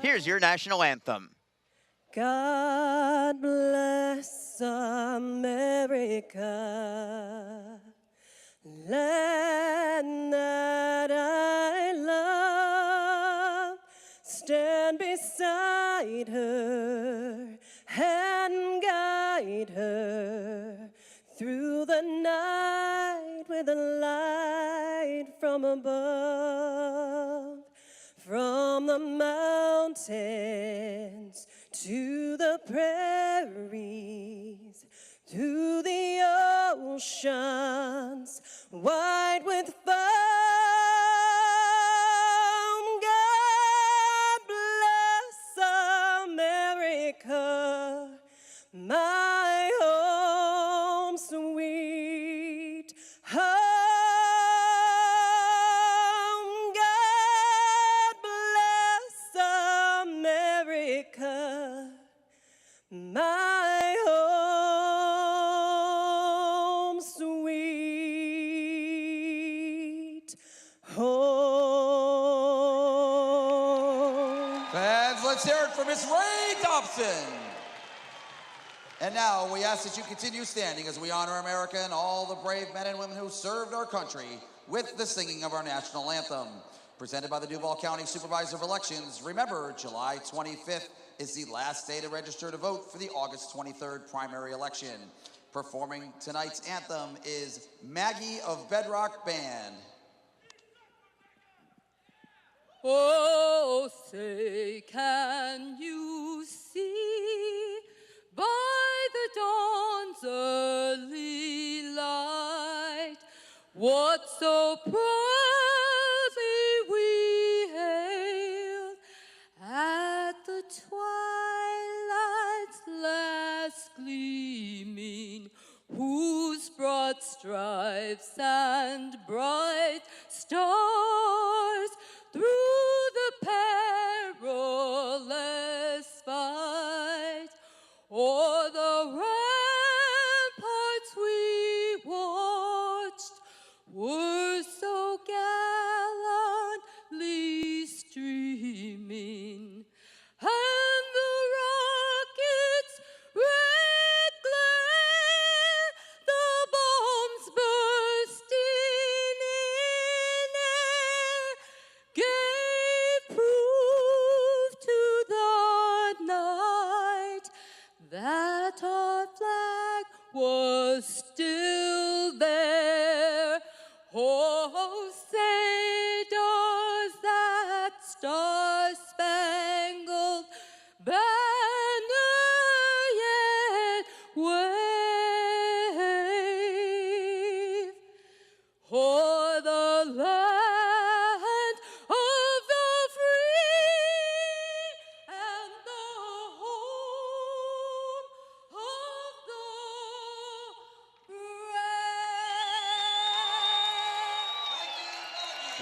Here's your national anthem. God bless America, land that I love. Stand beside her and guide her through the night with a light from above. From the mountains to the prairies, to the oceans wide with foam. God bless America, my home sweet home. My home sweet home. Fans, let's hear it for Miss Ray Dobson. And now we ask that you continue standing as we honor America and all the brave men and women who served our country with the singing of our national anthem. Presented by the Duval County Supervisor of Elections. Remember, July 25th is the last day to register to vote for the August 23rd primary election. Performing tonight's anthem is Maggie of Bedrock Band. Oh, say, can you see by the dawn's early light what so proudly we hailed at the twilight's last gleaming, whose broad stripes and bright stars through the perilous fight o'er the ramparts we watched were so gallantly streaming, and the rockets' red glare, the bombs bursting in air, gave proof to the night that our flag was still there. Oh, say does that star-spangled banner yet wave o'er the land of the free and the home of the brave.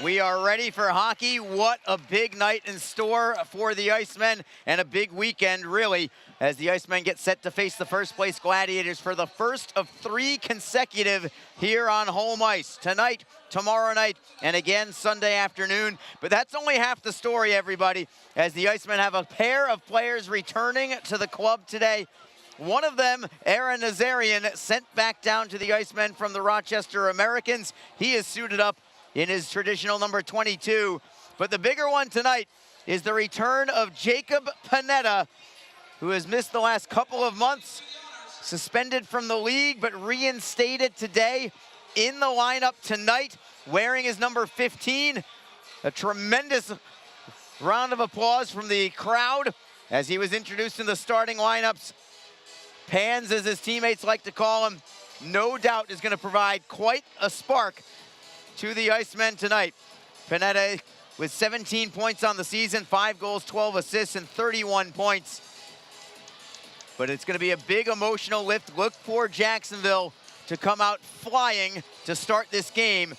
We are ready for hockey. What a big night in store for the Icemen, and a big weekend, really, as the Icemen get set to face the first-place Gladiators for the first of 3 consecutive here on home ice. Tonight, tomorrow night, and again Sunday afternoon. But that's only half the story, everybody, as the Icemen have a pair of players returning to the club today. One of them, Aaron Nazarian, sent back down to the Icemen from the Rochester Americans. He is suited up in his traditional number 22. But the bigger one tonight is the return of Jacob Panetta, who has missed the last couple of months, suspended from the league, but reinstated today in the lineup tonight, wearing his number 15. A tremendous round of applause from the crowd as he was introduced in the starting lineups. Pans, as his teammates like to call him, no doubt is going to provide quite a spark to the Icemen tonight. Panetta with 17 points on the season, 5 goals, 12 assists, and 31 points. But it's going to be a big emotional lift. Look for Jacksonville to come out flying to start this game.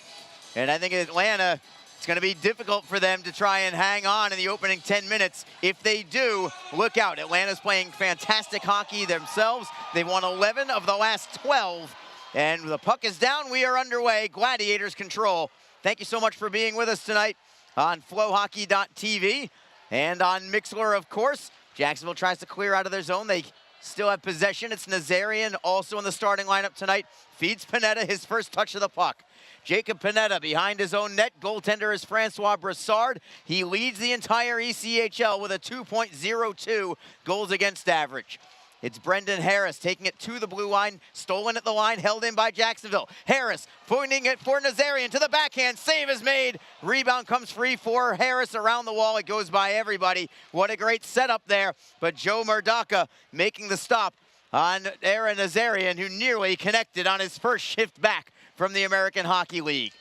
And I think Atlanta, it's going to be difficult for them to try and hang on in the opening 10 minutes. If they do, look out. Atlanta's playing fantastic hockey themselves. They've won 11 of the last 12. And the puck is down. We are underway. Gladiators control. Thank you so much for being with us tonight on flowhockey.tv. And on Mixler, of course, Jacksonville tries to clear out of their zone. They still have possession. It's Nazarian also in the starting lineup tonight. Feeds Panetta his first touch of the puck. Jacob Panetta behind his own net. Goaltender is Francois Broussar. He leads the entire ECHL with a 2.02 goals against average. It's Brendan Harris taking it to the blue line, stolen at the line, held in by Jacksonville. Harris pointing it for Nazarian to the backhand. Save is made. Rebound comes free for Harris around the wall. It goes by everybody. What a great setup there. But Joe Murdaka making the stop on Aaron Nazarian, who nearly connected on his first shift back from the American Hockey League.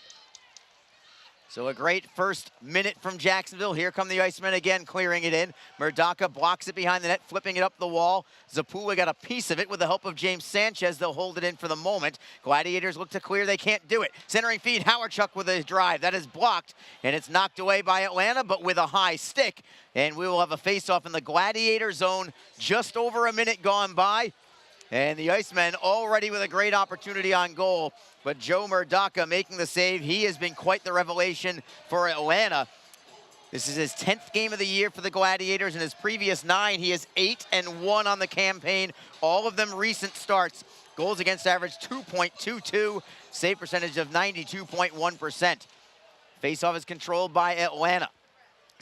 So a great first minute from Jacksonville. Here come the Icemen again, clearing it in. Murdaka blocks it behind the net, flipping it up the wall. Zapula got a piece of it with the help of James Sanchez. They'll hold it in for the moment. Gladiators look to clear. They can't do it. Centering feed, Howardchuk with a drive. That is blocked, and it's knocked away by Atlanta, but with a high stick. And we will have a face-off in the Gladiator zone. Just over a minute gone by. And the Icemen already with a great opportunity on goal. But Joe Murdaka making the save. He has been quite the revelation for Atlanta. This is his 10th game of the year for the Gladiators. In his previous 9, he is 8-1 on the campaign. All of them recent starts. Goals against average 2.22. Save percentage of 92.1%. Faceoff is controlled by Atlanta.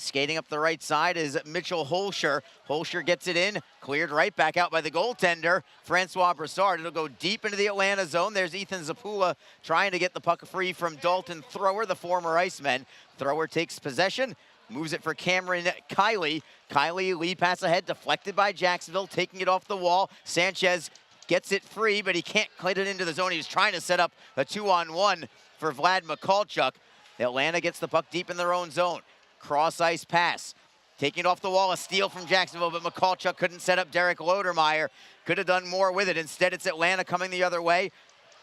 Skating up the right side is Mitchell Holscher. Holscher gets it in, cleared right back out by the goaltender, Francois Broussar. It'll go deep into the Atlanta zone. There's Ethan Zapula trying to get the puck free from Dalton Thrower, the former Iceman. Thrower takes possession, moves it for Cameron Kiley. Kiley, lead pass ahead, deflected by Jacksonville, taking it off the wall. Sanchez gets it free, but he can't clear it into the zone. He was trying to set up a 2-on-1 for Vlad Mikulchuk. Atlanta gets the puck deep in their own zone. Cross-ice pass. Taking it off the wall, a steal from Jacksonville, but Mikulchuk couldn't set up Derek Lodermeier. Could have done more with it. Instead, it's Atlanta coming the other way.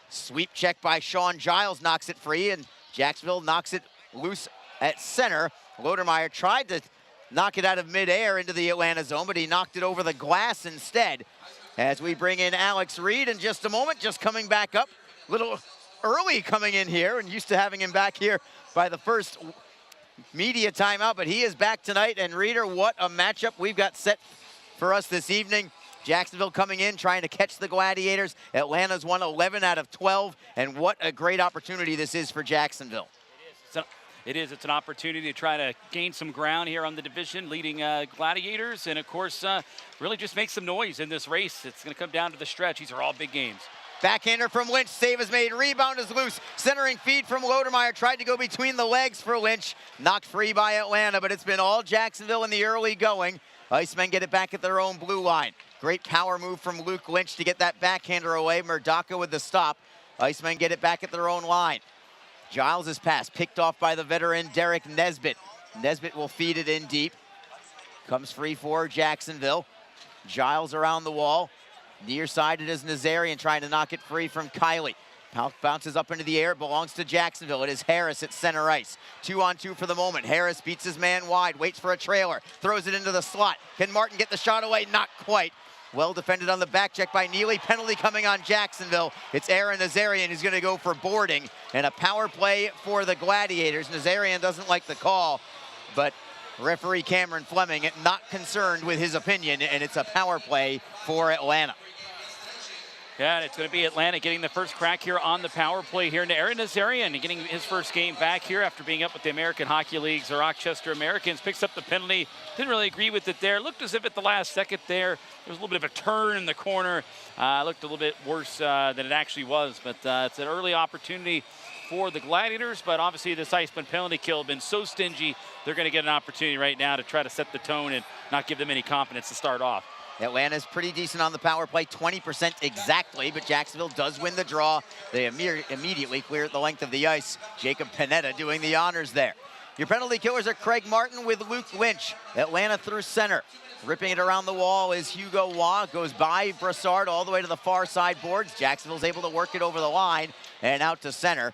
Sweep check by Sean Giles knocks it free, and Jacksonville knocks it loose at center. Lodermeier tried to knock it out of midair into the Atlanta zone, but he knocked it over the glass instead. As we bring in Alex Reed in just a moment, just coming back up. A little early coming in here, and used to having him back here by the first media timeout, but he is back tonight. And Reader, what a matchup we've got set for us this evening. Jacksonville coming in, trying to catch the Gladiators. Atlanta's won 11 out of 12, and what a great opportunity this is for Jacksonville. It is. It's an opportunity to try to gain some ground here on the division, leading Gladiators, and of course, really just make some noise in this race. It's going to come down to the stretch. These are all big games. Backhander from Lynch, save is made, rebound is loose. Centering feed from Lodermeier, tried to go between the legs for Lynch. Knocked free by Atlanta, but it's been all Jacksonville in the early going. Icemen get it back at their own blue line. Great power move from Luke Lynch to get that backhander away. Murdaka with the stop. Icemen get it back at their own line. Giles' pass picked off by the veteran Derek Nesbitt. Nesbitt will feed it in deep. Comes free for Jacksonville. Giles around the wall. Near side it is Nazarian trying to knock it free from Kiley. Bounces up into the air, it belongs to Jacksonville. It is Harris at center ice. 2-on-2 for the moment. Harris beats his man wide, waits for a trailer, throws it into the slot. Can Martin get the shot away? Not quite. Well defended on the back check by Neely. Penalty coming on Jacksonville. It's Aaron Nazarian who's going to go for boarding. And a power play for the Gladiators. Nazarian doesn't like the call, but referee Cameron Fleming not concerned with his opinion, and it's a power play for Atlanta. Yeah, and it's going to be Atlanta getting the first crack here on the power play here. And Aaron Nazarian getting his first game back here after being up with the American Hockey League's Rochester Americans. Picks up the penalty. Didn't really agree with it there. Looked as if at the last second there was a little bit of a turn in the corner. Looked a little bit worse than it actually was. But it's an early opportunity for the Gladiators. But obviously this Iceman penalty kill has been so stingy. They're going to get an opportunity right now to try to set the tone and not give them any confidence to start off. Atlanta's pretty decent on the power play, 20% exactly, but Jacksonville does win the draw. They immediately clear at the length of the ice. Jacob Panetta doing the honors there. Your penalty killers are Craig Martin with Luke Lynch. Atlanta through center. Ripping it around the wall is Hugo Waugh. Goes by Broussard all the way to the far side boards. Jacksonville's able to work it over the line and out to center.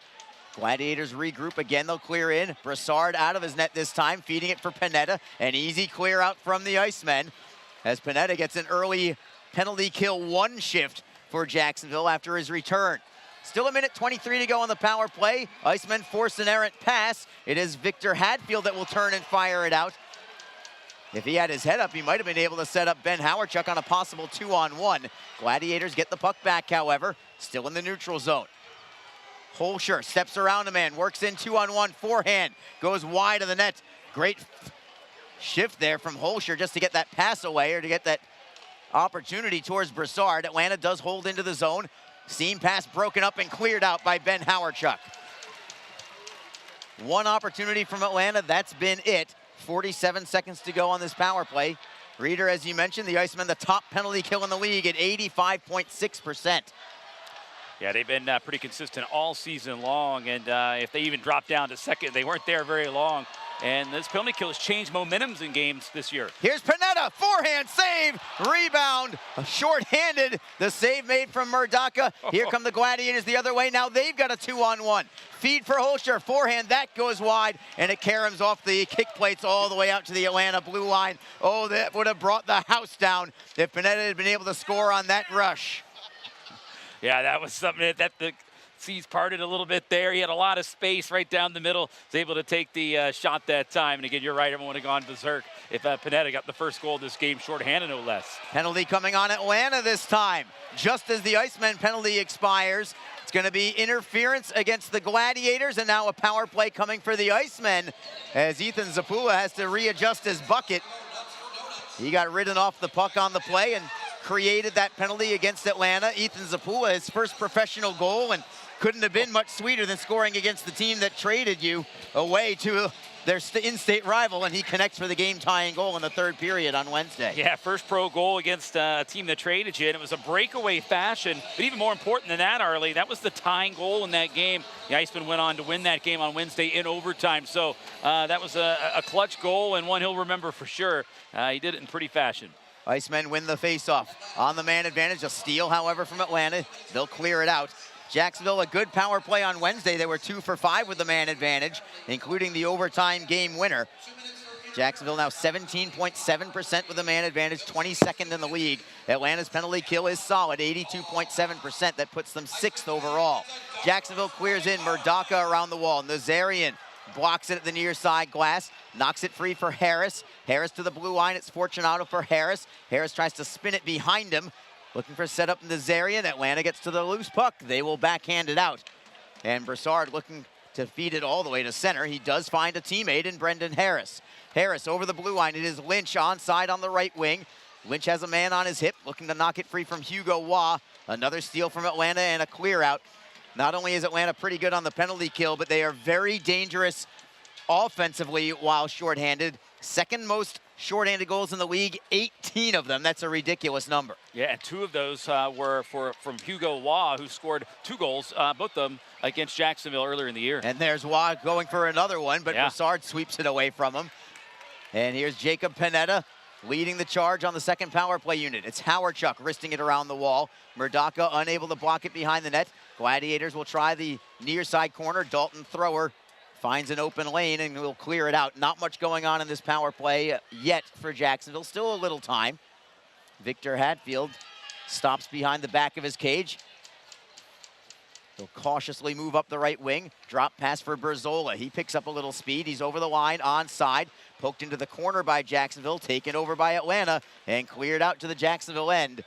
Gladiators regroup again. They'll clear in. Broussard out of his net this time, feeding it for Panetta. An easy clear out from the Icemen, as Panetta gets an early penalty kill one shift for Jacksonville after his return. Still a minute 23 to go on the power play. Icemen force an errant pass. It is Victor Hadfield that will turn and fire it out. If he had his head up, he might have been able to set up Ben Howarchuk on a possible 2-on-1. Gladiators get the puck back, however, still in the neutral zone. Holscher steps around a man, works in 2-on-1, forehand, goes wide of the net. Great shift there from Holscher just to get that pass away, or to get that opportunity towards Broussard. Atlanta does hold into the zone. Seam pass broken up and cleared out by Ben Howarchuk. One opportunity from Atlanta, that's been it. 47 seconds to go on this power play. Reeder, as you mentioned, the Icemen, the top penalty kill in the league at 85.6%. Yeah, they've been pretty consistent all season long, and if they even dropped down to second, they weren't there very long. And this penalty kill has changed momentums in games this year. Here's Panetta, forehand save, rebound, short-handed. The save made from Murdaka. Here come the Gladiators the other way. Now they've got a 2-on-1. Feed for Holscher, forehand, that goes wide, and it caroms off the kick plates all the way out to the Atlanta blue line. Oh, that would have brought the house down if Panetta had been able to score on that rush. Yeah, that was something that the seas parted a little bit there. He had a lot of space right down the middle. Was able to take the shot that time. And again, you're right, everyone would have gone berserk if Panetta got the first goal of this game, shorthanded no less. Penalty coming on Atlanta this time. Just as the Icemen penalty expires, it's going to be interference against the Gladiators, and now a power play coming for the Icemen as Ethan Zapula has to readjust his bucket. He got ridden off the puck on the play and created that penalty against Atlanta. Ethan Zapula, his first professional goal, and couldn't have been much sweeter than scoring against the team that traded you away to their in-state rival, and he connects for the game-tying goal in the third period on Wednesday. Yeah, first pro goal against a team that traded you, and it was a breakaway fashion. But even more important than that, Arlie, that was the tying goal in that game. The Icemen went on to win that game on Wednesday in overtime. So that was a clutch goal, and one he'll remember for sure. He did it in pretty fashion. Icemen win the faceoff. On the man advantage, a steal, however, from Atlanta. They'll clear it out. Jacksonville, a good power play on Wednesday. They were 2 for 5 with the man advantage, including the overtime game winner. Jacksonville now 17.7% with the man advantage, 22nd in the league. Atlanta's penalty kill is solid, 82.7%. That puts them 6th overall. Jacksonville clears in, Murdaka around the wall. Nazarian blocks it at the near side glass, knocks it free for Harris. Harris to the blue line, it's Fortunato for Harris. Harris tries to spin it behind him. Looking for a setup in Nazarian. Atlanta gets to the loose puck. They will backhand it out. And Broussard looking to feed it all the way to center. He does find a teammate in Brendan Harris. Harris over the blue line. It is Lynch onside on the right wing. Lynch has a man on his hip, looking to knock it free from Hugo Waugh. Another steal from Atlanta and a clear out. Not only is Atlanta pretty good on the penalty kill, but they are very dangerous offensively while shorthanded. Second most shorthanded goals in the league, 18 of them. That's a ridiculous number. Yeah, and 2 of those were from Hugo Waugh, who scored 2 goals, both of them against Jacksonville earlier in the year. And there's Waugh going for another one, but yeah. Broussard sweeps it away from him. And here's Jacob Panetta leading the charge on the second power play unit. It's Howarchuk wristing it around the wall. Murdaka unable to block it behind the net. Gladiators will try the near side corner. Dalton Thrower finds an open lane and will clear it out. Not much going on in this power play yet for Jacksonville. Still a little time. Victor Hatfield stops behind the back of his cage. He'll cautiously move up the right wing. Drop pass for Berzola. He picks up a little speed. He's over the line, onside. Poked into the corner by Jacksonville, taken over by Atlanta, and cleared out to the Jacksonville end.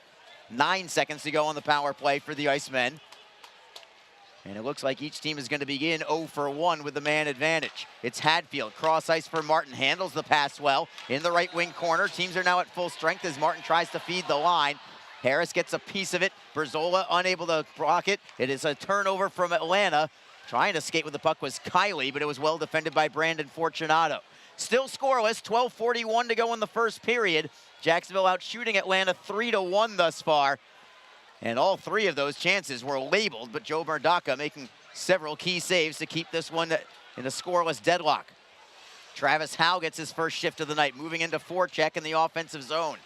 9 seconds to go on the power play for the Icemen. And it looks like each team is going to begin 0 for 1 with the man advantage. It's Hadfield, cross ice for Martin, handles the pass well in the right wing corner. Teams are now at full strength as Martin tries to feed the line. Harris gets a piece of it. Berzola unable to block it. It is a turnover from Atlanta. Trying to skate with the puck was Kiley, but it was well defended by Brandon Fortunato. Still scoreless, 12:41 to go in the first period. Jacksonville out shooting Atlanta 3-1 thus far. And all 3 of those chances were labeled, but Joe Murdaka making several key saves to keep this one in a scoreless deadlock. Travis Howe gets his first shift of the night, moving into forecheck in the offensive zone.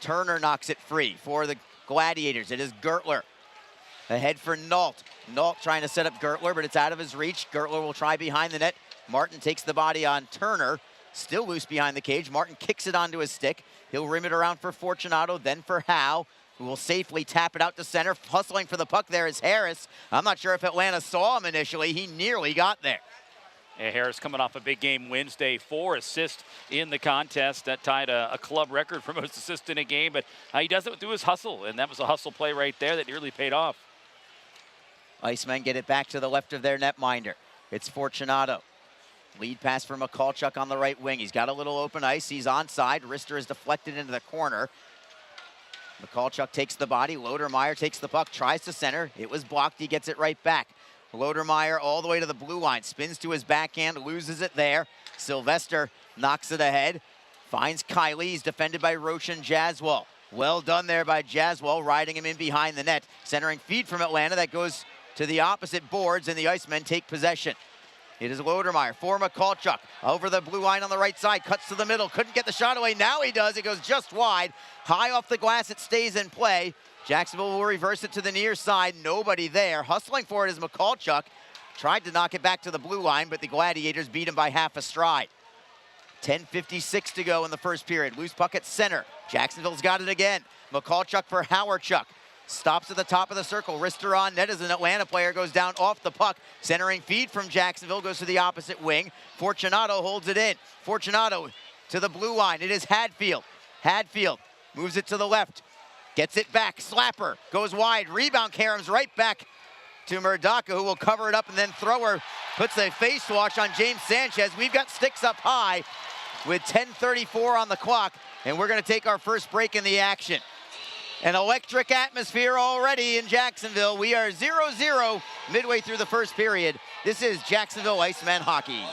Turner knocks it free for the Gladiators. It is Gertler. Ahead for Nault. Nault trying to set up Gertler, but it's out of his reach. Gertler will try behind the net. Martin takes the body on Turner. Still loose behind the cage. Martin kicks it onto his stick. He'll rim it around for Fortunato, then for Howe, who will safely tap it out to center. Hustling for the puck there is Harris. I'm not sure if Atlanta saw him initially. He nearly got there. Yeah, Harris coming off a big game Wednesday, 4 assists in the contest. That tied a club record for most assists in a game, but he does it through his hustle, and that was a hustle play right there that nearly paid off. Icemen get it back to the left of their netminder. It's Fortunato. Lead pass for Mikulchuk on the right wing. He's got a little open ice. He's onside. Rister is deflected into the corner. Mikulchuk takes the body. Lodermeier takes the puck, tries to center. It was blocked. He gets it right back. Lodermeier all the way to the blue line. Spins to his backhand, loses it there. Sylvester knocks it ahead. Finds Kiley. He's defended by Roshan Jaswal. Well done there by Jaswal, riding him in behind the net. Centering feed from Atlanta that goes to the opposite boards, and the Icemen take possession. It is Lodermeier for Mikulchuk. Over the blue line on the right side. Cuts to the middle. Couldn't get the shot away. Now he does. It goes just wide. High off the glass. It stays in play. Jacksonville will reverse it to the near side. Nobody there. Hustling for it is Mikulchuk. Tried to knock it back to the blue line, but the Gladiators beat him by half a stride. 10:56 to go in the first period. Loose puck at center. Jacksonville's got it again. Mikulchuk for Howardchuk. Stops at the top of the circle. Rister on net as an Atlanta player goes down off the puck. Centering feed from Jacksonville goes to the opposite wing. Fortunato holds it in. Fortunato to the blue line. It is Hadfield. Hadfield moves it to the left. Gets it back. Slapper goes wide. Rebound caroms right back to Murdaka, who will cover it up, and then Thrower puts a face wash on James Sanchez. We've got sticks up high with 10:34 on the clock, and we're going to take our first break in the action. An electric atmosphere already in Jacksonville. We are 0-0 midway through the first period. This is Jacksonville Icemen hockey.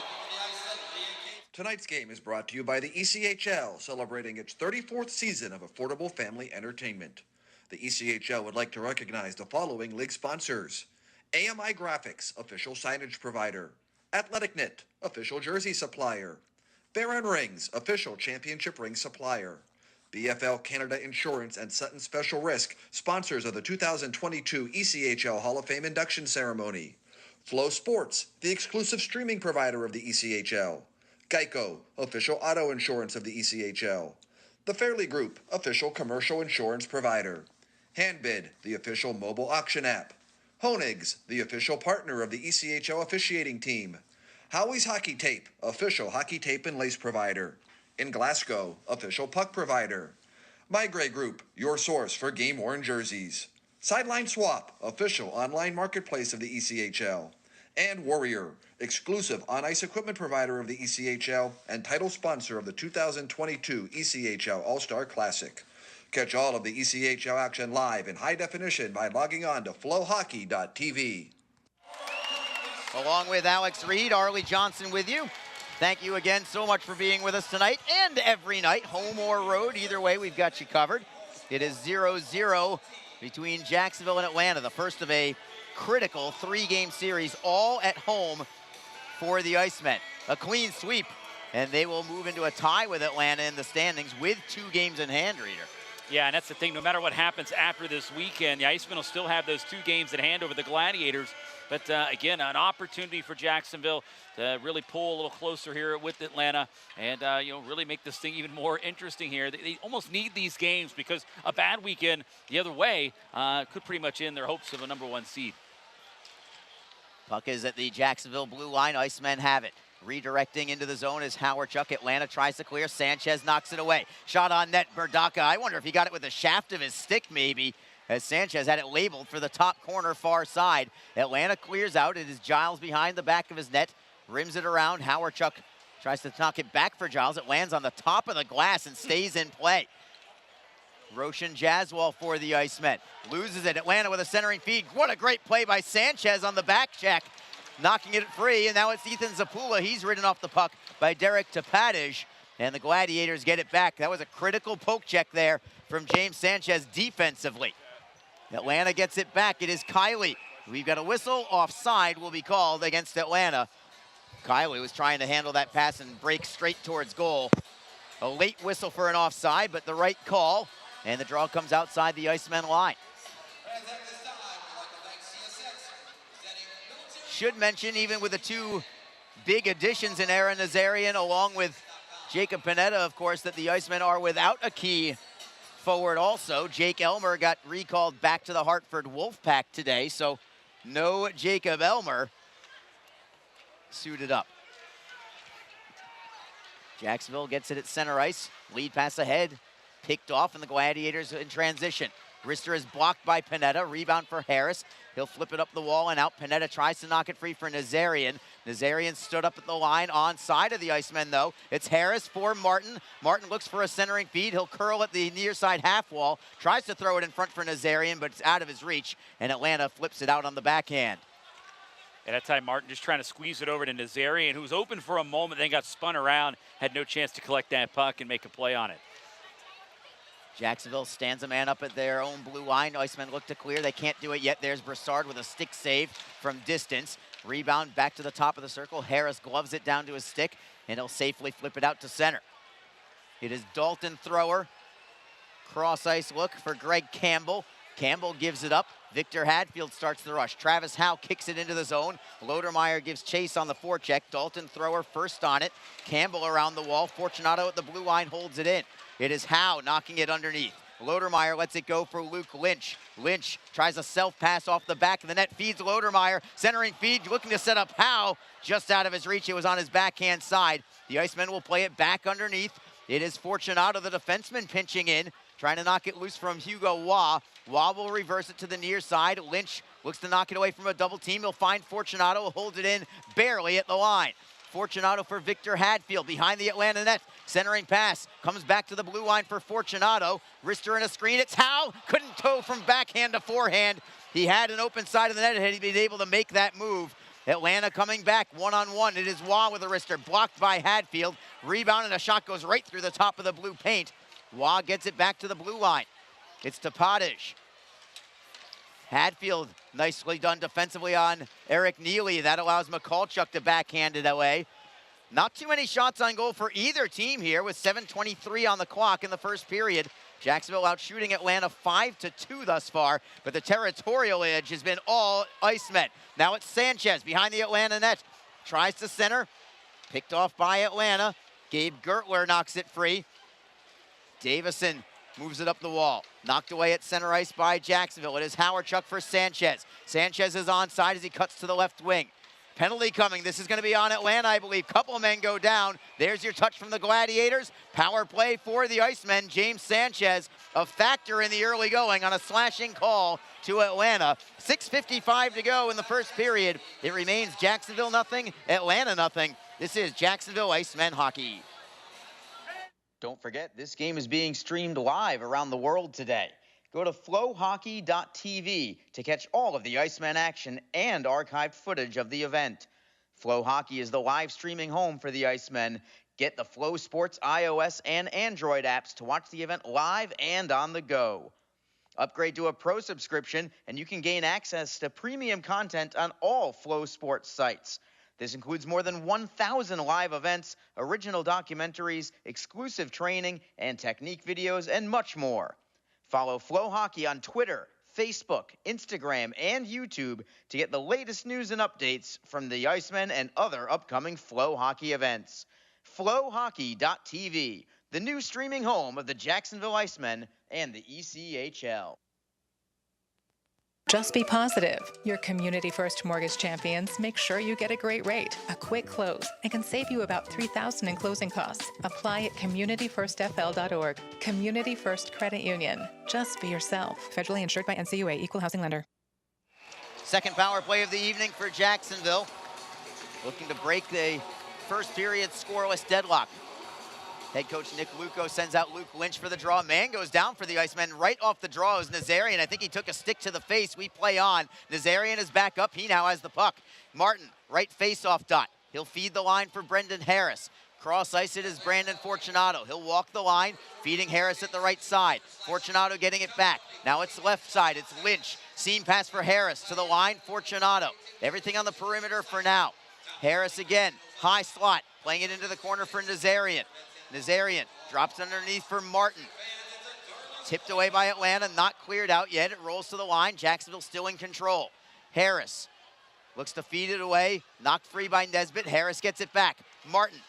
Tonight's game is brought to you by the ECHL, celebrating its 34th season of affordable family entertainment. The ECHL would like to recognize the following league sponsors: AMI Graphics, official signage provider; Athletic Knit, official jersey supplier; Baron Rings, official championship ring supplier; BFL Canada Insurance and Sutton Special Risk, sponsors of the 2022 ECHL Hall of Fame induction ceremony; Flow Sports, the exclusive streaming provider of the ECHL; Geico, official auto insurance of the ECHL; The Fairley Group, official commercial insurance provider; Handbid, the official mobile auction app; Honig's, the official partner of the ECHL officiating team; Howie's Hockey Tape, official hockey tape and lace provider; In Glasgow, official puck provider; My Gray Group, your source for game-worn jerseys; Sideline Swap, official online marketplace of the ECHL; and Warrior, exclusive on-ice equipment provider of the ECHL and title sponsor of the 2022 ECHL All-Star Classic. Catch all of the ECHL action live in high definition by logging on to flowhockey.tv. Along with Alex Reed, Arlie Johnson with you. Thank you again so much for being with us tonight and every night, home or road. Either way, we've got you covered. It is 0-0 between Jacksonville and Atlanta, the first of a critical 3-game series, all at home for the Icemen. A clean sweep, and they will move into a tie with Atlanta in the standings with 2 games in hand, Reader. Yeah, and that's the thing. No matter what happens after this weekend, the Icemen will still have those 2 games at hand over the Gladiators. But again, an opportunity for Jacksonville to really pull a little closer here with Atlanta and really make this thing even more interesting here. They almost need these games because a bad weekend the other way could pretty much end their hopes of a #1 seed. Puck is at the Jacksonville blue line. Icemen have it. Redirecting into the zone is Howardchuk. Atlanta tries to clear. Sanchez knocks it away. Shot on net, Murdaka. I wonder if he got it with the shaft of his stick, maybe, as Sanchez had it labeled for the top corner far side. Atlanta clears out. It is Giles behind the back of his net. Rims it around. Howardchuk tries to knock it back for Giles. It lands on the top of the glass and stays in play. Roshan Jaswal for the Icemen. Loses it. Atlanta with a centering feed. What a great play by Sanchez on the back check, knocking it free, and now it's Ethan Zapula. He's ridden off the puck by Derek Topadish, and the Gladiators get it back. That was a critical poke check there from James Sanchez defensively. Atlanta gets it back. It is Kiley. We've got a whistle. Offside will be called against Atlanta. Kiley was trying to handle that pass and break straight towards goal. A late whistle for an offside, but the right call, and the draw comes outside the Icemen line. Should mention, even with the 2 big additions in Aaron Nazarian, along with Jacob Panetta, of course, that the Icemen are without a key forward also. Jake Elmer got recalled back to the Hartford Wolfpack today, so no Jacob Elmer suited up. Jacksonville gets it at center ice. Lead pass ahead. Picked off, and the Gladiators in transition. Rister is blocked by Panetta. Rebound for Harris. He'll flip it up the wall and out. Panetta tries to knock it free for Nazarian. Nazarian stood up at the line on side of the Icemen, though. It's Harris for Martin. Martin looks for a centering feed. He'll curl at the near side half wall. Tries to throw it in front for Nazarian, but it's out of his reach, and Atlanta flips it out on the backhand. At that time, Martin just trying to squeeze it over to Nazarian, who was open for a moment, then got spun around, had no chance to collect that puck and make a play on it. Jacksonville stands a man up at their own blue line. Icemen look to clear. They can't do it yet. There's Broussard with a stick save from distance. Rebound back to the top of the circle. Harris gloves it down to his stick, and he'll safely flip it out to center. It is Dalton Thrower. Cross ice look for Greg Campbell. Campbell gives it up. Victor Hadfield starts the rush. Travis Howe kicks it into the zone. Lodermeier gives chase on the forecheck. Dalton Thrower first on it. Campbell around the wall. Fortunato at the blue line holds it in. It is Howe knocking it underneath. Lodermeier lets it go for Luke Lynch. Lynch tries a self-pass off the back of the net, feeds Lodermeier. Centering feed, looking to set up Howe. Just out of his reach, it was on his backhand side. The Icemen will play it back underneath. It is Fortunato, the defenseman, pinching in, trying to knock it loose from Hugo Waugh. Waugh will reverse it to the near side. Lynch looks to knock it away from a double team. He'll find Fortunato, holds it in barely at the line. Fortunato for Victor Hadfield behind the Atlanta net. Centering pass comes back to the blue line for Fortunato. Rister in a screen. It's Howe. Couldn't toe from backhand to forehand. He had an open side of the net had he been able to make that move. Atlanta coming back one-on-one. It is Waugh with a wrister, blocked by Hadfield. Rebound, and a shot goes right through the top of the blue paint. Waugh gets it back to the blue line. It's to Potage. Hadfield nicely done defensively on Eric Neely. That allows McCallchuk to backhand it away. Not too many shots on goal for either team here with 7:23 on the clock in the first period. Jacksonville out shooting Atlanta 5-2 thus far, but the territorial edge has been all Icemen. Now it's Sanchez behind the Atlanta net. Tries to center, picked off by Atlanta. Gabe Gertler knocks it free. Davison moves it up the wall. Knocked away at center ice by Jacksonville. It is Howardchuk for Sanchez. Sanchez is onside as he cuts to the left wing. Penalty coming. This is going to be on Atlanta, I believe. Couple men go down. There's your touch from the Gladiators. Power play for the Icemen. James Sanchez, a factor in the early going on a slashing call to Atlanta. 6:55 to go in the first period. It remains Jacksonville nothing, Atlanta nothing. This is Jacksonville Icemen hockey. Don't forget, this game is being streamed live around the world today. Go to flowhockey.tv to catch all of the Icemen action and archived footage of the event. Flow Hockey is the live streaming home for the Icemen. Get the Flow Sports iOS and Android apps to watch the event live and on the go. Upgrade to a pro subscription and you can gain access to premium content on all Flow Sports sites. This includes more than 1,000 live events, original documentaries, exclusive training and technique videos, and much more. Follow Flow Hockey on Twitter, Facebook, Instagram, and YouTube to get the latest news and updates from the Icemen and other upcoming Flow Hockey events. Flowhockey.tv, the new streaming home of the Jacksonville Icemen and the ECHL. Just be positive. Your Community First Mortgage champions make sure you get a great rate, a quick close, and can save you about $3,000 in closing costs. Apply at communityfirstfl.org. Community First Credit Union. Just be yourself. Federally insured by NCUA, Equal Housing Lender. Second power play of the evening for Jacksonville. Looking to break the first period scoreless deadlock. Head coach Nick Luco sends out Luke Lynch for the draw. Man goes down for the Icemen. Right off the draw is Nazarian. I think he took a stick to the face. We play on. Nazarian is back up. He now has the puck. Martin, right face-off dot. He'll feed the line for Brendan Harris. Cross ice it is Brandon Fortunato. He'll walk the line, feeding Harris at the right side. Fortunato getting it back. Now it's left side. It's Lynch. Seam pass for Harris to the line. Fortunato. Everything on the perimeter for now. Harris again. High slot. Playing it into the corner for Nazarian. Nazarian drops underneath for Martin. Tipped away by Atlanta, not cleared out yet. It rolls to the line. Jacksonville still in control. Harris looks to feed it away. Knocked free by Nesbitt. Harris gets it back. Martin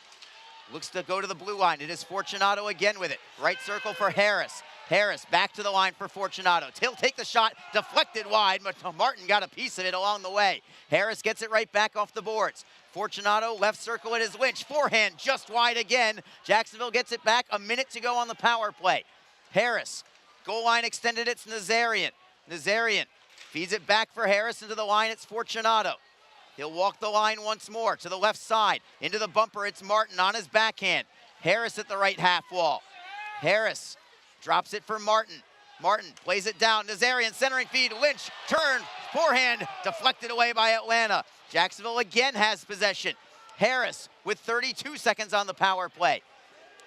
looks to go to the blue line. It is Fortunato again with it. Right circle for Harris. Harris back to the line for Fortunato. He'll take the shot, deflected wide, but Martin got a piece of it along the way. Harris gets it right back off the boards. Fortunato left circle, it is Lynch. Forehand just wide again. Jacksonville gets it back, a minute to go on the power play. Harris, goal line extended, it's Nazarian. Nazarian feeds it back for Harris into the line, it's Fortunato. He'll walk the line once more to the left side. Into the bumper, it's Martin on his backhand. Harris at the right half wall. Harris drops it for Martin. Martin plays it down. Nazarian centering feed. Lynch, turn, forehand, deflected away by Atlanta. Jacksonville again has possession. Harris with 32 seconds on the power play.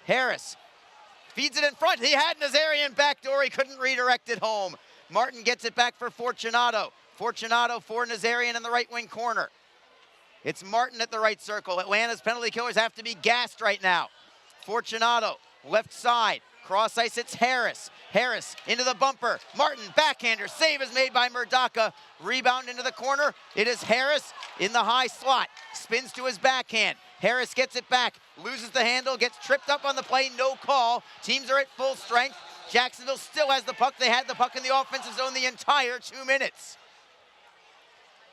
Harris feeds it in front. He had Nazarian backdoor. He couldn't redirect it home. Martin gets it back for Fortunato. Fortunato for Nazarian in the right wing corner. It's Martin at the right circle. Atlanta's penalty killers have to be gassed right now. Fortunato, left side. Cross ice, it's Harris. Harris into the bumper. Martin, backhander. Save is made by Murdaka. Rebound into the corner. It is Harris in the high slot. Spins to his backhand. Harris gets it back. Loses the handle. Gets tripped up on the play. No call. Teams are at full strength. Jacksonville still has the puck. They had the puck in the offensive zone the entire 2 minutes.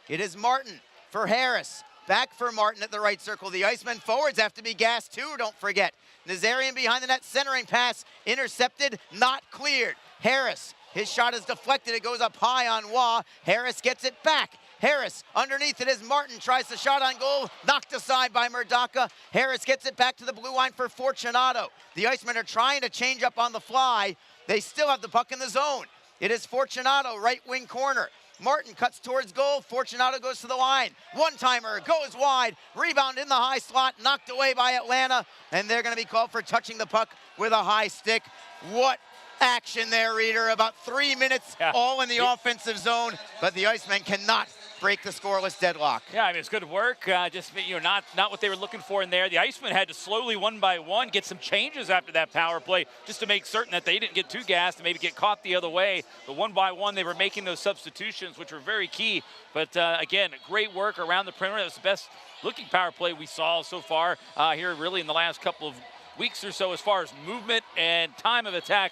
It is Martin for Harris. Back for Martin at the right circle. The Icemen forwards have to be gassed too, don't forget. Nazarian behind the net, centering pass, intercepted, not cleared. Harris, his shot is deflected, it goes up high on Waugh. Harris gets it back. Harris, underneath it is Martin, tries the shot on goal, knocked aside by Murdaka. Harris gets it back to the blue line for Fortunato. The Icemen are trying to change up on the fly. They still have the puck in the zone. It is Fortunato, right wing corner. Martin cuts towards goal. Fortunato goes to the line. One-timer goes wide. Rebound in the high slot, knocked away by Atlanta. And they're going to be called for touching the puck with a high stick. What action there, Reader. About 3 minutes all in the offensive zone. But the Icemen cannot break the scoreless deadlock. Yeah, I mean, it's good work. Just, you know, not what they were looking for in there. The Icemen had to slowly, one by one, get some changes after that power play just to make certain that they didn't get too gassed and maybe get caught the other way. But one by one, they were making those substitutions, which were very key. But again, great work around the perimeter. That was the best looking power play we saw so far here really in the last couple of weeks or so as far as movement and time of attack.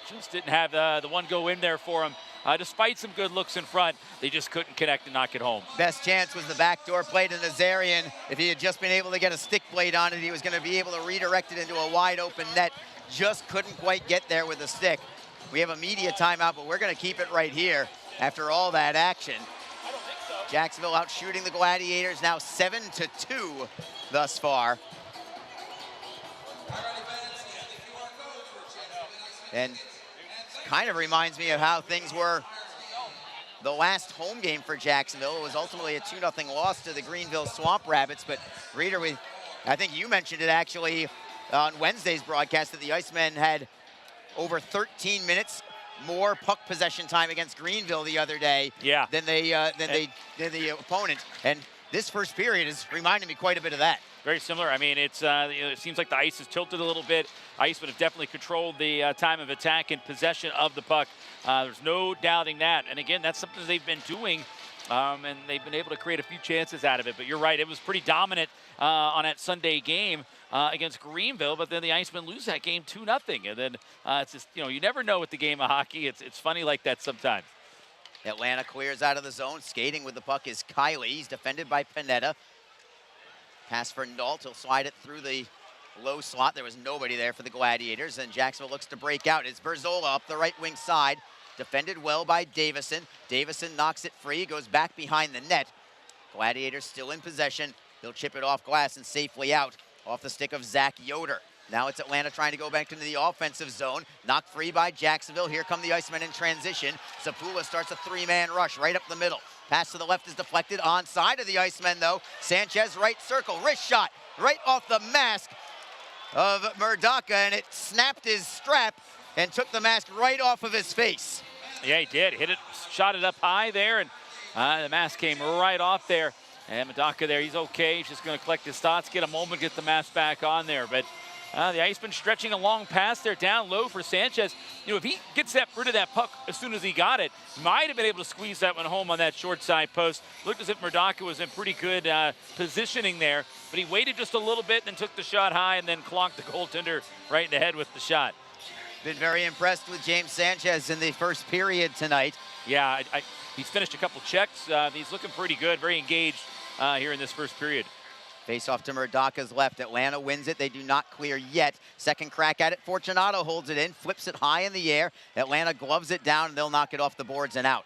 Just didn't have the one go in there for them. Despite some good looks in front, they just couldn't connect and knock it home. Best chance was the backdoor play to Nazarian. If he had just been able to get a stick blade on it, he was going to be able to redirect it into a wide open net. Just couldn't quite get there with the stick. We have a media timeout, but we're going to keep it right here after all that action. I don't think so. Jacksonville out shooting the Gladiators, now 7-2 thus far. And kind of reminds me of how things were the last home game for Jacksonville. It was ultimately a 2-0 loss to the Greenville Swamp Rabbits. But Reader, I think you mentioned it actually on Wednesday's broadcast that the Icemen had over 13 minutes more puck possession time against Greenville the other day than the opponent. And this first period is reminding me quite a bit of that. Very similar. I mean, it's it seems like the ice is tilted a little bit. Icemen have definitely controlled the time of attack and possession of the puck. There's no doubting that. And again, that's something they've been doing, and they've been able to create a few chances out of it. But you're right, it was pretty dominant on that Sunday game against Greenville. But then the Icemen lose that game 2-0. And then it's just, you know, you never know with the game of hockey. It's funny like that sometimes. Atlanta clears out of the zone. Skating with the puck is Kiley. He's defended by Panetta. Pass for Nault. He'll slide it through the low slot. There was nobody there for the Gladiators, and Jacksonville looks to break out. It's Berzola up the right wing side. Defended well by Davison. Davison knocks it free, goes back behind the net. Gladiators still in possession. He'll chip it off glass and safely out off the stick of Zach Yoder. Now it's Atlanta trying to go back into the offensive zone. Knocked free by Jacksonville. Here come the Icemen in transition. Zapula starts a three-man rush right up the middle. Pass to the left is deflected onside of the Icemen, though. Sanchez right circle, wrist shot right off the mask of Murdaka, and it snapped his strap and took the mask right off of his face. Yeah, he did. Hit it, shot it up high there, and the mask came right off there. And Murdaka there, he's okay. He's just going to collect his thoughts, get a moment, get the mask back on there. But the Iceman stretching a long pass there down low for Sanchez. You know, if he gets rid of that puck as soon as he got it, might have been able to squeeze that one home on that short side post. Looked as if Murdaka was in pretty good positioning there, but he waited just a little bit and took the shot high and then clonked the goaltender right in the head with the shot. Been very impressed with James Sanchez in the first period tonight. Yeah, he's finished a couple checks. He's looking pretty good, very engaged here in this first period. Face off to Murdaka's left. Atlanta wins it. They do not clear yet. Second crack at it. Fortunato holds it in, flips it high in the air. Atlanta gloves it down, and they'll knock it off the boards and out.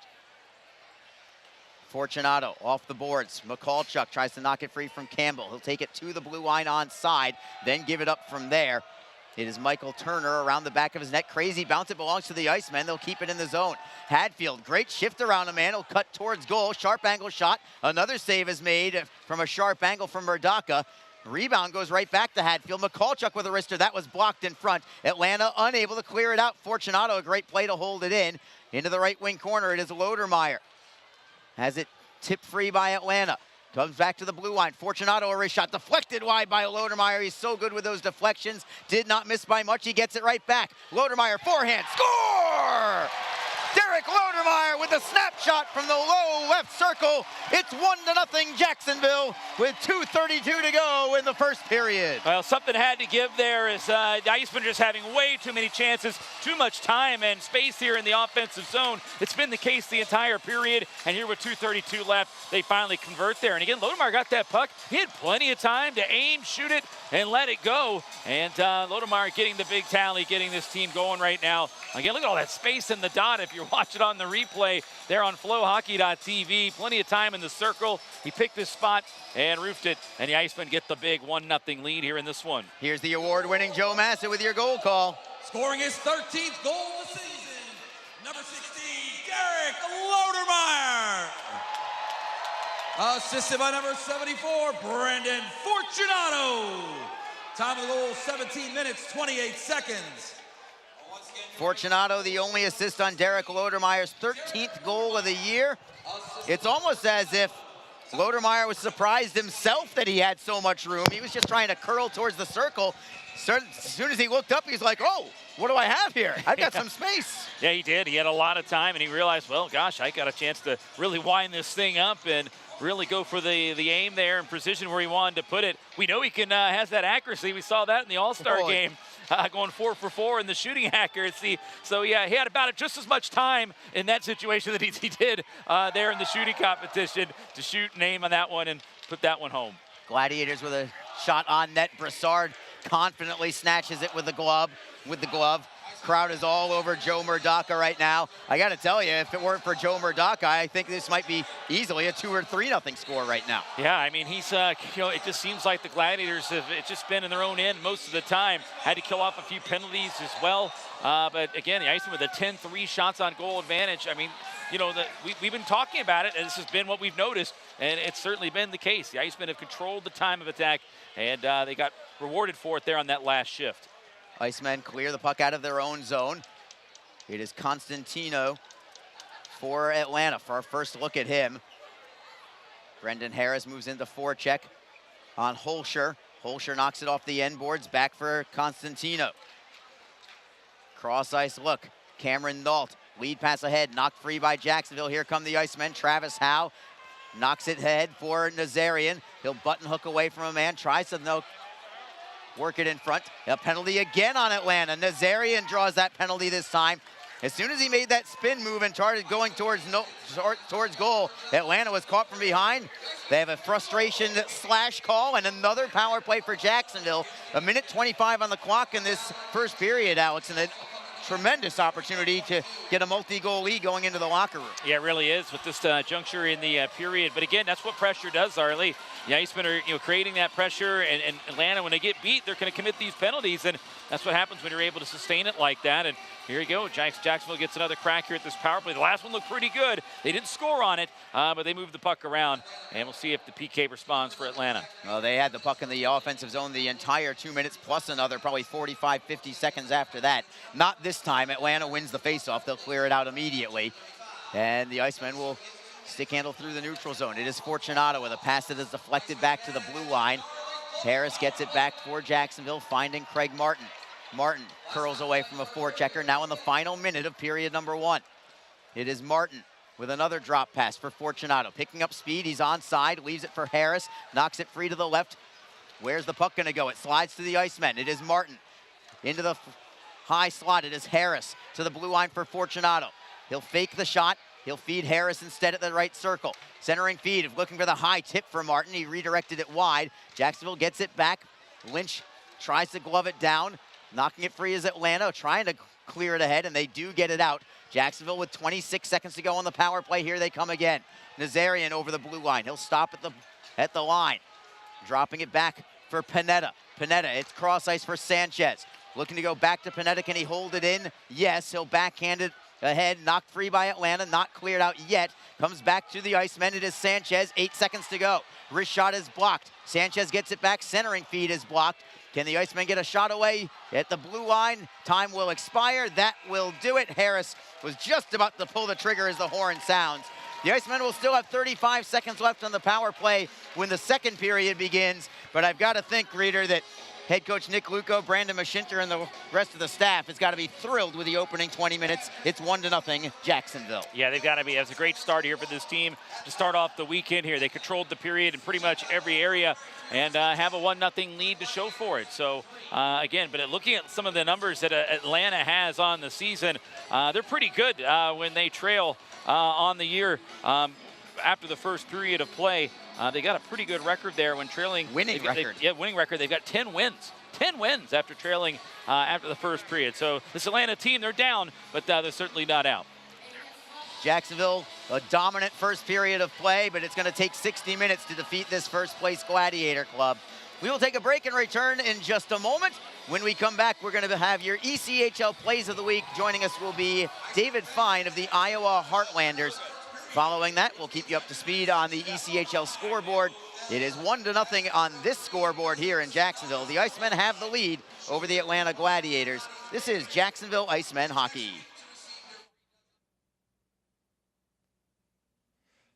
Fortunato off the boards. McCallchuck tries to knock it free from Campbell. He'll take it to the blue line onside, then give it up from there. It is Michael Turner around the back of his net. Crazy bounce. It belongs to the Icemen. They'll keep it in the zone. Hadfield, great shift around a man. He'll cut towards goal. Sharp angle shot. Another save is made from a sharp angle from Murdaka. Rebound goes right back to Hadfield. McCallchuck with a wrister. That was blocked in front. Atlanta unable to clear it out. Fortunato, a great play to hold it in. Into the right wing corner, it is Lodermeier. Has it tipped free by Atlanta. Comes back to the blue line. Fortunato, a wrist shot deflected wide by Lodermeier. He's so good with those deflections. Did not miss by much. He gets it right back. Lodermeier, forehand, score! Derek Lodermeier with a snapshot from the low left circle. It's 1-0 Jacksonville with 2:32 to go in the first period. Well, something had to give there as the Icemen just having way too many chances, too much time and space here in the offensive zone. It's been the case the entire period, and here with 2:32 left, they finally convert there. And again, Lodermeier got that puck. He had plenty of time to aim, shoot it, and let it go. And Lodermeier getting the big tally, getting this team going right now. Again, look at all that space in the dot if you're watching on the replay there on flowhockey.tv. Plenty of time in the circle. He picked this spot and roofed it, and the Icemen get the big 1-0 lead here in this one. Here's the award-winning Joe Massa with your goal call. Scoring his 13th goal of the season, number 16, Derek Lodermeier. Assisted by number 74, Brendan Fortunato. Time of the goal, 17 minutes, 28 seconds. Fortunato, the only assist on Derek Lodermeier's 13th goal of the year. It's almost as if Lodermeier was surprised himself that he had so much room. He was just trying to curl towards the circle. As soon as he looked up, he's like, oh, what do I have here? I've got some space. Yeah, he did. He had a lot of time, and he realized, well, gosh, I got a chance to really wind this thing up and really go for the aim there and precision where he wanted to put it. We know he can has that accuracy. We saw that in the All-Star game. Going 4 for 4 in the shooting accuracy. So, yeah, he had about just as much time in that situation that he did there in the shooting competition to shoot and aim on that one and put that one home. Gladiators with a shot on net. Broussard confidently snatches it with the glove. Crowd is all over Joe Murdaka right now. I got to tell you, if it weren't for Joe Murdaka, I think this might be easily a 2 or 3-0 score right now. Yeah, I mean, he's, it just seems like the Gladiators have just been in their own end most of the time. Had to kill off a few penalties as well. But again, the Icemen with a 10-3 shots on goal advantage. I mean, we've been talking about it, and this has been what we've noticed, and it's certainly been the case. The Icemen have controlled the time of attack, and they got rewarded for it there on that last shift. Icemen clear the puck out of their own zone. It is Constantino for Atlanta for our first look at him. Brendan Harris moves into forecheck on Holscher. Holscher knocks it off the end boards, back for Constantino. Cross ice look, Cameron Nault, lead pass ahead, knocked free by Jacksonville. Here come the Icemen. Travis Howe knocks it ahead for Nazarian. He'll button hook away from a man, tries to work it in front. A penalty again on Atlanta. Nazarian draws that penalty this time. As soon as he made that spin move and started going towards goal, Atlanta was caught from behind. They have a frustration slash call and another power play for Jacksonville. 1:25 on the clock in this first period, Alex, and a tremendous opportunity to get a multi-goal lead going into the locker room. Yeah, it really is with this juncture in the period. But again, that's what pressure does, Arlie. The Icemen are creating that pressure, and Atlanta, when they get beat, they're going to commit these penalties, and that's what happens when you're able to sustain it like that. And here you go, Jacksonville gets another crack here at this power play. The last one looked pretty good. They didn't score on it, but they moved the puck around, and we'll see if the PK responds for Atlanta. Well, they had the puck in the offensive zone the entire 2 minutes plus another, probably 45, 50 seconds after that. Not this time. Atlanta wins the faceoff. They'll clear it out immediately, and the Icemen will stick handle through the neutral zone. It is Fortunato with a pass that is deflected back to the blue line. Harris gets it back for Jacksonville, finding Craig Martin. Martin curls away from a forechecker, now in the final minute of period number 1. It is Martin with another drop pass for Fortunato. Picking up speed, he's onside, leaves it for Harris, knocks it free to the left. Where's the puck gonna go? It slides to the Icemen. It is Martin into the high slotted is Harris to the blue line for Fortunato. He'll fake the shot. He'll feed Harris instead at the right circle. Centering feed, looking for the high tip for Martin. He redirected it wide. Jacksonville gets it back. Lynch tries to glove it down. Knocking it free is Atlanta, trying to clear it ahead, and they do get it out. Jacksonville with 26 seconds to go on the power play. Here they come again. Nazarian over the blue line. He'll stop at the line. Dropping it back for Panetta. Panetta, it's cross ice for Sanchez. Looking to go back to Panetta. Can he hold it in? Yes, he'll backhand it ahead. Knocked free by Atlanta. Not cleared out yet. Comes back to the Icemen. It is Sanchez. 8 seconds to go. Wrist shot is blocked. Sanchez gets it back. Centering feed is blocked. Can the Icemen get a shot away at the blue line? Time will expire. That will do it. Harris was just about to pull the trigger as the horn sounds. The Icemen will still have 35 seconds left on the power play when the second period begins. But I've got to think, Reader, that head coach Nick Luco, Brandon Mashinter, and the rest of the staff has got to be thrilled with the opening 20 minutes. It's 1-0 Jacksonville. Yeah, they've got to be. It's a great start here for this team to start off the weekend here. They controlled the period in pretty much every area and have a 1-0 lead to show for it. So, again, but looking at some of the numbers that Atlanta has on the season, they're pretty good when they trail on the year after the first period of play. They got a pretty good record there when trailing. Winning record. Winning record. They've got 10 wins. 10 wins after trailing after the first period. So this Atlanta team, they're down, but they're certainly not out. Jacksonville, a dominant first period of play, but it's going to take 60 minutes to defeat this first-place Gladiator club. We will take a break and return in just a moment. When we come back, we're going to have your ECHL Plays of the Week. Joining us will be David Fine of the Iowa Heartlanders. Following that, we'll keep you up to speed on the ECHL scoreboard. It is 1-0 on this scoreboard here in Jacksonville. The Icemen have the lead over the Atlanta Gladiators. This is Jacksonville Icemen hockey.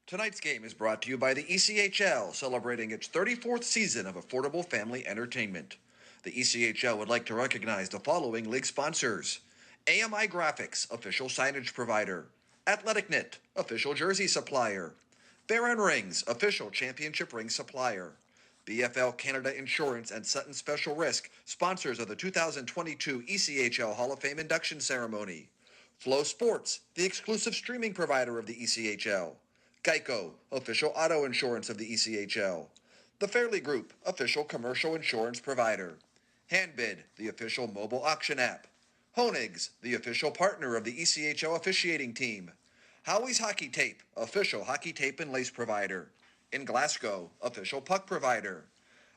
Tonight's game is brought to you by the ECHL, celebrating its 34th season of affordable family entertainment. The ECHL would like to recognize the following league sponsors: AMI Graphics, official signage provider; Athletic Knit, official jersey supplier; Baron Rings, official championship ring supplier; BFL Canada Insurance and Sutton Special Risk, sponsors of the 2022 ECHL Hall of Fame induction ceremony; Flow Sports, the exclusive streaming provider of the ECHL; Geico, official auto insurance of the ECHL; The Fairley Group, official commercial insurance provider; Handbid, the official mobile auction app; Honig's, the official partner of the ECHL officiating team; Howie's Hockey Tape, official hockey tape and lace provider; In Glasgow, official puck provider;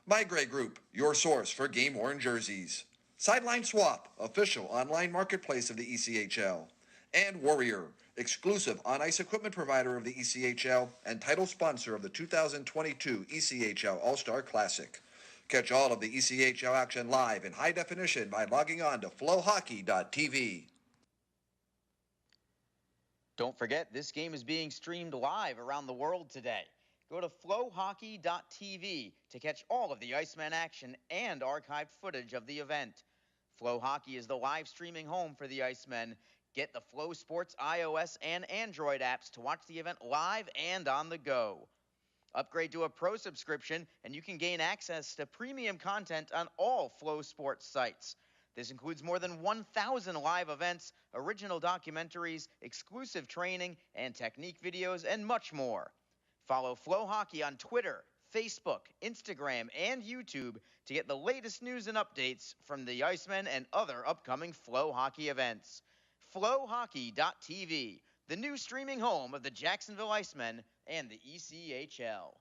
My Gray Group, your source for game-worn jerseys; Sideline Swap, official online marketplace of the ECHL; and Warrior, exclusive on-ice equipment provider of the ECHL and title sponsor of the 2022 ECHL All-Star Classic. Catch all of the ECHL action live in high definition by logging on to flowhockey.tv. Don't forget, this game is being streamed live around the world today. Go to flowhockey.tv to catch all of the Iceman action and archived footage of the event. Flow Hockey is the live streaming home for the Icemen. Get the Flow Sports iOS and Android apps to watch the event live and on the go. Upgrade to a pro subscription and you can gain access to premium content on all Flow Sports sites. This includes more than 1,000 live events, original documentaries, exclusive training and technique videos, and much more. Follow Flow Hockey on Twitter, Facebook, Instagram, and YouTube to get the latest news and updates from the Icemen and other upcoming Flow Hockey events. flowhockey.tv, the new streaming home of the Jacksonville Icemen and the ECHL.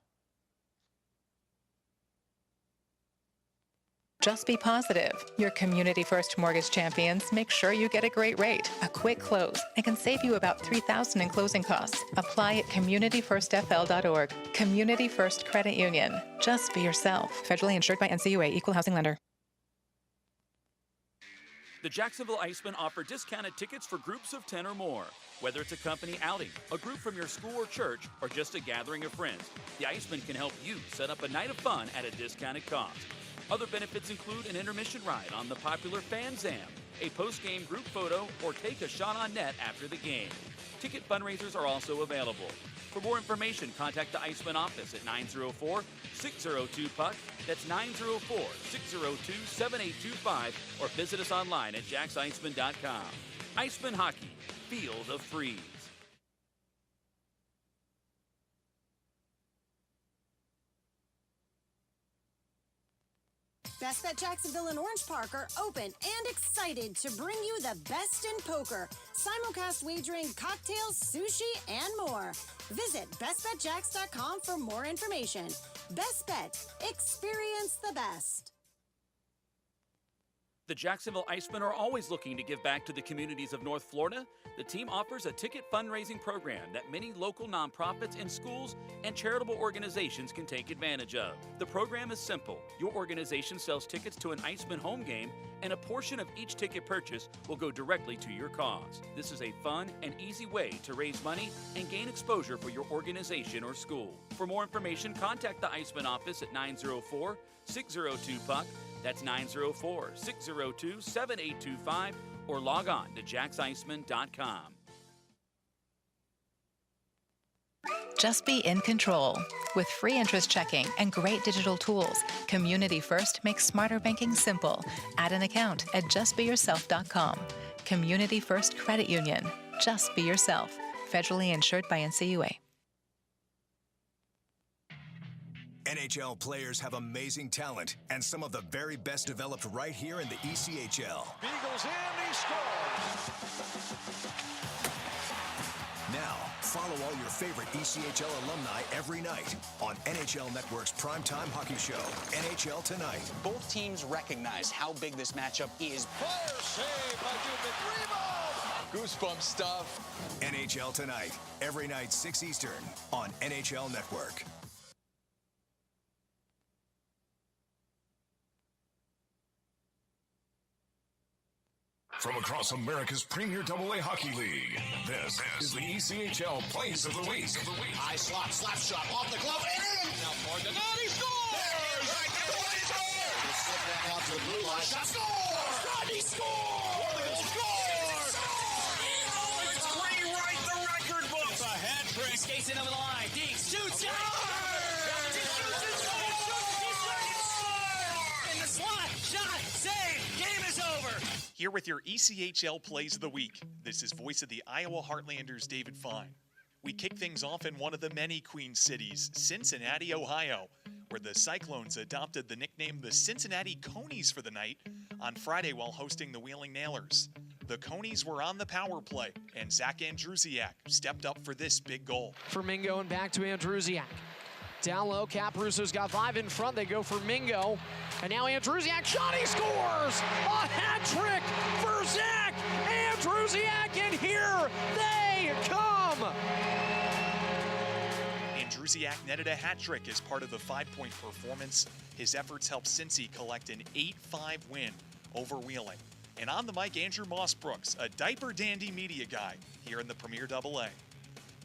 Just be positive. Your Community First Mortgage champions make sure you get a great rate, a quick close, and can save you about $3,000 in closing costs. Apply at communityfirstfl.org. Community First Credit Union. Just be yourself. Federally insured by NCUA, Equal Housing Lender. The Jacksonville Icemen offer discounted tickets for groups of 10 or more. Whether it's a company outing, a group from your school or church, or just a gathering of friends, the Icemen can help you set up a night of fun at a discounted cost. Other benefits include an intermission ride on the popular Fan Zam, a post-game group photo, or take a shot on net after the game. Ticket fundraisers are also available. For more information, contact the Icemen office at 904-602-PUCK. That's 904-602-7825, or visit us online at jacksicemen.com. Icemen Hockey, feel the freeze. Best Bet Jacksonville and Orange Park are open and excited to bring you the best in poker, simulcast wagering, cocktails, sushi, and more. Visit bestbetjacks.com for more information. Best Bet. Experience the best. The Jacksonville Icemen are always looking to give back to the communities of North Florida. The team offers a ticket fundraising program that many local nonprofits and schools and charitable organizations can take advantage of. The program is simple. Your organization sells tickets to an Icemen home game, and a portion of each ticket purchase will go directly to your cause. This is a fun and easy way to raise money and gain exposure for your organization or school. For more information, contact the Icemen office at 904-602-PUCK. That's 904-602-7825, or log on to jacksicemen.com. Just be in control. With free interest checking and great digital tools, Community First makes smarter banking simple. Add an account at justbeyourself.com. Community First Credit Union. Just be yourself. Federally insured by NCUA. NHL players have amazing talent, and some of the very best developed right here in the ECHL. Beagles in, he scores! Now, follow all your favorite ECHL alumni every night on NHL Network's primetime hockey show, NHL Tonight. Both teams recognize how big this matchup is. Fire save by Dubik. Goosebump stuff. NHL Tonight, every night 6 Eastern on NHL Network. From across America's premier AA hockey league, this is the ECHL Plays of the Week. High slot, slap shot, off the glove, and in! Now for the net, he scores! Slip that out to the blue line, shot, scores! Rodney scores! Scores! It's rewrite the record books! A hat trick. Skates in over the line, Deeks shoots, in the slot, shot, save, game is over! Here with your ECHL Plays of the Week, this is voice of the Iowa Heartlanders, David Fine. We kick things off in one of the many Queen cities, Cincinnati, Ohio, where the Cyclones adopted the nickname the Cincinnati Conies for the night on Friday while hosting the Wheeling Nailers. The Conies were on the power play, and Zach Andrusiak stepped up for this big goal. For Mingo and back to Andrusiak. Down low, Russo's got 5 in front. They go for Mingo. And now Andrusiak shot, he scores! A hat trick for Zach Andrusiak, and here they come! Andrusiak netted a hat trick as part of the 5-point performance. His efforts helped Cincy collect an 8-5 win over Wheeling. And on the mic, Andrew Mossbrooks, a diaper dandy media guy here in the Premier AA.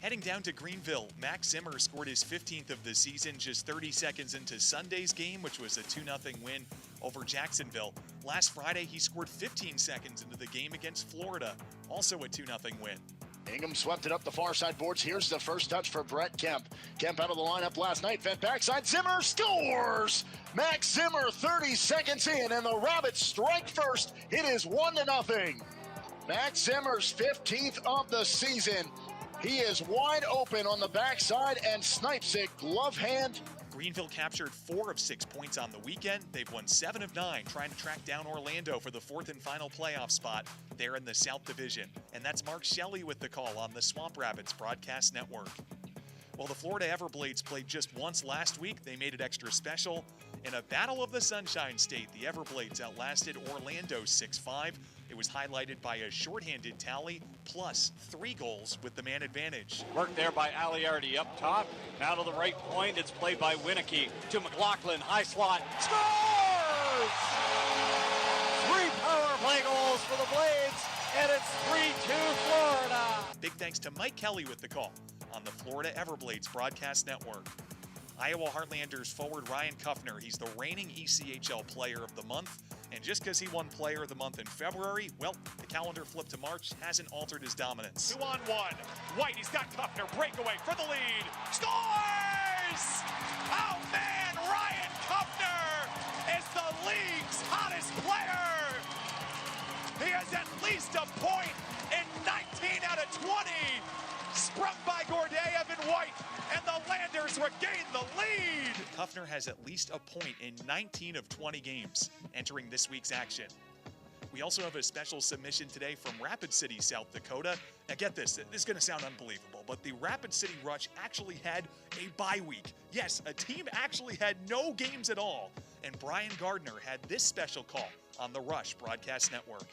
Heading down to Greenville, Max Zimmer scored his 15th of the season just 30 seconds into Sunday's game, which was a 2-0 win over Jacksonville. Last Friday, he scored 15 seconds into the game against Florida, also a 2-0 win. Ingham swept it up the far side boards. Here's the first touch for Brett Kemp. Kemp out of the lineup last night, fed backside. Zimmer scores! Max Zimmer 30 seconds in, and the Rabbits strike first. It is 1-0. Max Zimmer's 15th of the season. He is wide open on the backside and snipes it glove hand. Greenville captured 4 of 6 points on the weekend. They've won 7 of 9, trying to track down Orlando for the 4th and final playoff spot there in the South Division. And that's Mark Shelley with the call on the Swamp Rabbits Broadcast Network. While the Florida Everblades played just once last week, they made it extra special. In a battle of the Sunshine State, the Everblades outlasted Orlando 6-5. It was highlighted by a shorthanded tally, plus 3 goals with the man advantage. Work there by Aliardi up top. Now to the right point, it's played by Winicky to McLaughlin, high slot, scores! 3 power play goals for the Blades, and it's 3-2 Florida. Big thanks to Mike Kelly with the call on the Florida Everblades Broadcast Network. Iowa Heartlanders forward Ryan Kufner, he's the reigning ECHL Player of the Month, And just because he won Player of the Month in February, well, the calendar flip to March hasn't altered his dominance. 2-on-1. White, he's got Kufner. Breakaway for the lead. Scores! Oh, man, Ryan Kufner is the league's hottest player. He has at least a point in 19 out of 20. Sprung by Gordeev and White, and the Landers regain the lead. Kufner has at least a point in 19 of 20 games entering this week's action. We also have a special submission today from Rapid City, South Dakota. Now get this is going to sound unbelievable, but the Rapid City Rush actually had a bye week. Yes, a team actually had no games at all. And Brian Gardner had this special call on the Rush Broadcast Network.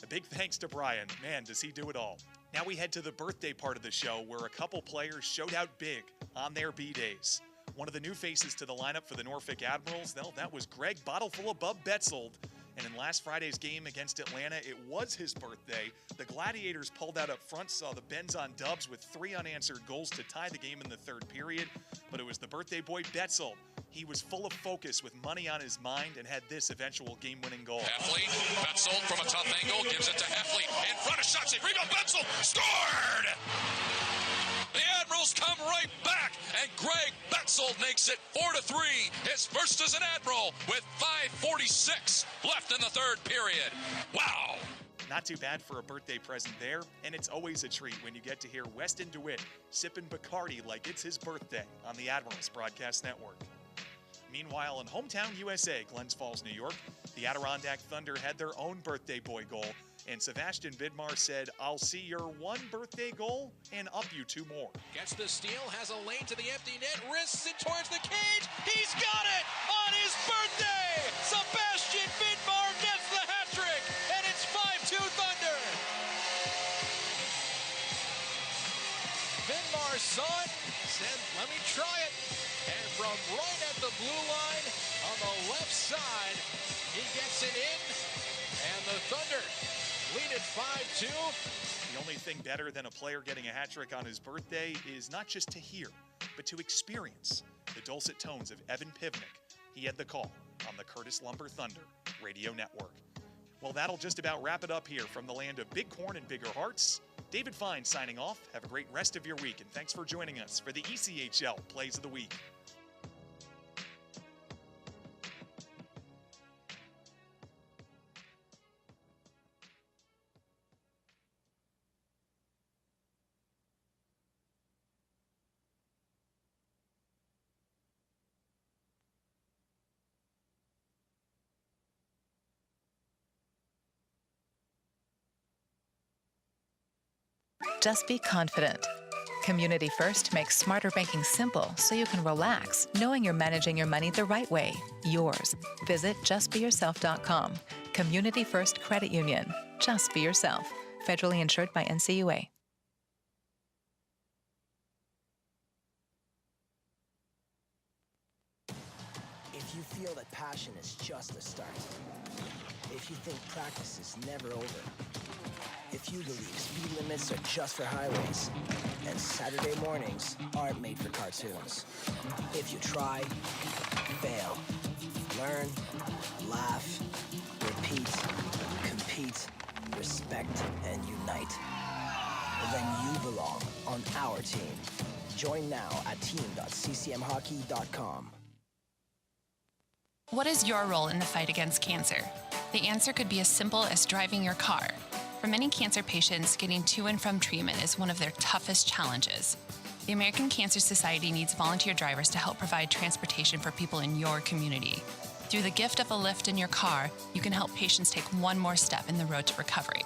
Big thanks to Brian. Man, does he do it all. Now we head to the birthday part of the show where a couple players showed out big on their B-days. One of the new faces to the lineup for the Norfolk Admirals, well, that was Greg Bottleful of Bub Betzold. And in last Friday's game against Atlanta, it was his birthday. The Gladiators pulled out up front, saw the Bens on dubs with 3 unanswered goals to tie the game in the third period. But it was the birthday boy Betzold. He was full of focus with money on his mind and had this eventual game-winning goal. Heffley, Betzold from a tough angle, gives it to Heffley. In front of Shotzi, rebound, Betzold, scored! The Admirals come right back, and Greg Betzold makes it 4-3. His first as an Admiral with 5:46 left in the third period. Wow! Not too bad for a birthday present there, and it's always a treat when you get to hear Weston DeWitt sipping Bacardi like it's his birthday on the Admirals Broadcast Network. Meanwhile, in hometown USA, Glens Falls, New York, the Adirondack Thunder had their own birthday boy goal, and Sebastian Vidmar said, "I'll see your one birthday goal and up you 2 more." Gets the steal, has a lane to the empty net, wrists it towards the cage. He's got it on his birthday. Sebastian Vidmar gets the hat trick, and it's 5-2 Thunder. Vidmar saw it, said, "Let me try it." And from right at the blue line on the left side, he gets it in, and the Thunder lead at 5-2. The only thing better than a player getting a hat trick on his birthday is not just to hear, but to experience the dulcet tones of Evan Pivnik. He had the call on the Curtis Lumber Thunder Radio Network. Well, that'll just about wrap it up here from the land of big corn and bigger hearts. David Fine signing off. Have a great rest of your week, and thanks for joining us for the ECHL Plays of the Week. Just be confident. Community First makes smarter banking simple so you can relax, knowing you're managing your money the right way, yours. Visit justbeyourself.com. Community First Credit Union. Just be yourself. Federally insured by NCUA. If you feel that passion is just a start, if you think practice is never over, if you believe speed limits are just for highways, and Saturday mornings aren't made for cartoons. If you try, fail, learn, laugh, repeat, compete, respect, and unite, then you belong on our team. Join now at team.ccmhockey.com. What is your role in the fight against cancer? The answer could be as simple as driving your car. For many cancer patients, getting to and from treatment is one of their toughest challenges. The American Cancer Society needs volunteer drivers to help provide transportation for people in your community. Through the gift of a lift in your car, you can help patients take one more step in the road to recovery.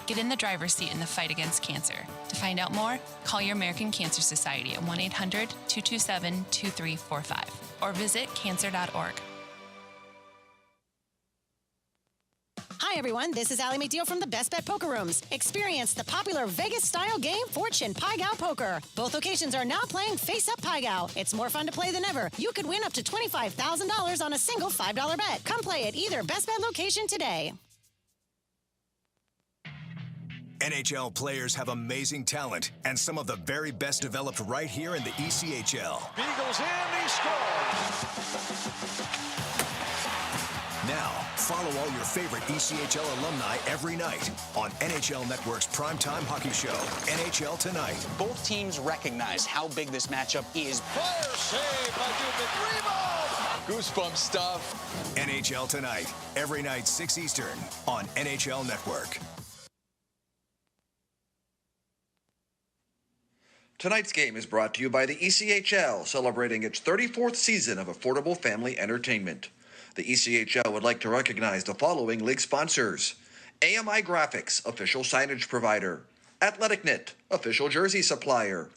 Get in the driver's seat in the fight against cancer. To find out more, call your American Cancer Society at 1-800-227-2345 or visit cancer.org. Hi, everyone. This is Allie McDeal from the Best Bet Poker Rooms. Experience the popular Vegas-style game, Fortune Pai Gow Poker. Both locations are now playing Face-Up Pai Gow. It's more fun to play than ever. You could win up to $25,000 on a single $5 bet. Come play at either Best Bet location today. NHL players have amazing talent and some of the very best developed right here in the ECHL. Beagles in, he scores. Now, follow all your favorite ECHL alumni every night on NHL Network's primetime hockey show, NHL Tonight. Both teams recognize how big this matchup is. Fire save by Dubnik. Rebound. Goosebump stuff. NHL Tonight, every night 6 Eastern on NHL Network. Tonight's game is brought to you by the ECHL, celebrating its 34th season of affordable family entertainment. The ECHL would like to recognize the following league sponsors: AMI Graphics, official signage provider; AthleticNet, official jersey supplier;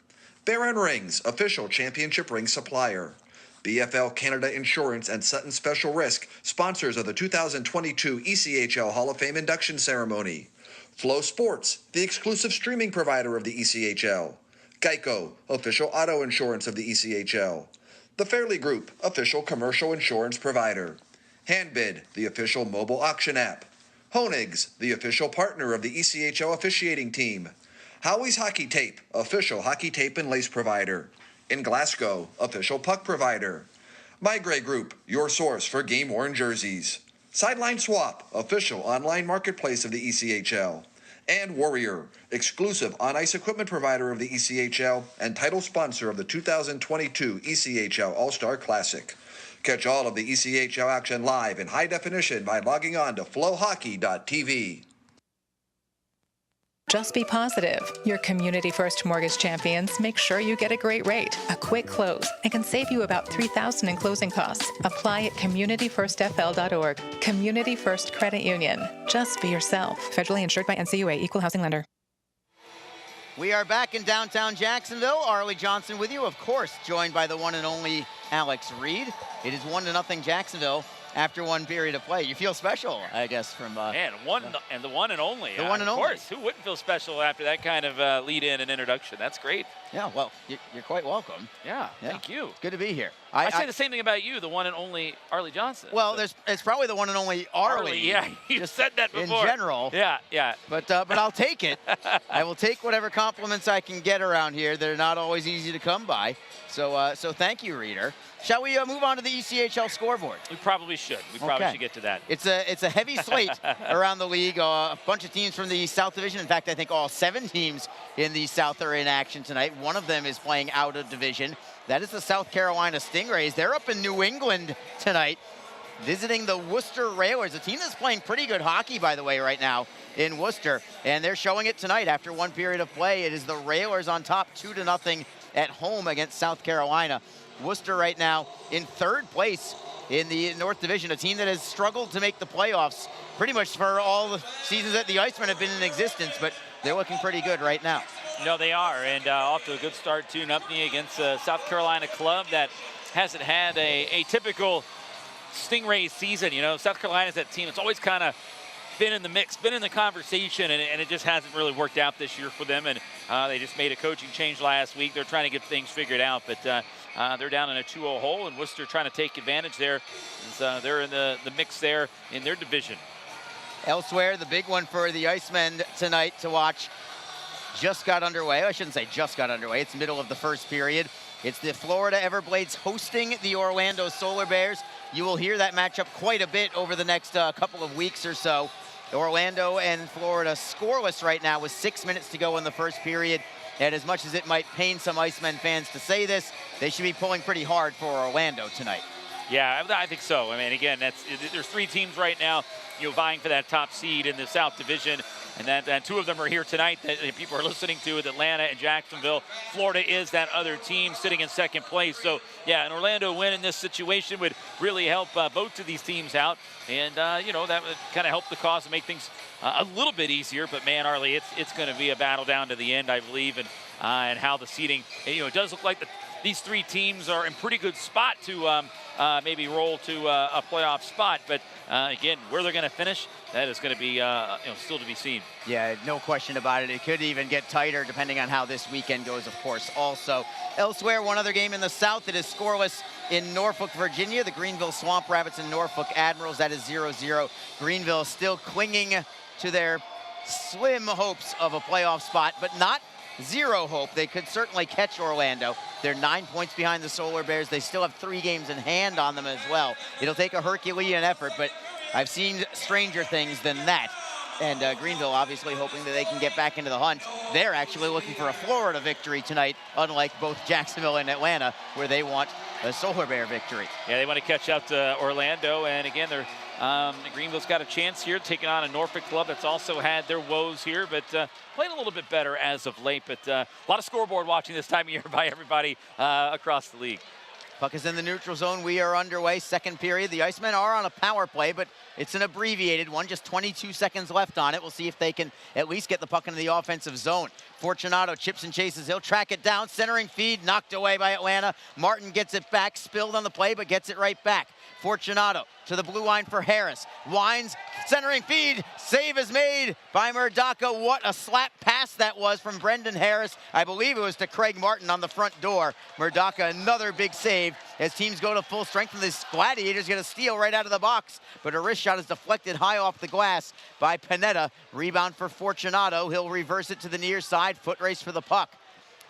Baron Rings, official championship ring supplier; BFL Canada Insurance and Sutton Special Risk, sponsors of the 2022 ECHL Hall of Fame induction ceremony; Flow Sports, the exclusive streaming provider of the ECHL; Geico, official auto insurance of the ECHL; The Fairley Group, official commercial insurance provider; Handbid, the official mobile auction app; Honig's, the official partner of the ECHL officiating team; Howie's Hockey Tape, official hockey tape and lace provider; In Glasgow, official puck provider; My Grey Group, your source for game-worn jerseys; Sideline Swap, official online marketplace of the ECHL; and Warrior, exclusive on-ice equipment provider of the ECHL and title sponsor of the 2022 ECHL All-Star Classic. Catch all of the ECHL action live in high definition by logging on to flowhockey.tv. Just be positive. Your Community First Mortgage champions make sure you get a great rate, a quick close, and can save you about $3,000 in closing costs. Apply at communityfirstfl.org. Community First Credit Union. Just be yourself. Federally insured by NCUA, Equal Housing Lender. We are back in downtown Jacksonville. Arlie Johnson with you, of course, joined by the one and only Alex Reed. It is 1-0 Jacksonville after one period of play. You feel special, I guess, from... and the one and only. The one and only. Of course, who wouldn't feel special after that kind of lead-in and introduction? That's great. Yeah, well, you're quite welcome. Yeah, thank you. Good to be here. I say the same thing about you, the one and only Arlie Johnson. Well, it's probably the one and only Arlie. Yeah, you said that before. In general. Yeah. But I'll take it. I will take whatever compliments I can get around here. They're not always easy to come by. So thank you, Reader. Shall we move on to the ECHL scoreboard? We probably should. We probably should get to that. It's a heavy slate around the league. A bunch of teams from the South Division. In fact, I think all 7 teams in the South are in action tonight. One of them is playing out of division. That is the South Carolina Stingrays. They're up in New England tonight, visiting the Worcester Railers, a team that's playing pretty good hockey, by the way, right now in Worcester. And they're showing it tonight after one period of play. It is the Railers on top 2-0 at home against South Carolina. Worcester right now in 3rd place in the North Division, a team that has struggled to make the playoffs pretty much for all the seasons that the Icemen have been in existence, but they're looking pretty good right now. No, they are, and off to a good start, 2-0 against a South Carolina club that hasn't had a typical Stingray season. You know, South Carolina's that team that's always kind of been in the mix, been in the conversation, and it just hasn't really worked out this year for them. And they just made a coaching change last week. They're trying to get things figured out, but they're down in a 2-0 hole, and Worcester trying to take advantage there. They're in the mix there in their division. Elsewhere, the big one for the Icemen tonight to watch just got underway. I shouldn't say just got underway. It's middle of the first period. It's the Florida Everblades hosting the Orlando Solar Bears. You will hear that matchup quite a bit over the next couple of weeks or so. Orlando and Florida scoreless right now with 6 minutes to go in the first period. And as much as it might pain some Icemen fans to say this, they should be pulling pretty hard for Orlando tonight. Yeah, I think so. I mean, again, there's 3 teams right now, vying for that top seed in the South Division, and 2 of them are here tonight that people are listening to, with Atlanta and Jacksonville. Florida is that other team sitting in 2nd place. So, yeah, an Orlando win in this situation would really help both of these teams out, and that would kind of help the cause and make things a little bit easier. But man, Arlie, it's going to be a battle down to the end, I believe, and how the seeding. It does look like these 3 teams are in pretty good spot to maybe roll to a playoff spot. But again, where they're going to finish, that is going to be still to be seen. Yeah, no question about it. It could even get tighter depending on how this weekend goes, of course. Also, elsewhere, one other game in the South. It is scoreless in Norfolk, Virginia. The Greenville Swamp Rabbits and Norfolk Admirals. That is 0-0. Greenville still clinging to their slim hopes of a playoff spot, but not zero hope. They could certainly catch Orlando. They're 9 points behind the Solar Bears. They still have 3 games in hand on them as well. It'll take a Herculean effort, but I've seen stranger things than that. And Greenville obviously hoping that they can get back into the hunt. They're actually looking for a Florida victory tonight, unlike both Jacksonville and Atlanta, where they want a Solar Bear victory. Yeah, they want to catch up to Orlando, and again, they're Greenville's got a chance here, taking on a Norfolk club that's also had their woes here, but playing a little bit better as of late. But a lot of scoreboard watching this time of year by everybody across the league. Puck is in the neutral zone. We are underway, second period. The Icemen are on a power play, but it's an abbreviated one, just 22 seconds left on it. We'll see if they can at least get the puck into the offensive zone. Fortunato chips and chases. He'll track it down. Centering feed knocked away by Atlanta. Martin gets it back, spilled on the play, but gets it right back. Fortunato to the blue line for Harris. Winds, centering feed. Save is made by Murdaka. What a slap pass that was from Brendan Harris. I believe it was to Craig Martin on the front door. Murdaka, another big save as teams go to full strength, and this Gladiators get a steal right out of the box. But a wrist shot is deflected high off the glass by Panetta. Rebound for Fortunato. He'll reverse it to the near side. Foot race for the puck.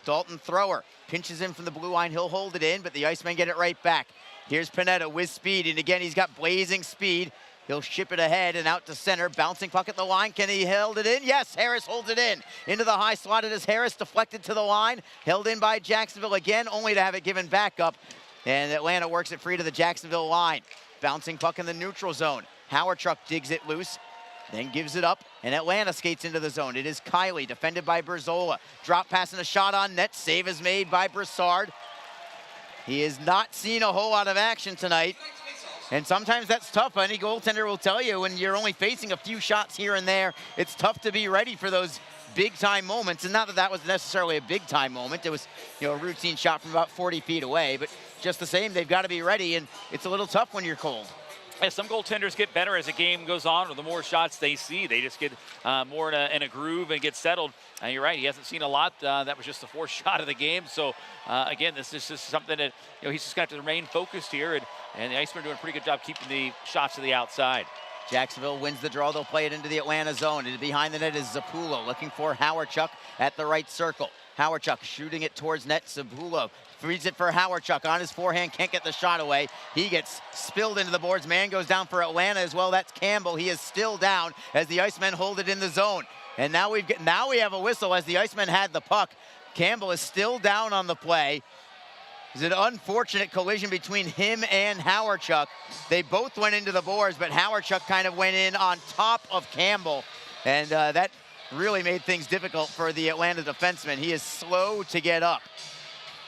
Dalton Thrower pinches in from the blue line. He'll hold it in, but the Icemen get it right back. Here's Panetta with speed, and again, he's got blazing speed. He'll ship it ahead and out to center. Bouncing puck at the line. Can he hold it in? Yes, Harris holds it in. Into the high slot. It is Harris, deflected to the line. Held in by Jacksonville again, only to have it given back up. And Atlanta works it free to the Jacksonville line. Bouncing puck in the neutral zone. Howardchuk digs it loose, then gives it up, and Atlanta skates into the zone. It is Kiley, defended by Berzola. Drop pass and a shot on net. Save is made by Broussard. He has not seen a whole lot of action tonight. And sometimes that's tough. Any goaltender will tell you when you're only facing a few shots here and there, it's tough to be ready for those big-time moments. And not that that was necessarily a big-time moment. It was, a routine shot from about 40 feet away. But just the same, they've got to be ready, and it's a little tough when you're cold. Yeah, some goaltenders get better as the game goes on, or the more shots they see. They just get more in a groove and get settled. You're right, he hasn't seen a lot. That was just the fourth shot of the game. So, again, this is just something that he's just got to remain focused here. And the Icemen are doing a pretty good job keeping the shots to the outside. Jacksonville wins the draw. They'll play it into the Atlanta zone. And behind the net is Zappulo looking for Howardchuk at the right circle. Howardchuk shooting it towards net. Zappulo frees it for Howardchuk on his forehand, can't get the shot away. He gets spilled into the boards. Man goes down for Atlanta as well. That's Campbell. He is still down as the Icemen hold it in the zone. And now we have a whistle as the Icemen had the puck. Campbell is still down on the play. It's an unfortunate collision between him and Howardchuk. They both went into the boards, but Howardchuk kind of went in on top of Campbell. And that really made things difficult for the Atlanta defenseman. He is slow to get up.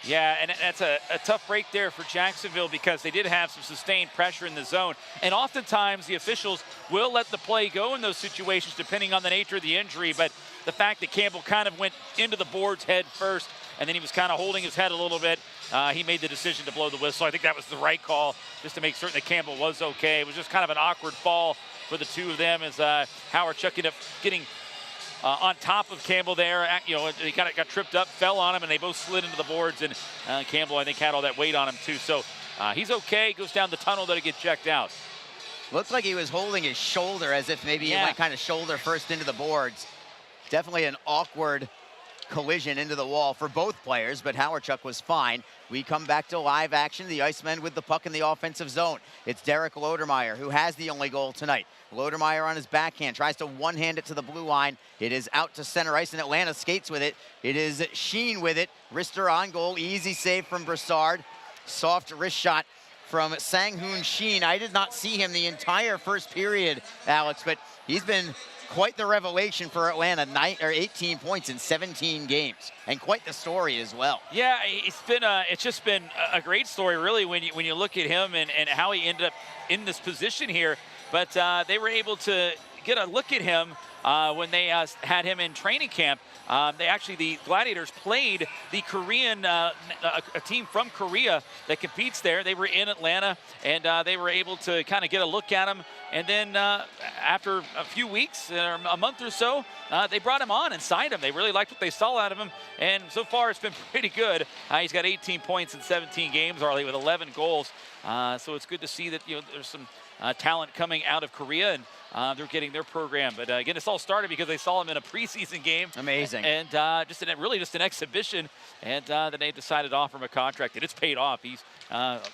Yeah, and that's a tough break there for Jacksonville because they did have some sustained pressure in the zone. And oftentimes the officials will let the play go in those situations depending on the nature of the injury. But the fact that Campbell kind of went into the boards head first and then he was kind of holding his head a little bit, he made the decision to blow the whistle. I think that was the right call just to make certain that Campbell was okay. It was just kind of an awkward fall for the two of them as Howardchuk ended up getting on top of Campbell there. He kind of got tripped up, fell on him, and they both slid into the boards. And Campbell, I think, had all that weight on him, too. So he's okay. Goes down the tunnel, that'll get checked out. Looks like he was holding his shoulder as if maybe he went kind of shoulder first into the boards. Definitely an awkward collision into the wall for both players, but Howardchuk was fine. We come back to live action. The Icemen with the puck in the offensive zone. It's Derek Lodermeier who has the only goal tonight. Lodermeier on his backhand, tries to one-hand it to the blue line. It is out to center ice, and Atlanta skates with it. It is Sheen with it. Wrister on goal, easy save from Broussard. Soft wrist shot from Sang-Hoon Sheen. I did not see him the entire first period, Alex, but he's been quite the revelation for Atlanta, 18 points in 17 games, and quite the story as well. Yeah, it's just been a great story, really, when you look at him and how he ended up in this position here. But they were able to get a look at him when they had him in training camp. The Gladiators played the Korean, a team from Korea that competes there. They were in Atlanta, and they were able to kind of get a look at him. And then after a few weeks, or a month or so, they brought him on and signed him. They really liked what they saw out of him, and so far it's been pretty good. He's got 18 points in 17 games already with 11 goals. So it's good to see that there's some talent coming out of Korea, and they're getting their program. But again, this all started because they saw him in a preseason game. Amazing. And really just an exhibition. And then they decided to offer him a contract, and it's paid off. He's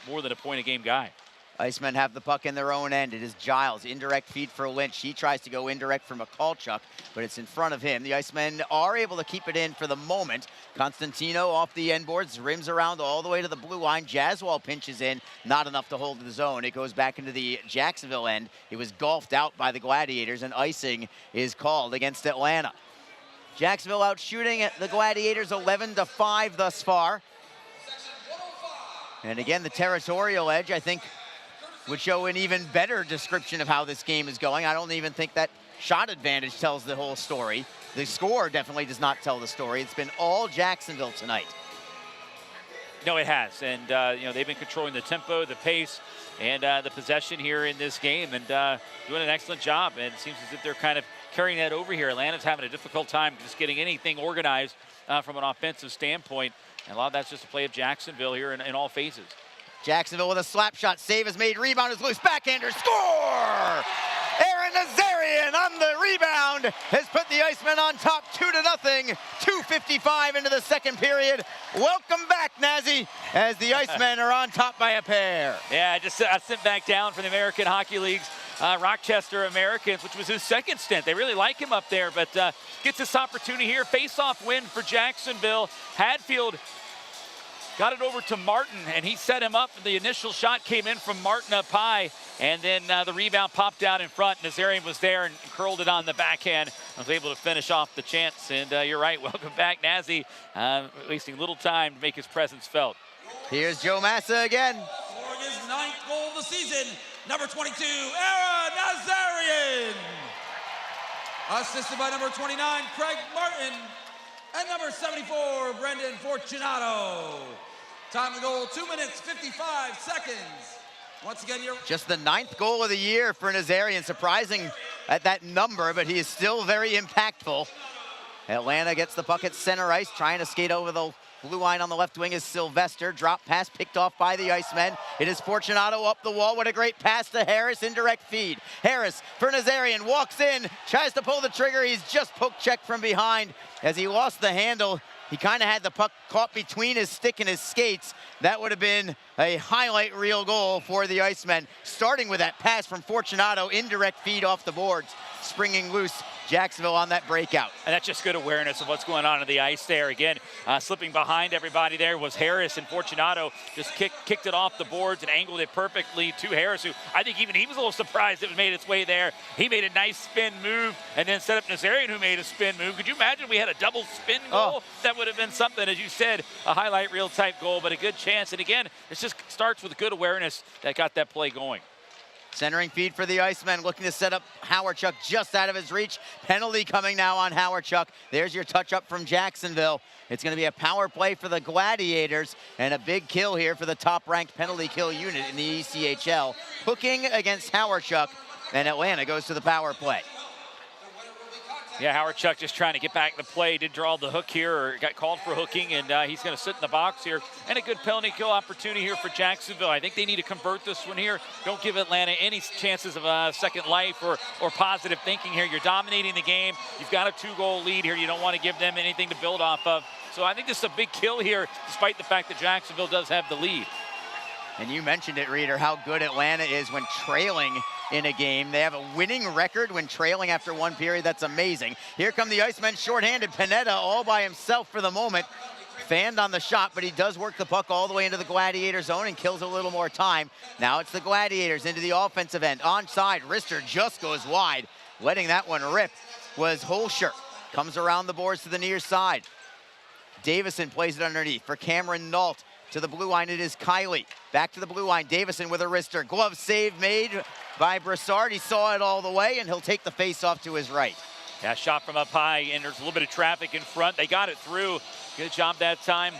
more than a point-a-game guy. Icemen have the puck in their own end. It is Giles, indirect feed for Lynch. He tries to go indirect for Mikulchuk, but it's in front of him. The Icemen are able to keep it in for the moment. Constantino off the end boards, rims around all the way to the blue line. Jaswal pinches in, not enough to hold the zone. It goes back into the Jacksonville end. It was golfed out by the Gladiators, and icing is called against Atlanta. Jacksonville out shooting the Gladiators 11-5 thus far. And again, the territorial edge, I think, would show an even better description of how this game is going. I don't even think that shot advantage tells the whole story. The score definitely does not tell the story. It's been all Jacksonville tonight. No, it has. And, they've been controlling the tempo, the pace, and the possession here in this game, and doing an excellent job. And it seems as if they're kind of carrying that over here. Atlanta's having a difficult time just getting anything organized from an offensive standpoint. And a lot of that's just a play of Jacksonville here in all phases. Jacksonville with a slap shot. Save is made. Rebound is loose. Backhander. Score! Aaron Nazarian on the rebound has put the Icemen on top 2-0. 2:55 into the second period. Welcome back, Nazi, as the Icemen are on top by a pair. Yeah, I sent back down from the American Hockey League's Rochester Americans, which was his second stint. They really like him up there, but gets this opportunity here. Face-off win for Jacksonville. Hadfield got it over to Martin, and he set him up. The initial shot came in from Martin up high, and then the rebound popped out in front. Nazarian was there and curled it on the backhand. I was able to finish off the chance, and you're right. Welcome back, Nazi. Wasting little time to make his presence felt. Here's Joe Massa again. Scoring his 9th goal of the season, number 22, Aaron Nazarian. Assisted by number 29, Craig Martin, and number 74, Brendan Fortunato. Time of the goal, 2 minutes, 55 seconds. Once again, you're just the 9th goal of the year for Nazarian. Surprising at that number, but he is still very impactful. Atlanta gets the puck at center ice, trying to skate over the blue line on the left wing is Sylvester. Drop pass picked off by the Icemen. It is Fortunato up the wall. What a great pass to Harris. Indirect feed. Harris for Nazarian. Walks in. Tries to pull the trigger. He's just poke checked from behind. As he lost the handle, he kind of had the puck caught between his stick and his skates. That would have been a highlight reel goal for the Icemen. Starting with that pass from Fortunato. Indirect feed off the boards. Springing loose. Jacksonville on that breakout. And that's just good awareness of what's going on the ice there. Again, slipping behind everybody there was Harris, and Fortunato just kicked it off the boards and angled it perfectly to Harris, who I think even he was a little surprised it made its way there. He made a nice spin move and then set up Nazarian, who made a spin move. Could you imagine if we had a double spin goal? That would have been something, as you said, a highlight reel type goal, but a good chance. And again, it just starts with good awareness that got that play going. Centering feed for the Icemen, looking to set up Howardchuk just out of his reach. Penalty coming now on Howardchuk. There's your touch up from Jacksonville. It's going to be a power play for the Gladiators and a big kill here for the top-ranked penalty kill unit in the ECHL. Hooking against Howardchuk, and Atlanta goes to the power play. Yeah, Howardchuk just trying to get back the play. Did draw the hook here, or got called for hooking, and he's going to sit in the box here. And a good penalty kill opportunity here for Jacksonville. I think they need to convert this one here. Don't give Atlanta any chances of second life or positive thinking here. You're dominating the game. You've got a 2-goal lead here. You don't want to give them anything to build off of. So I think this is a big kill here, despite the fact that Jacksonville does have the lead. And you mentioned it, Reader, how good Atlanta is when trailing in a game. They have a winning record when trailing after one period. That's amazing. Here come the Icemen shorthanded. Panetta all by himself for the moment. Fanned on the shot, but he does work the puck all the way into the Gladiator zone and kills a little more time. Now it's the Gladiators into the offensive end. Onside, Rister just goes wide. Letting that one rip was Holscher. Comes around the boards to the near side. Davison plays it underneath for Cameron Nault. To the blue line, it is Kiley. Back to the blue line, Davison with a wrister. Glove save made by Broussard. He saw it all the way, and he'll take the face-off to his right. Yeah, shot from up high, and there's a little bit of traffic in front. They got it through. Good job that time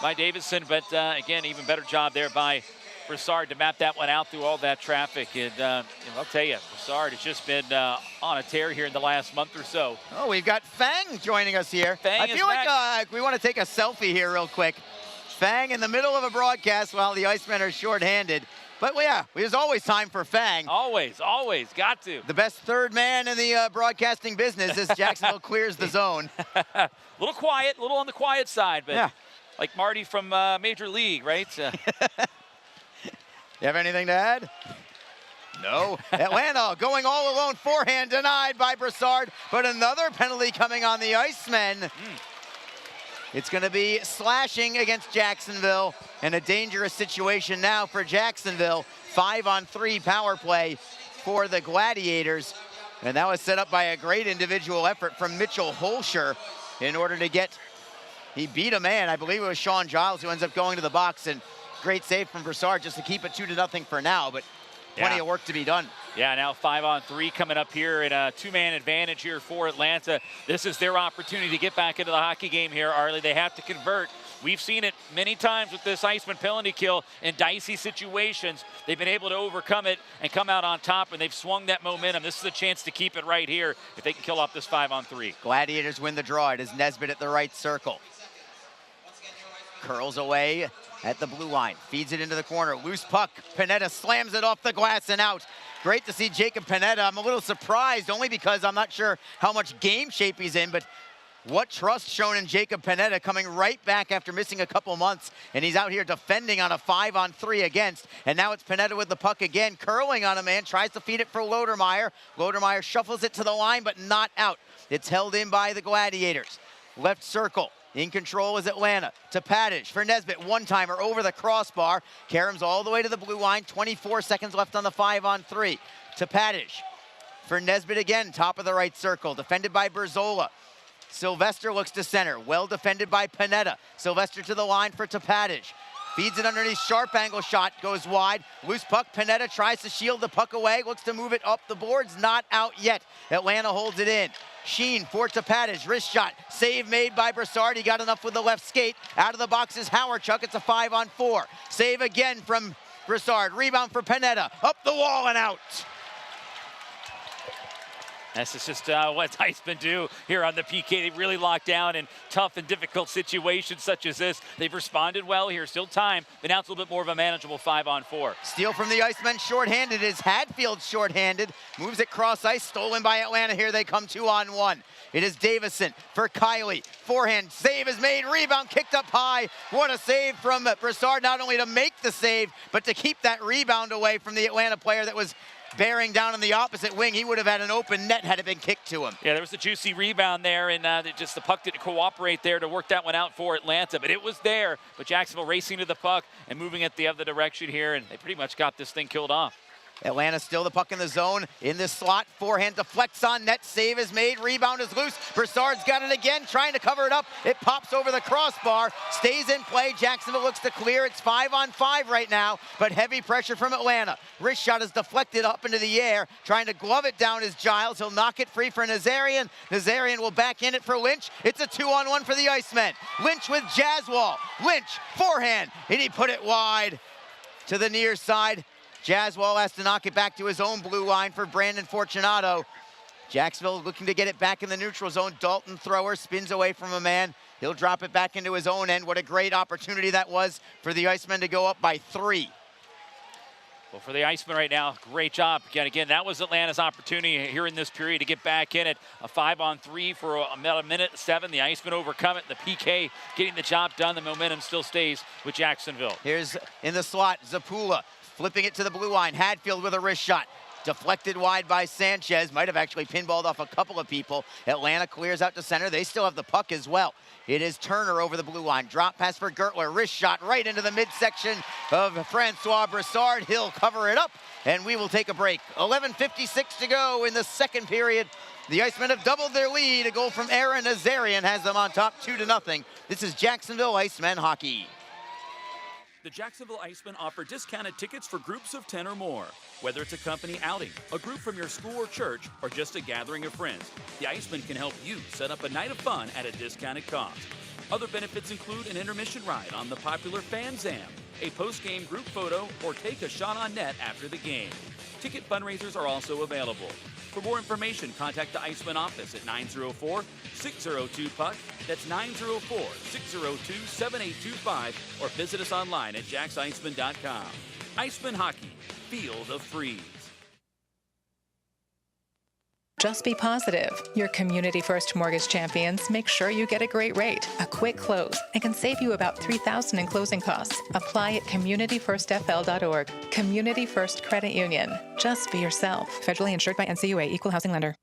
by Davison, but again, even better job there by Broussard to map that one out through all that traffic. And I'll tell you, Broussard has just been on a tear here in the last month or so. Oh, we've got Fang joining us here. Fang I feel like we want to take a selfie here real quick. Fang in the middle of a broadcast while the Icemen are shorthanded. But yeah, there's always time for Fang. Always, got to. The best third man in the broadcasting business as Jacksonville clears the zone. A little quiet, a little on the quiet side, but yeah. Like Marty from Major League, right? You have anything to add? No. Atlanta going all alone, forehand denied by Broussard, but another penalty coming on the Icemen. It's going to be slashing against Jacksonville, and a dangerous situation now for Jacksonville. 5-on-3 power play for the Gladiators, and that was set up by a great individual effort from Mitchell Holscher in order to get, he beat a man, I believe it was Sean Giles, who ends up going to the box, and great save from Broussard just to keep it 2-0 for now, but plenty of work to be done. Yeah, now 5-on-3 coming up here in a two-man advantage here for Atlanta. This is their opportunity to get back into the hockey game here, Arlie. They have to convert. We've seen it many times with this Iceman penalty kill in dicey situations. They've been able to overcome it and come out on top, and they've swung that momentum. This is a chance to keep it right here if they can kill off this 5-on-3. Gladiators win the draw. It is Nesbitt at the right circle. Curls away at the blue line, feeds it into the corner, loose puck, Panetta slams it off the glass and out. Great to see Jacob Panetta. I'm a little surprised only because I'm not sure how much game shape he's in, but what trust shown in Jacob Panetta coming right back after missing a couple months, and he's out here defending on a 5-on-3 against, and now it's Panetta with the puck again, curling on a man, tries to feed it for Lodermeier. Lodermeier shuffles it to the line, but not out. It's held in by the Gladiators. Left circle. In control is Atlanta. To Paddish for Nesbitt. One-timer over the crossbar. Karams all the way to the blue line. 24 seconds left on the 5-on-3. To Paddish for Nesbitt again. Top of the right circle. Defended by Berzola. Sylvester looks to center. Well defended by Panetta. Sylvester to the line for Tapadish. Feeds it underneath. Sharp angle shot. Goes wide. Loose puck. Panetta tries to shield the puck away. Looks to move it up the boards. Not out yet. Atlanta holds it in. Sheen for Tapadish, wrist shot, save made by Broussard. He got enough with the left skate. Out of the box is Howardchuk. It's a 5-on-4. Save again from Broussard. Rebound for Panetta. Up the wall and out. This is just what Icemen do here on the PK. They really lock down in tough and difficult situations such as this. They've responded well here. Still time, but now it's a little bit more of a manageable 5-on-4. Steal from the Icemen, shorthanded. Is Hadfield shorthanded. Moves it cross ice, stolen by Atlanta. Here they come 2-on-1. It is Davison for Kiley. Forehand, save is made, rebound kicked up high. What a save from Broussard, not only to make the save, but to keep that rebound away from the Atlanta player that was bearing down in the opposite wing. He would have had an open net had it been kicked to him. Yeah, there was a juicy rebound there, and just the puck didn't cooperate there to work that one out for Atlanta, but it was there. But Jacksonville racing to the puck and moving it the other direction here, and they pretty much got this thing killed off. Atlanta still the puck in the zone, in this slot, forehand deflects on net, save is made, rebound is loose, Broussard's got it again, trying to cover it up, it pops over the crossbar, stays in play, Jacksonville looks to clear, it's 5-on-5 right now, but heavy pressure from Atlanta. Wrist shot is deflected up into the air, trying to glove it down is Giles, he'll knock it free for Nazarian, Nazarian will back in it for Lynch, it's a 2-on-1 for the Icemen. Lynch with Jaswall, Lynch, forehand, and he put it wide to the near side. Jaswall has to knock it back to his own blue line for Brandon Fortunato. Jacksonville looking to get it back in the neutral zone. Dalton thrower spins away from a man. He'll drop it back into his own end. What a great opportunity that was for the Icemen to go up by 3. Well, for the Icemen right now, great job. Again, that was Atlanta's opportunity here in this period to get back in it. A 5-on-3 for about 1:07. The Icemen overcome it. The PK getting the job done. The momentum still stays with Jacksonville. Here's in the slot, Zapula. Flipping it to the blue line, Hadfield with a wrist shot. Deflected wide by Sanchez, might have actually pinballed off a couple of people. Atlanta clears out to center, they still have the puck as well. It is Turner over the blue line, drop pass for Gertler, wrist shot right into the midsection of Francois Broussard. He'll cover it up, and we will take a break. 11:56 to go in the second period. The Icemen have doubled their lead. A goal from Aaron Nazarian has them on top 2-0. This is Jacksonville Icemen hockey. The Jacksonville Icemen offer discounted tickets for groups of 10 or more. Whether it's a company outing, a group from your school or church, or just a gathering of friends, the Icemen can help you set up a night of fun at a discounted cost. Other benefits include an intermission ride on the popular Fan Zam, a post-game group photo, or take a shot on net after the game. Ticket fundraisers are also available. For more information, contact the Icemen office at 904-602-PUCK. That's 904-602-7825, or visit us online at jacksicemen.com. Icemen Hockey, feel the freeze. Just be positive. Your Community First Mortgage champions make sure you get a great rate, a quick close, and can save you about $3,000 in closing costs. Apply at communityfirstfl.org. Community First Credit Union. Just be yourself. Federally insured by NCUA, Equal Housing Lender.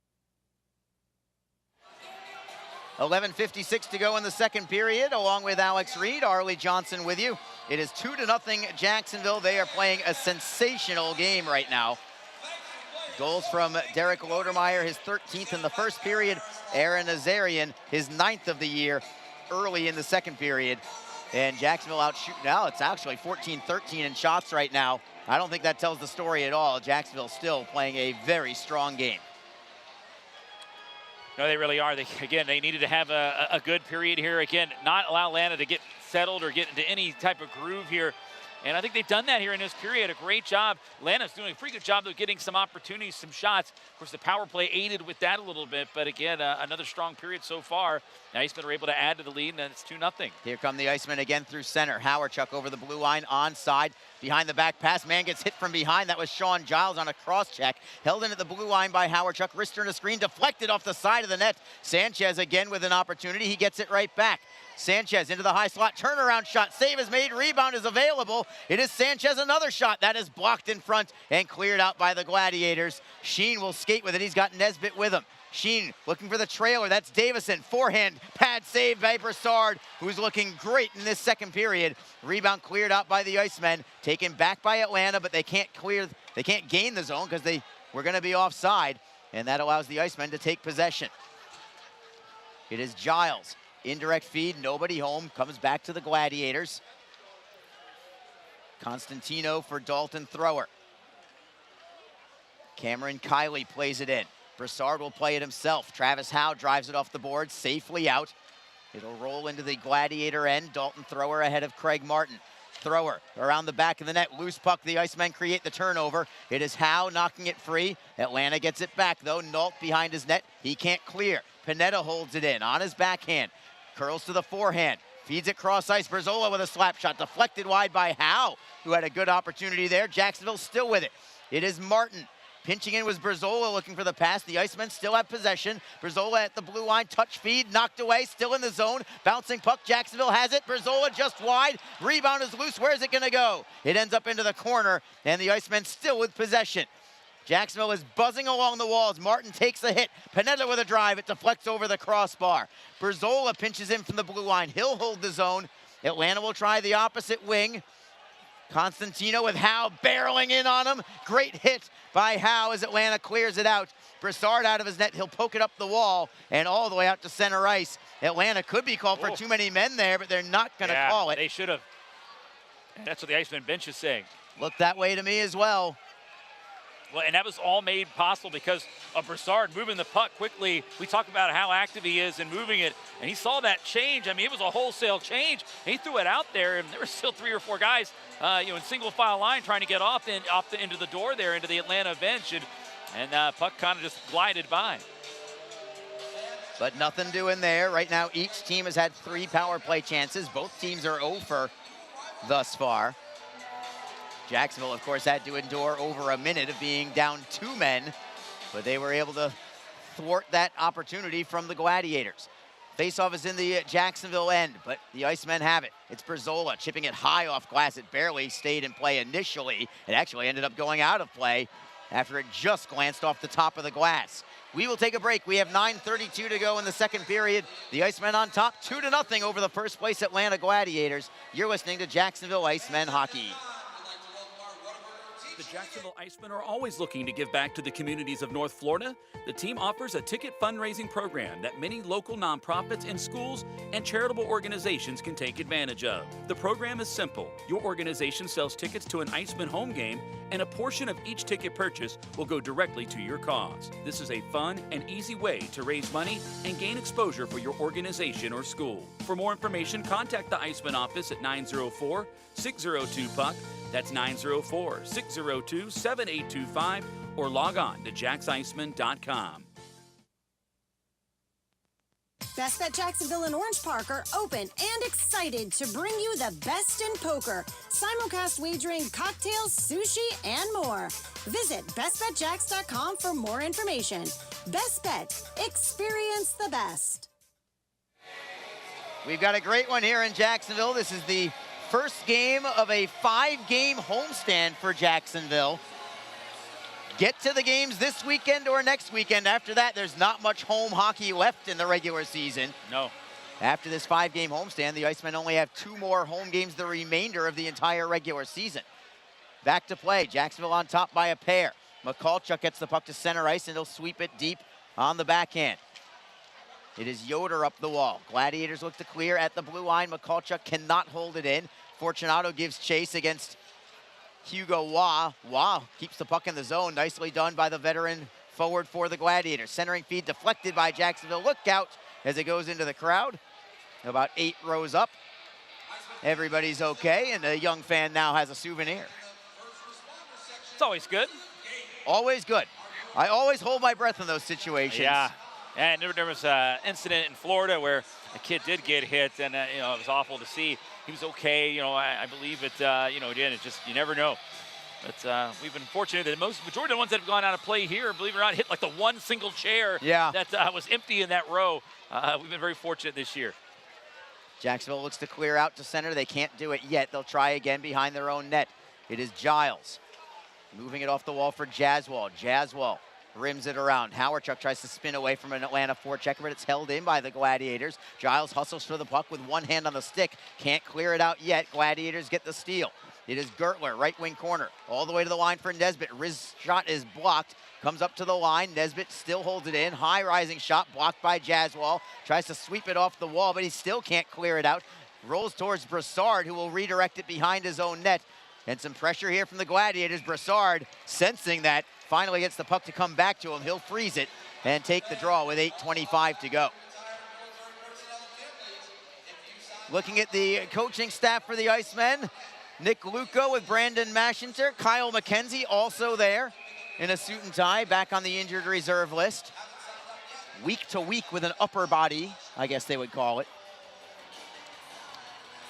11:56 to go in the second period. Along with Alex Reed, Arlie Johnson with you. It is 2-0 Jacksonville. They are playing a sensational game right now. Goals from Derek Lodermeier, his 13th in the first period. Aaron Nazarian, his 9th of the year, early in the second period. And Jacksonville out shooting now. It's actually 14-13 in shots right now. I don't think that tells the story at all. Jacksonville still playing a very strong game. No, they really are. They needed to have a good period here. Again, not allow Atlanta to get settled or get into any type of groove here. And I think they've done that here in this period. A great job. Atlanta's doing a pretty good job of getting some opportunities, some shots. Of course, the power play aided with that a little bit. But again, another strong period so far. The Icemen are able to add to the lead, and it's 2-0. Here come the Icemen again through center. Howardchuk over the blue line, onside. Behind the back pass, man gets hit from behind. That was Sean Giles on a cross check. Held in at the blue line by Howardchuk. Wrister in a screen, deflected off the side of the net. Sanchez again with an opportunity. He gets it right back. Sanchez into the high slot, turnaround shot, save is made, rebound is available. It is Sanchez, another shot. That is blocked in front and cleared out by the Gladiators. Sheen will skate with it. He's got Nesbitt with him. Sheen looking for the trailer. That's Davison. Forehand, pad save by Broussard, who's looking great in this second period. Rebound cleared out by the Icemen. Taken back by Atlanta, but they can't gain the zone because they were going to be offside. And that allows the Icemen to take possession. It is Giles. Indirect feed, nobody home, comes back to the Gladiators. Constantino for Dalton Thrower. Cameron Kiley plays it in. Broussard will play it himself. Travis Howe drives it off the board, safely out. It'll roll into the Gladiator end. Dalton Thrower ahead of Craig Martin. Thrower around the back of the net, loose puck. The Icemen create the turnover. It is Howe knocking it free. Atlanta gets it back though. Nault behind his net. He can't clear. Panetta holds it in on his backhand. Curls to the forehand. Feeds it cross ice. Berzola with a slap shot. Deflected wide by Howe, who had a good opportunity there. Jacksonville still with it. It is Martin. Pinching in was Berzola looking for the pass. The Icemen still have possession. Berzola at the blue line. Touch feed. Knocked away. Still in the zone. Bouncing puck. Jacksonville has it. Berzola just wide. Rebound is loose. Where's it going to go? It ends up into the corner. And the Icemen still with possession. Jacksonville is buzzing along the walls. Martin takes a hit. Panetta with a drive. It deflects over the crossbar. Berzola pinches in from the blue line. He'll hold the zone. Atlanta will try the opposite wing. Constantino with Howe barreling in on him. Great hit by Howe as Atlanta clears it out. Broussard out of his net. He'll poke it up the wall and all the way out to center ice. Atlanta could be called for too many men there, but they're not going to call it. They should have. That's what the Iceman bench is saying. Looked that way to me as well. Well, and that was all made possible because of Broussard moving the puck quickly. We talk about how active he is in moving it, and he saw that change. I mean, it was a wholesale change. He threw it out there, and there were still 3 or 4 guys, in single file line trying to get into the door there, into the Atlanta bench, and puck kind of just glided by. But nothing doing there. Right now, each team has had 3 power play chances. Both teams are 0 for thus far. Jacksonville, of course, had to endure over a minute of being down 2 men, but they were able to thwart that opportunity from the Gladiators. Faceoff is in the Jacksonville end, but the Icemen have it. It's Berzola chipping it high off glass. It barely stayed in play initially. It actually ended up going out of play after it just glanced off the top of the glass. We will take a break. We have 9:32 to go in the second period. The Icemen on top, 2-0 over the first place Atlanta Gladiators. You're listening to Jacksonville Icemen Hockey. The Jacksonville Icemen are always looking to give back to the communities of North Florida. The team offers a ticket fundraising program that many local nonprofits and schools and charitable organizations can take advantage of. The program is simple. Your organization sells tickets to an Icemen home game, and a portion of each ticket purchase will go directly to your cause. This is a fun and easy way to raise money and gain exposure for your organization or school. For more information, contact the Icemen office at 904-602-PUCK. That's 904-602-7825, or log on to jaxiceman.com. Best Bet Jacksonville and Orange Park are open and excited to bring you the best in poker, simulcast wagering, cocktails, sushi, and more. Visit bestbetjacks.com for more information. Best Bet. Experience the best. We've got a great one here in Jacksonville. This is the first game of a 5-game homestand for Jacksonville. Get to the games this weekend or next weekend. After that, there's not much home hockey left in the regular season. No. After this 5-game homestand, the Icemen only have 2 more home games the remainder of the entire regular season. Back to play. Jacksonville on top by a pair. Mikulchuk gets the puck to center ice, and he'll sweep it deep on the backhand. It is Yoder up the wall. Gladiators look to clear at the blue line. Mikulchuk cannot hold it in. Fortunato gives chase against Hugo Waugh. Waugh keeps the puck in the zone. Nicely done by the veteran forward for the Gladiators. Centering feed deflected by Jacksonville. Look out as it goes into the crowd. About 8 rows up. Everybody's okay, and the young fan now has a souvenir. It's always good. Always good. I always hold my breath in those situations. Yeah. And there was an incident in Florida where a kid did get hit, and it was awful to see. He was okay, I believe it, again, it's just, you never know. But we've been fortunate that majority of the ones that have gone out of play here, believe it or not, hit like the one single chair that was empty in that row. We've been very fortunate this year. Jacksonville looks to clear out to center. They can't do it yet. They'll try again behind their own net. It is Giles moving it off the wall for Jaswal. Jaswal rims it around. Howardchuk tries to spin away from an Atlanta forechecker, but it's held in by the Gladiators. Giles hustles for the puck with one hand on the stick. Can't clear it out yet. Gladiators get the steal. It is Gertler, right wing corner, all the way to the line for Nesbitt. Riz shot is blocked. Comes up to the line. Nesbitt still holds it in. High rising shot blocked by Jaswal. Tries to sweep it off the wall, but he still can't clear it out. Rolls towards Broussard, who will redirect it behind his own net. And some pressure here from the Gladiators. Broussard, sensing that, finally gets the puck to come back to him. He'll freeze it and take the draw with 8:25 to go. Looking at the coaching staff for the Icemen, Nick Luco with Brandon Mashinter. Kyle McKenzie also there in a suit and tie, back on the injured reserve list. Week to week with an upper body, I guess they would call it.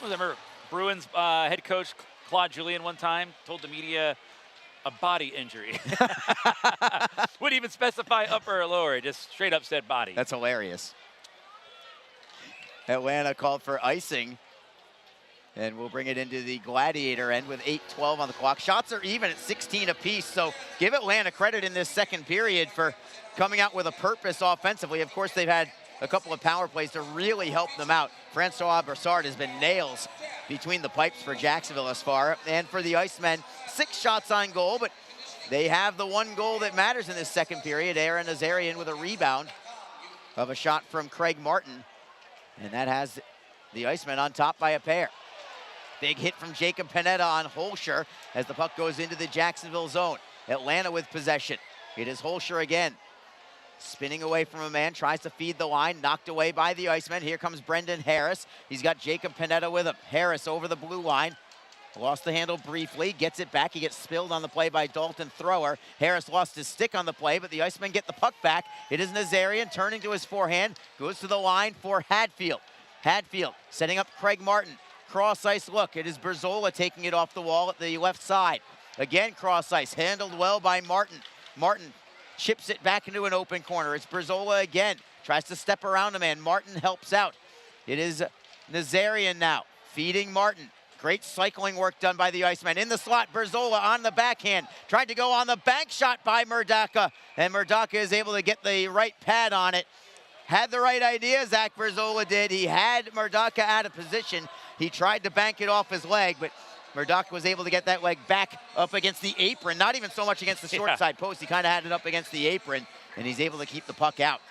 I remember Bruins head coach Claude Julien one time told the media a body injury. Wouldn't even specify upper or lower, just straight up said body. That's hilarious. Atlanta called for icing, and we'll bring it into the Gladiator end with 8:12 on the clock. Shots are even at 16 apiece, so give Atlanta credit in this second period for coming out with a purpose offensively. Of course, they've had a couple of power plays to really help them out. Francois Broussar has been nails between the pipes for Jacksonville thus far. And for the Icemen, 6 shots on goal, but they have the one goal that matters in this second period. Aaron Nazarian with a rebound of a shot from Craig Martin. And that has the Icemen on top by a pair. Big hit from Jacob Panetta on Holscher as the puck goes into the Jacksonville zone. Atlanta with possession. It is Holscher again. Spinning away from a man, tries to feed the line, knocked away by the Icemen. Here comes Brendan Harris. He's got Jacob Panetta with him. Harris over the blue line. Lost the handle briefly, gets it back. He gets spilled on the play by Dalton Thrower. Harris lost his stick on the play, but the Icemen get the puck back. It is Nazarian turning to his forehand, goes to the line for Hadfield. Hadfield setting up Craig Martin. Cross ice look. It is Berzola taking it off the wall at the left side. Again, cross ice, handled well by Martin. Martin chips it back into an open corner. It's Berzola again. Tries to step around a man. Martin helps out. It is Nazarian now, feeding Martin. Great cycling work done by the Icemen. In the slot, Berzola on the backhand. Tried to go on the bank shot by Murdaka, and Murdaka is able to get the right pad on it. Had the right idea, Zach Berzola did. He had Murdaka out of position. He tried to bank it off his leg, but Murdaka was able to get that leg back up against the apron. Not even so much against the short side post. He kind of had it up against the apron, and he's able to keep the puck out.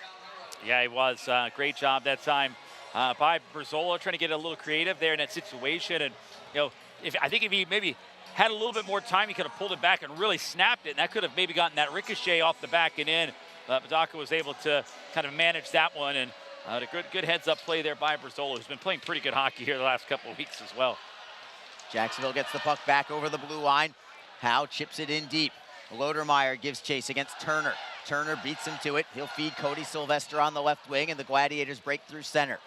Yeah, he was. Great job that time by Berzola, trying to get a little creative there in that situation. And, I think if he maybe had a little bit more time, he could have pulled it back and really snapped it, and that could have maybe gotten that ricochet off the back and in. Murdaka was able to kind of manage that one, and a good heads-up play there by Berzola, who's been playing pretty good hockey here the last couple of weeks as well. Jacksonville gets the puck back over the blue line. Howe chips it in deep. Lodermeier gives chase against Turner. Turner beats him to it. He'll feed Cody Sylvester on the left wing, and the Gladiators break through center.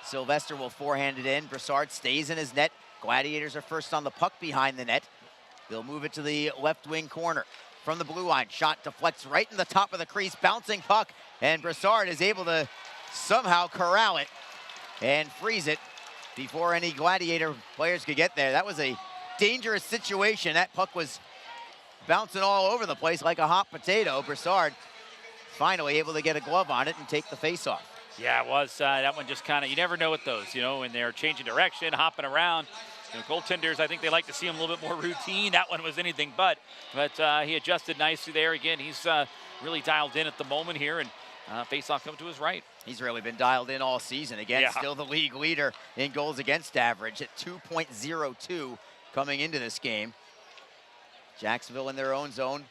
Sylvester will forehand it in. Broussard stays in his net. Gladiators are first on the puck behind the net. They'll move it to the left wing corner. From the blue line, shot deflects right in the top of the crease, bouncing puck, and Broussard is able to somehow corral it and freeze it before any Gladiator players could get there. That was a dangerous situation. That puck was bouncing all over the place like a hot potato. Broussard finally able to get a glove on it and take the face-off. Yeah, it was. That one just kind of, you never know with those, you know, when they're changing direction, hopping around. You know, goaltenders, I think they like to see him a little bit more routine. That one was anything but he adjusted nicely there. Again, he's really dialed in at the moment here, and face-off come to his right. He's really been dialed in all season. Again, Yeah. Still the league leader in goals against average at 2.02 coming into this game. Jacksonville in their own zone.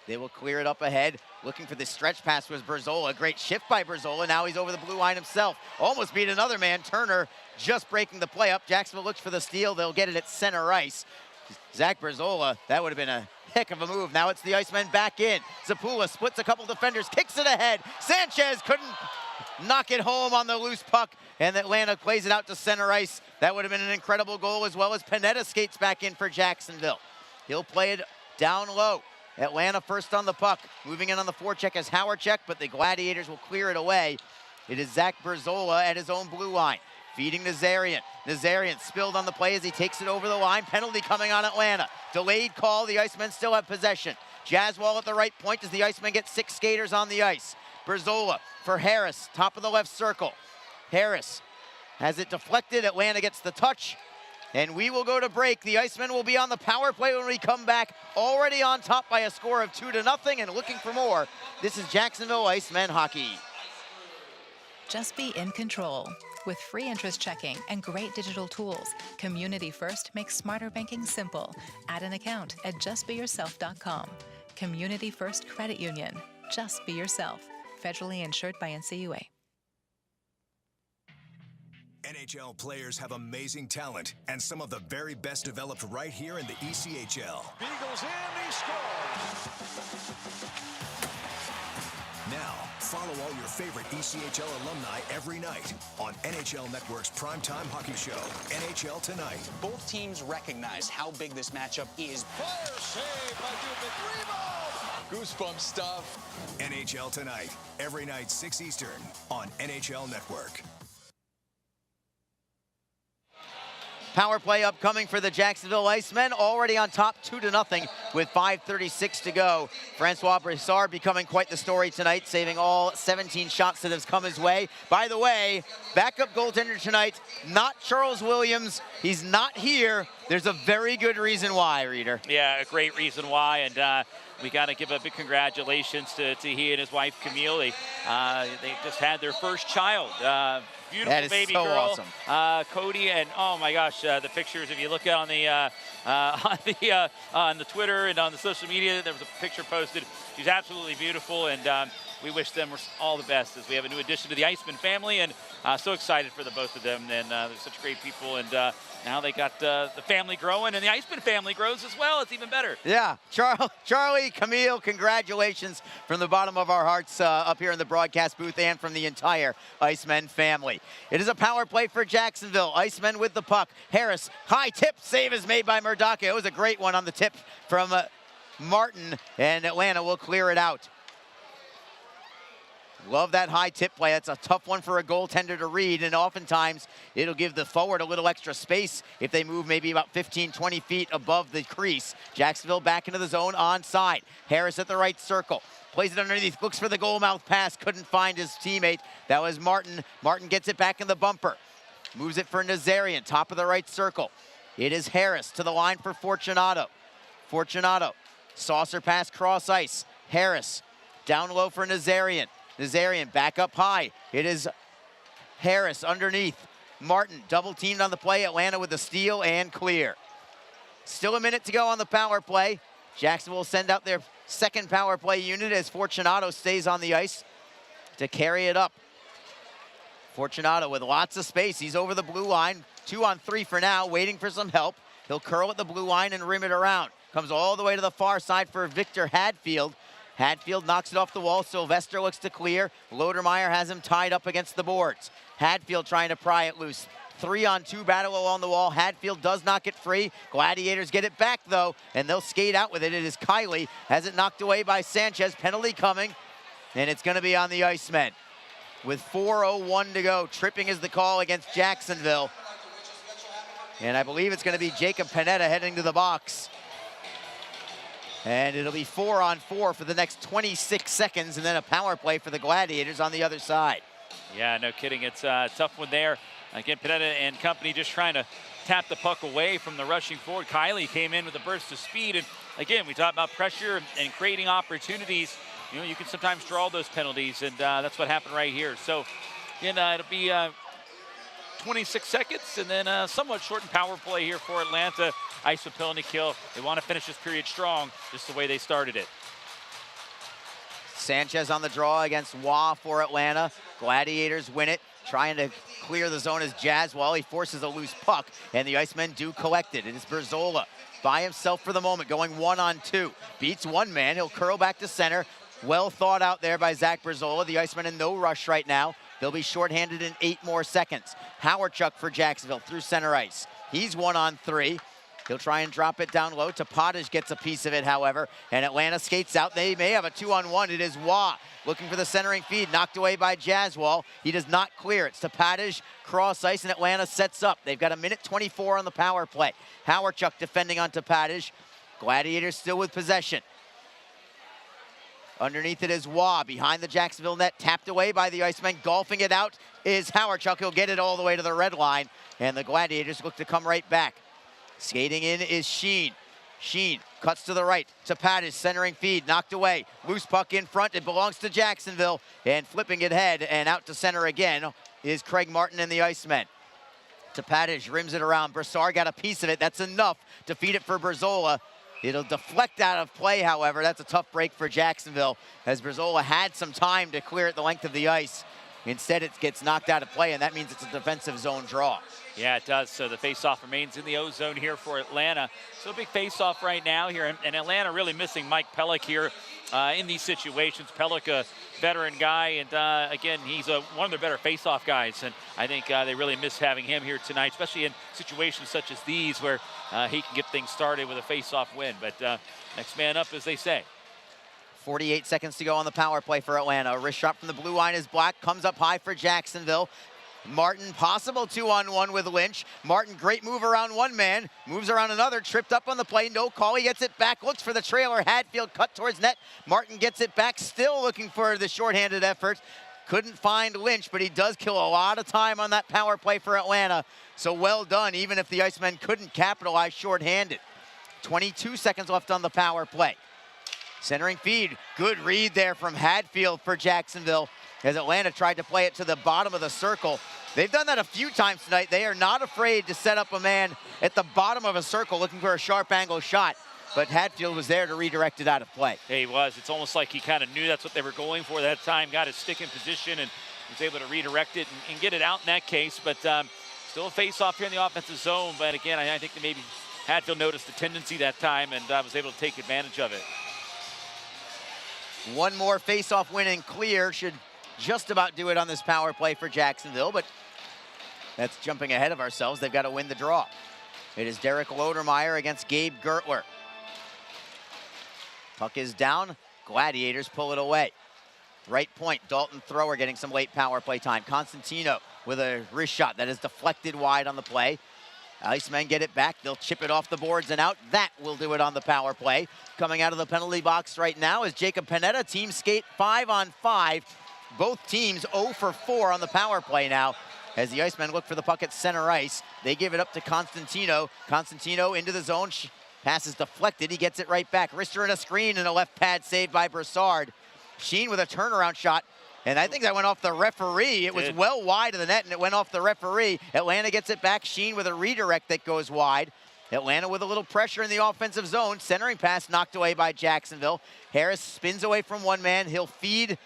They will clear it up ahead. Looking for the stretch pass was Broussard. Great shift by Broussard. Now he's over the blue line himself. Almost beat another man. Turner just breaking the play up. Jacksonville looks for the steal. They'll get it at center ice. Zach Broussard, that would have been a heck of a move. Now it's the Icemen back in. Zapula splits a couple defenders, kicks it ahead. Sanchez couldn't knock it home on the loose puck, and Atlanta plays it out to center ice. That would have been an incredible goal, as well as Panetta skates back in for Jacksonville. He'll play it down low. Atlanta first on the puck. Moving in on the forecheck is Howardcheck, but the Gladiators will clear it away. It is Zach Broussard at his own blue line. Feeding Nazarian. Nazarian spilled on the play as he takes it over the line. Penalty coming on Atlanta. Delayed call. The Icemen still have possession. Jazzwall at the right point as the Icemen get 6 skaters on the ice. Broussard for Harris. Top of the left circle. Harris has it deflected. Atlanta gets the touch. And we will go to break. The Icemen will be on the power play when we come back. Already on top by a score of 2-0 and looking for more. This is Jacksonville Icemen hockey. Just be in control. With free interest checking and great digital tools, Community First makes smarter banking simple. Add an account at justbeyourself.com. Community First Credit Union. Just be yourself. Federally insured by NCUA. NHL players have amazing talent, and some of the very best developed right here in the ECHL. Beagles in, he scores. Now, follow all your favorite ECHL alumni every night on NHL Network's primetime hockey show, NHL Tonight. Both teams recognize how big this matchup is. Fire save by Dubin. Rebound. Goosebump stuff. NHL Tonight, every night 6 Eastern on NHL Network. Power play upcoming for the Jacksonville Icemen, already on top 2-0 with 5:36 to go. Francois Broussar becoming quite the story tonight, saving all 17 shots that have come his way. By the way, backup goaltender tonight, not Charles Williams. He's not here. There's a very good reason why, Reader. Yeah, a great reason why, and we got to give a big congratulations to he and his wife, Camille. They just had their first child. Beautiful that is baby so girl, awesome. Cody, and oh my gosh, the pictures. If you look on the on the Twitter and on the social media, there was a picture posted. She's absolutely beautiful, and we wish them all the best as we have a new addition to the Iceman family, and so excited for the both of them. And they're such great people, and now they got the family growing, and the Iceman family grows as well. It's even better. Yeah, Charlie, Camille, congratulations from the bottom of our hearts up here in the broadcast booth and from the entire Icemen family. It is a power play for Jacksonville. Icemen with the puck. Harris, high tip, save is made by Murdaka. It was a great one on the tip from Martin, and Atlanta will clear it out. Love that high tip play. That's a tough one for a goaltender to read, and oftentimes it'll give the forward a little extra space if they move maybe about 15, 20 feet above the crease. Jacksonville back into the zone onside. Harris at the right circle. Plays it underneath, looks for the goal mouth pass, couldn't find his teammate. That was Martin. Martin gets it back in the bumper. Moves it for Nazarian, top of the right circle. It is Harris to the line for Fortunato. Fortunato, saucer pass cross ice. Harris, down low for Nazarian. Nazarian back up high. It is Harris underneath. Martin double teamed on the play. Atlanta with the steal and clear. Still a minute to go on the power play. Jacksonville will send out their second power play unit as Fortunato stays on the ice to carry it up. Fortunato with lots of space. He's over the blue line. 2-on-3 for now, waiting for some help. He'll curl at the blue line and rim it around. comes all the way to the far side for Victor Hadfield. Hadfield knocks it off the wall. Sylvester looks to clear. Lodermeier has him tied up against the boards. Hadfield trying to pry it loose. 3-on-2 battle along the wall. Hadfield does not get free. Gladiators get it back, though, and they'll skate out with it. It is Kiley. Has it knocked away by Sanchez. Penalty coming, and it's going to be on the Icemen. With 4:01 to go, tripping is the call against Jacksonville. And I believe it's going to be Jacob Panetta heading to the box. And it'll be 4-on-4 for the next 26 seconds, and then a power play for the Gladiators on the other side. Yeah, no kidding. It's a tough one there. Again, Panetta and company just trying to tap the puck away from the rushing forward. Kiley came in with a burst of speed. And again, we talk about pressure and creating opportunities. You know, you can sometimes draw those penalties, and that's what happened right here. So, again, it'll be 26 seconds, and then a somewhat shortened power play here for Atlanta. Ice with penalty kill. They want to finish this period strong, just the way they started it. Sanchez on the draw against Waugh for Atlanta. Gladiators win it. Trying to clear the zone is Jaswell. He forces a loose puck, and the Icemen do collect it. It is Berzola by himself for the moment, going 1-on-2. Beats one man. He'll curl back to center. Well thought out there by Zach Berzola. The Icemen in no rush right now. They'll be shorthanded in 8 more seconds. Howardchuk for Jacksonville through center ice. He's 1-on-3. He'll try and drop it down low. Tapadic gets a piece of it, however, and Atlanta skates out. They may have a 2-on-1. It is Waugh looking for the centering feed, knocked away by Jaswell. He does not clear it. Tapadic cross ice, and Atlanta sets up. They've got 1:24 on the power play. Howardchuk defending on Tapadic. Gladiators still with possession. Underneath it is Waugh behind the Jacksonville net, tapped away by the Icemen. Golfing it out is Howardchuk. He'll get it all the way to the red line, and the Gladiators look to come right back. Skating in is Sheen. Sheen cuts to the right. Tapadic centering feed, knocked away. Loose puck in front. It belongs to Jacksonville. And flipping it ahead and out to center again is Craig Martin and the Icemen. Tapadic rims it around. Broussar got a piece of it. That's enough to feed it for Berzola. It'll deflect out of play, however. That's a tough break for Jacksonville, as Berzola had some time to clear it the length of the ice. Instead, it gets knocked out of play, and that means it's a defensive zone draw. Yeah, it does. So the faceoff remains in the O zone here for Atlanta. So a big faceoff right now here, and Atlanta really missing Mike Pellick here in these situations. Pellick, a veteran guy, and again, he's one of their better faceoff guys, and I think they really miss having him here tonight, especially in situations such as these where he can get things started with a faceoff win. But next man up, as they say. 48 seconds to go on the power play for Atlanta. A wrist shot from the blue line is blocked, comes up high for Jacksonville. Martin, possible 2-on-1 with Lynch. Martin, great move around one man, moves around another, tripped up on the play, no call. He gets it back, looks for the trailer. Hadfield cut towards net. Martin gets it back, still looking for the shorthanded effort. Couldn't find Lynch, but he does kill a lot of time on that power play for Atlanta. So well done, even if the Icemen couldn't capitalize shorthanded. 22 seconds left on the power play. Centering feed, good read there from Hadfield for Jacksonville, as Atlanta tried to play it to the bottom of the circle. They've done that a few times tonight. They are not afraid to set up a man at the bottom of a circle looking for a sharp angle shot, but Hadfield was there to redirect it out of play. Yeah, he was. It's almost like he kind of knew that's what they were going for that time, got his stick in position, and was able to redirect it and get it out in that case. But still a face-off here in the offensive zone. But again, I think that maybe Hadfield noticed the tendency that time and was able to take advantage of it. One more face-off win and clear should just about do it on this power play for Jacksonville, but that's jumping ahead of ourselves. They've got to win the draw. It is Derek Lodermeier against Gabe Gertler. Puck is down. Gladiators pull it away. Right point, Dalton Thrower getting some late power play time. Constantino with a wrist shot that is deflected wide on the play. Icemen get it back. They'll chip it off the boards and out. That will do it on the power play. Coming out of the penalty box right now is Jacob Panetta. Team skate 5-on-5. Both teams 0 for 4 on the power play now, as the Icemen look for the puck at center ice. They give it up to Constantino. Constantino into the zone. Pass is deflected. He gets it right back. Rister in a screen and a left pad saved by Broussard. Sheen with a turnaround shot. And I think that went off the referee. It was well wide of the net, and it went off the referee. Atlanta gets it back. Sheen with a redirect that goes wide. Atlanta with a little pressure in the offensive zone. Centering pass knocked away by Jacksonville. Harris spins away from one man. He'll feed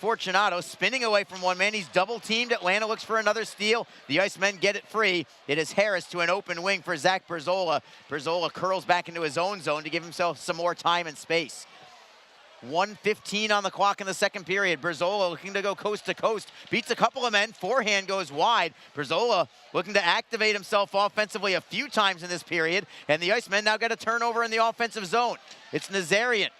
Fortunato spinning away from one man. He's double teamed. Atlanta looks for another steal. The Icemen get it free. It is Harris to an open wing for Zach Berzola. Berzola curls back into his own zone to give himself some more time and space. 1:15 on the clock in the second period. Berzola looking to go coast to coast. Beats a couple of men. Forehand goes wide. Berzola looking to activate himself offensively a few times in this period. And the Icemen now got a turnover in the offensive zone. It's Nazarian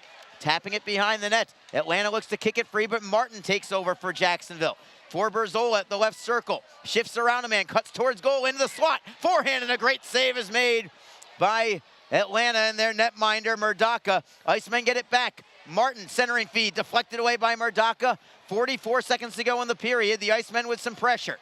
tapping it behind the net. Atlanta looks to kick it free, but Martin takes over for Jacksonville. For Berzola at the left circle. Shifts around a man. Cuts towards goal into the slot. Forehand, and a great save is made by Atlanta and their netminder, Murdaka. Icemen get it back. Martin centering feed, deflected away by Murdaka. 44 seconds to go in the period. The Icemen with some pressure.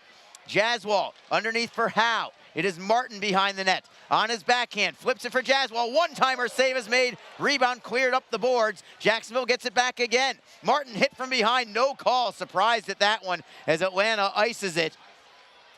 Jaswal underneath for Howe. It is Martin behind the net. On his backhand, flips it for Jaswal. One-timer save is made. Rebound cleared up the boards. Jacksonville gets it back again. Martin hit from behind, no call. Surprised at that one as Atlanta ices it.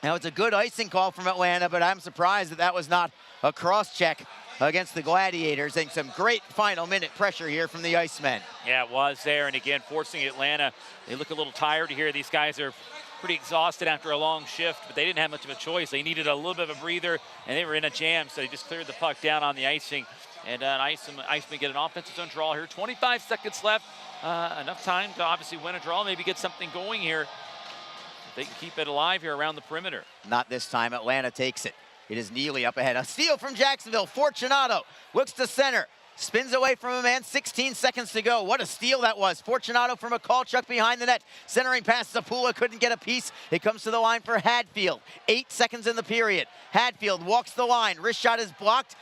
Now it's a good icing call from Atlanta, but I'm surprised that that was not a cross-check against the Gladiators, and some great final minute pressure here from the Icemen. Yeah, it was there, and again, forcing Atlanta. They look a little tired here. These guys are pretty exhausted after a long shift, but they didn't have much of a choice. They needed a little bit of a breather, and they were in a jam, so they just cleared the puck down on the icing. And Icemen get an offensive zone draw here. 25 seconds left. Enough time to obviously win a draw, maybe get something going here. They can keep it alive here around the perimeter. Not this time. Atlanta takes it. It is Neely up ahead. A steal from Jacksonville. Fortunato looks to center. Spins away from a man. 16 seconds to go. What a steal that was. Fortunato from Mikulchuk behind the net. Centering pass. Zapula couldn't get a piece. It comes to the line for Hadfield. 8 seconds in the period. Hadfield walks the line. Wrist shot is blocked.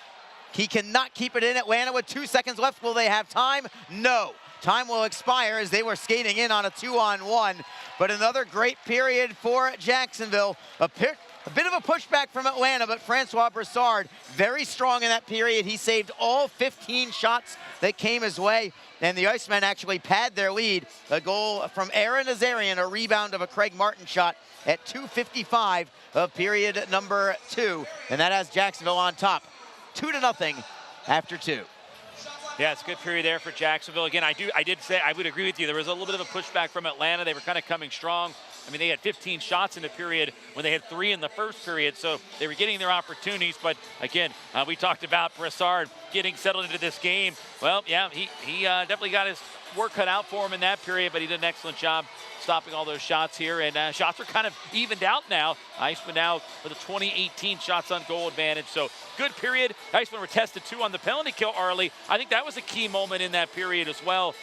He cannot keep it in. Atlanta with 2 seconds left. Will they have time? No. Time will expire as they were skating in on a 2-on-1. But another great period for Jacksonville. A bit of a pushback from Atlanta, but Francois Broussar very strong in that period. He saved all 15 shots that came his way, and the Icemen actually pad their lead. A goal from Aaron Nazarian, a rebound of a Craig Martin shot at 2:55 of period number 2, and that has Jacksonville on top, 2-0 after 2. Yeah, it's a good period there for Jacksonville. Again, I did say I would agree with you. There was a little bit of a pushback from Atlanta. They were kind of coming strong. I mean, they had 15 shots in the period when they had 3 in the first period, so they were getting their opportunities. But again, we talked about Broussard getting settled into this game. Well, yeah, he definitely got his work cut out for him in that period, but he did an excellent job stopping all those shots here, and shots are kind of evened out now. Icemen now with a 20-18 shots on goal advantage, so good period. Icemen were tested too on the penalty kill early. I think that was a key moment in that period as well.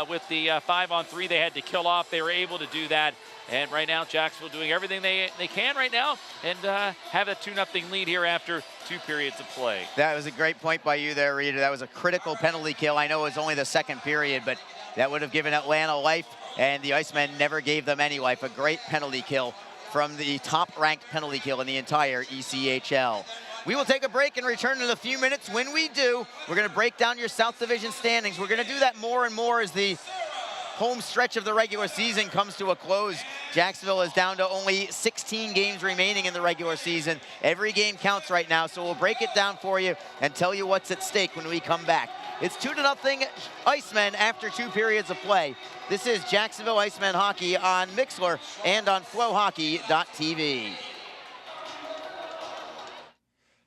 With the 5-on-3 they had to kill off, they were able to do that. And right now, Jacksonville doing everything they can right now and have a 2-0 lead here after 2 periods of play. That was a great point by you there, Reader. That was a critical penalty kill. I know it was only the second period, but that would have given Atlanta life, and the Icemen never gave them any life. A great penalty kill from the top-ranked penalty kill in the entire ECHL. We will take a break and return in a few minutes. When we do, we're going to break down your South Division standings. We're going to do that more and more as the home stretch of the regular season comes to a close. Jacksonville is down to only 16 games remaining in the regular season. Every game counts right now, so we'll break it down for you and tell you what's at stake when we come back. It's 2-0 Icemen after 2 periods of play. This is Jacksonville Icemen hockey on Mixlr and on flowhockey.tv.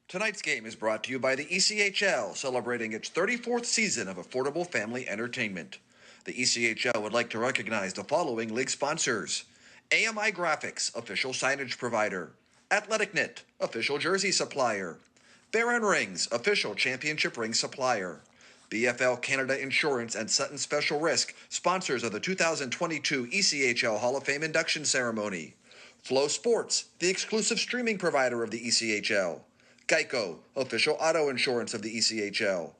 Tonight's game is brought to you by the ECHL, celebrating its 34th season of affordable family entertainment. The ECHL would like to recognize the following league sponsors: AMI Graphics, official signage provider; AthleticNet, official jersey supplier; Baron Rings, official championship ring supplier; BFL Canada Insurance and Sutton Special Risk, sponsors of the 2022 ECHL Hall of Fame induction ceremony; Flow Sports, the exclusive streaming provider of the ECHL; Geico, official auto insurance of the ECHL;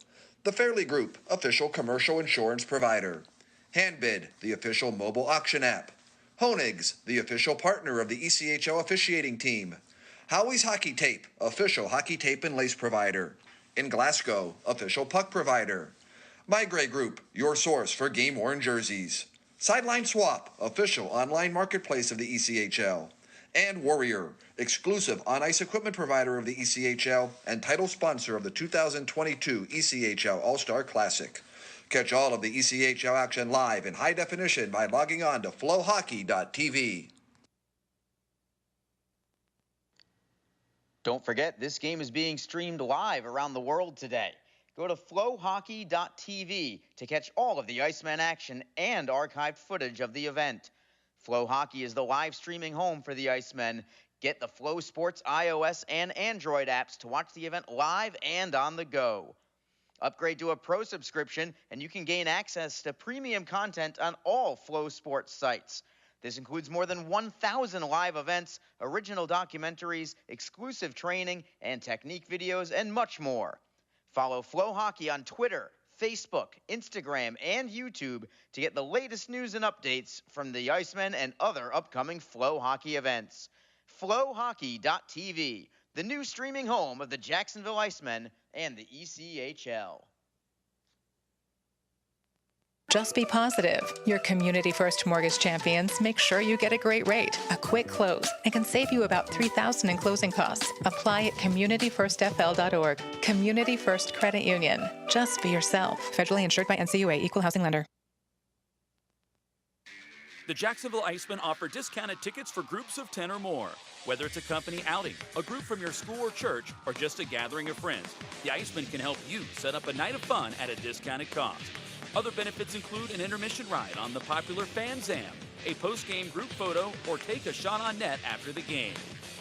The Fairley Group, official commercial insurance provider; Handbid, the official mobile auction app; Honig's, the official partner of the ECHL officiating team; Howie's Hockey Tape, official hockey tape and lace provider; In Glasgow, official puck provider; My Grey Group, your source for game-worn jerseys; Sideline Swap, official online marketplace of the ECHL; and Warrior, exclusive on-ice equipment provider of the ECHL and title sponsor of the 2022 ECHL All-Star Classic. Catch all of the ECHL action live in high definition by logging on to flowhockey.tv. Don't forget, this game is being streamed live around the world today. Go to flowhockey.tv to catch all of the Iceman action and archived footage of the event. Flow Hockey is the live streaming home for the Icemen. Get the Flow Sports iOS and Android apps to watch the event live and on the go. Upgrade to a pro subscription and you can gain access to premium content on all Flow Sports sites. This includes more than 1,000 live events, original documentaries, exclusive training and technique videos, and much more. Follow Flow Hockey on Twitter, Facebook, Instagram, and YouTube to get the latest news and updates from the Icemen and other upcoming Flow Hockey events. Flowhockey.tv, the new streaming home of the Jacksonville Icemen and the ECHL. Just be positive. Your Community First Mortgage champions make sure you get a great rate, a quick close, and can save you about $3,000 in closing costs. Apply at communityfirstfl.org. Community First Credit Union. Just be yourself. Federally insured by NCUA, Equal Housing Lender. The Jacksonville Icemen offer discounted tickets for groups of 10 or more. Whether it's a company outing, a group from your school or church, or just a gathering of friends, the Icemen can help you set up a night of fun at a discounted cost. Other benefits include an intermission ride on the popular Fan Zam, a post-game group photo, or take a shot on net after the game.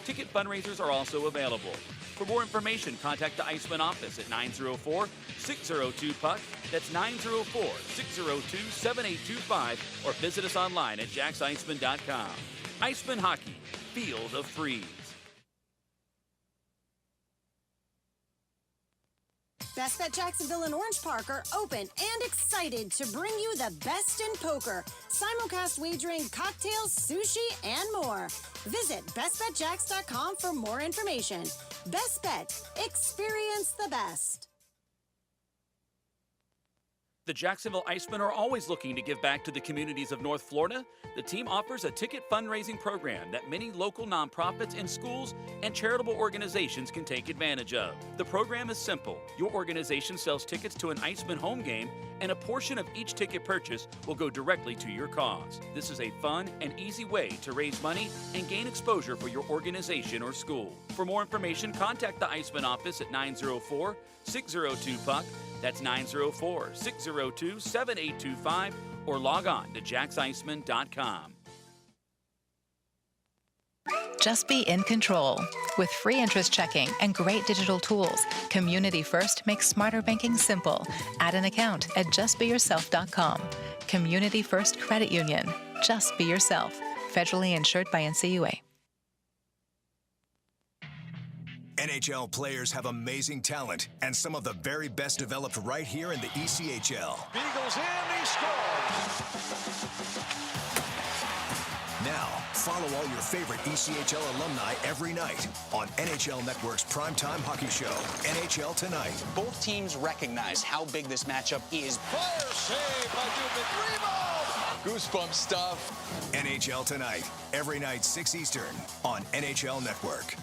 Ticket fundraisers are also available. For more information, contact the Iceman office at 904-602-PUCK. That's 904-602-7825, or visit us online at jacksiceman.com. Iceman Hockey, feel the freeze. Best Bet Jacksonville and Orange Park are open and excited to bring you the best in poker, simulcast wagering, cocktails, sushi, and more. Visit bestbetjacks.com for more information. Best Bet. Experience the best. The Jacksonville Icemen are always looking to give back to the communities of North Florida. The team offers a ticket fundraising program that many local nonprofits and schools and charitable organizations can take advantage of. The program is simple. Your organization sells tickets to an Iceman home game, and a portion of each ticket purchase will go directly to your cause. This is a fun and easy way to raise money and gain exposure for your organization or school. For more information, contact the Iceman office at 904-602-PUCK. That's 904-602-7825, or log on to jacksiceman.com. Just be in control. With free interest checking and great digital tools, Community First makes smarter banking simple. Add an account at justbeyourself.com. Community First Credit Union. Just be yourself. Federally insured by NCUA. NHL players have amazing talent, and some of the very best developed right here in the ECHL. Beagles in, he scores! Now, follow all your favorite ECHL alumni every night on NHL Network's primetime hockey show, NHL Tonight. Both teams recognize how big this matchup is. Fire save by Dubin. Rebound! Goosebump stuff. NHL Tonight, every night 6 Eastern on NHL Network.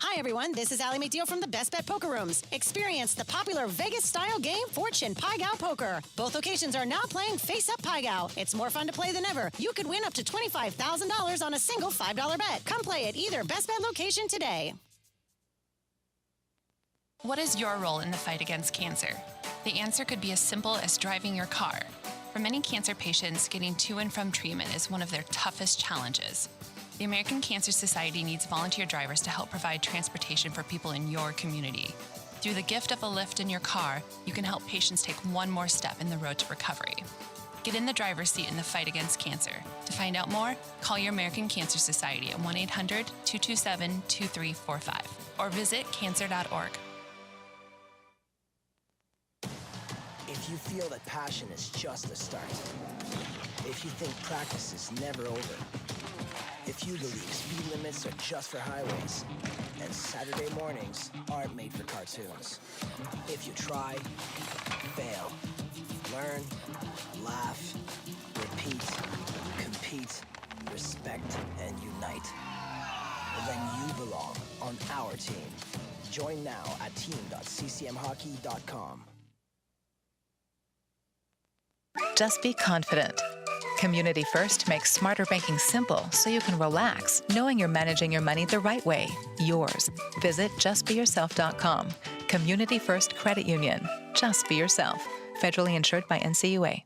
Hi, everyone. This is Allie McDeal from the Best Bet Poker Rooms. Experience the popular Vegas-style game, Fortune Pai Gow Poker. Both locations are now playing Face-Up Pai Gow. It's more fun to play than ever. You could win up to $25,000 on a single $5 bet. Come play at either Best Bet location today. What is your role in the fight against cancer? The answer could be as simple as driving your car. For many cancer patients, getting to and from treatment is one of their toughest challenges. The American Cancer Society needs volunteer drivers to help provide transportation for people in your community. Through the gift of a lift in your car, you can help patients take one more step in the road to recovery. Get in the driver's seat in the fight against cancer. To find out more, call your American Cancer Society at 1-800-227-2345 or visit cancer.org. If you feel that passion is just the start, if you think practice is never over, if you believe speed limits are just for highways, and Saturday mornings aren't made for cartoons. If you try, fail, learn, laugh, repeat, compete, respect, and unite, then you belong on our team. Join now at team.ccmhockey.com. Just be confident. Community First makes smarter banking simple so you can relax, knowing you're managing your money the right way, yours. Visit justbeyourself.com. Community First Credit Union. Just be yourself. Federally insured by NCUA.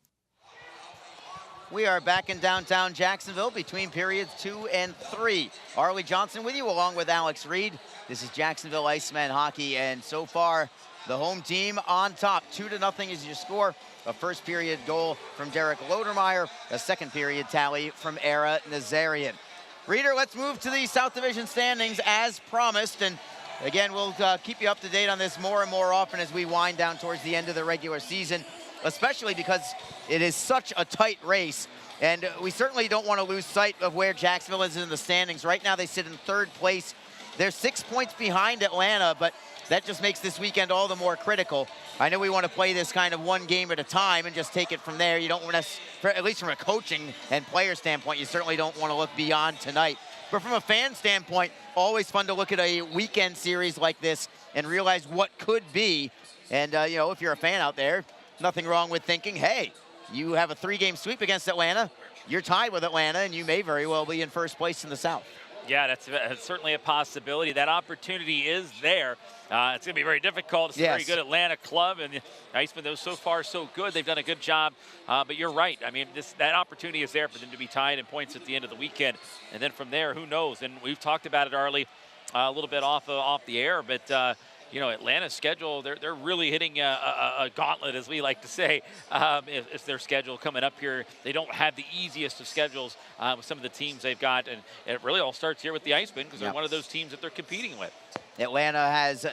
We are back in downtown Jacksonville between periods 2 and 3. Arlie Johnson with you along with Alex Reed. This is Jacksonville Icemen hockey, and so far the home team on top. 2-0 is your score. A first period goal from Derek Lodermeier, a second period tally from Era Nazarian. Reader, let's move to the South Division standings as promised, and again, we'll keep you up to date on this more and more often as we wind down towards the end of the regular season, especially because it is such a tight race. And we certainly don't want to lose sight of where Jacksonville is in the standings. Right now, they sit in third place. They're 6 points behind Atlanta, but that just makes this weekend all the more critical. I know we want to play this kind of one game at a time and just take it from there. You don't want to, at least from a coaching and player standpoint, you certainly don't want to look beyond tonight. But from a fan standpoint, always fun to look at a weekend series like this and realize what could be. And, you know, if you're a fan out there, nothing wrong with thinking, hey, you have a 3-game sweep against Atlanta, you're tied with Atlanta, and you may very well be in first place in the South. Yeah, that's certainly a possibility. That opportunity is there. It's going to be very difficult. It's a very good Atlanta club, and the Icemen, though, so far so good. They've done a good job, but you're right. I mean, that opportunity is there for them to be tied in points at the end of the weekend, and then from there, who knows? And we've talked about it, Arlie, a little bit off the air, but you know, Atlanta's schedule, they're really hitting a gauntlet, as we like to say. It's their schedule coming up here. They don't have the easiest of schedules with some of the teams they've got, and it really all starts here with the Icemen because they're one of those teams that they're competing with. Atlanta has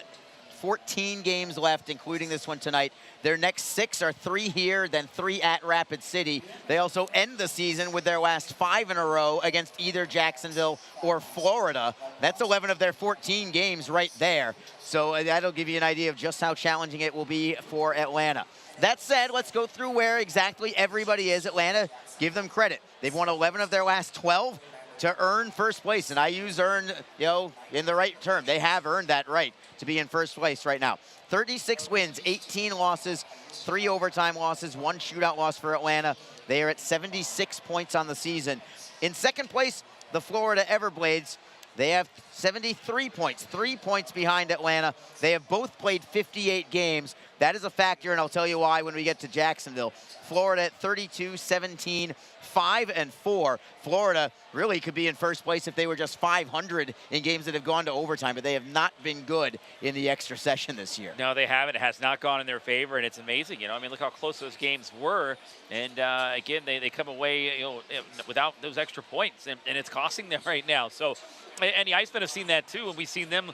14 games left, including this one tonight. Their next 6 are 3 here, then 3 at Rapid City. They also end the season with their last 5 in a row against either Jacksonville or Florida. That's 11 of their 14 games right there. So that'll give you an idea of just how challenging it will be for Atlanta. That said, let's go through where exactly everybody is. Atlanta, give them credit. They've won 11 of their last 12 to earn first place, and I use earn, you know, in the right term. They have earned that right to be in first place right now. 36 wins, 18 losses, 3 overtime losses, 1 shootout loss for Atlanta. They are at 76 points on the season. In second place, the Florida Everblades. They have 73 points, 3 points behind Atlanta. They have both played 58 games. That is a factor, and I'll tell you why when we get to Jacksonville. Florida at 32-17, 5-4. Florida really could be in first place if they were just 500 in games that have gone to overtime, but they have not been good in the extra session this year. No, they haven't. It has not gone in their favor, and it's amazing. You know, I mean, look how close those games were, and again, they come away, you know, without those extra points, and it's costing them right now. So, and the Icemen have seen that too, and we've seen them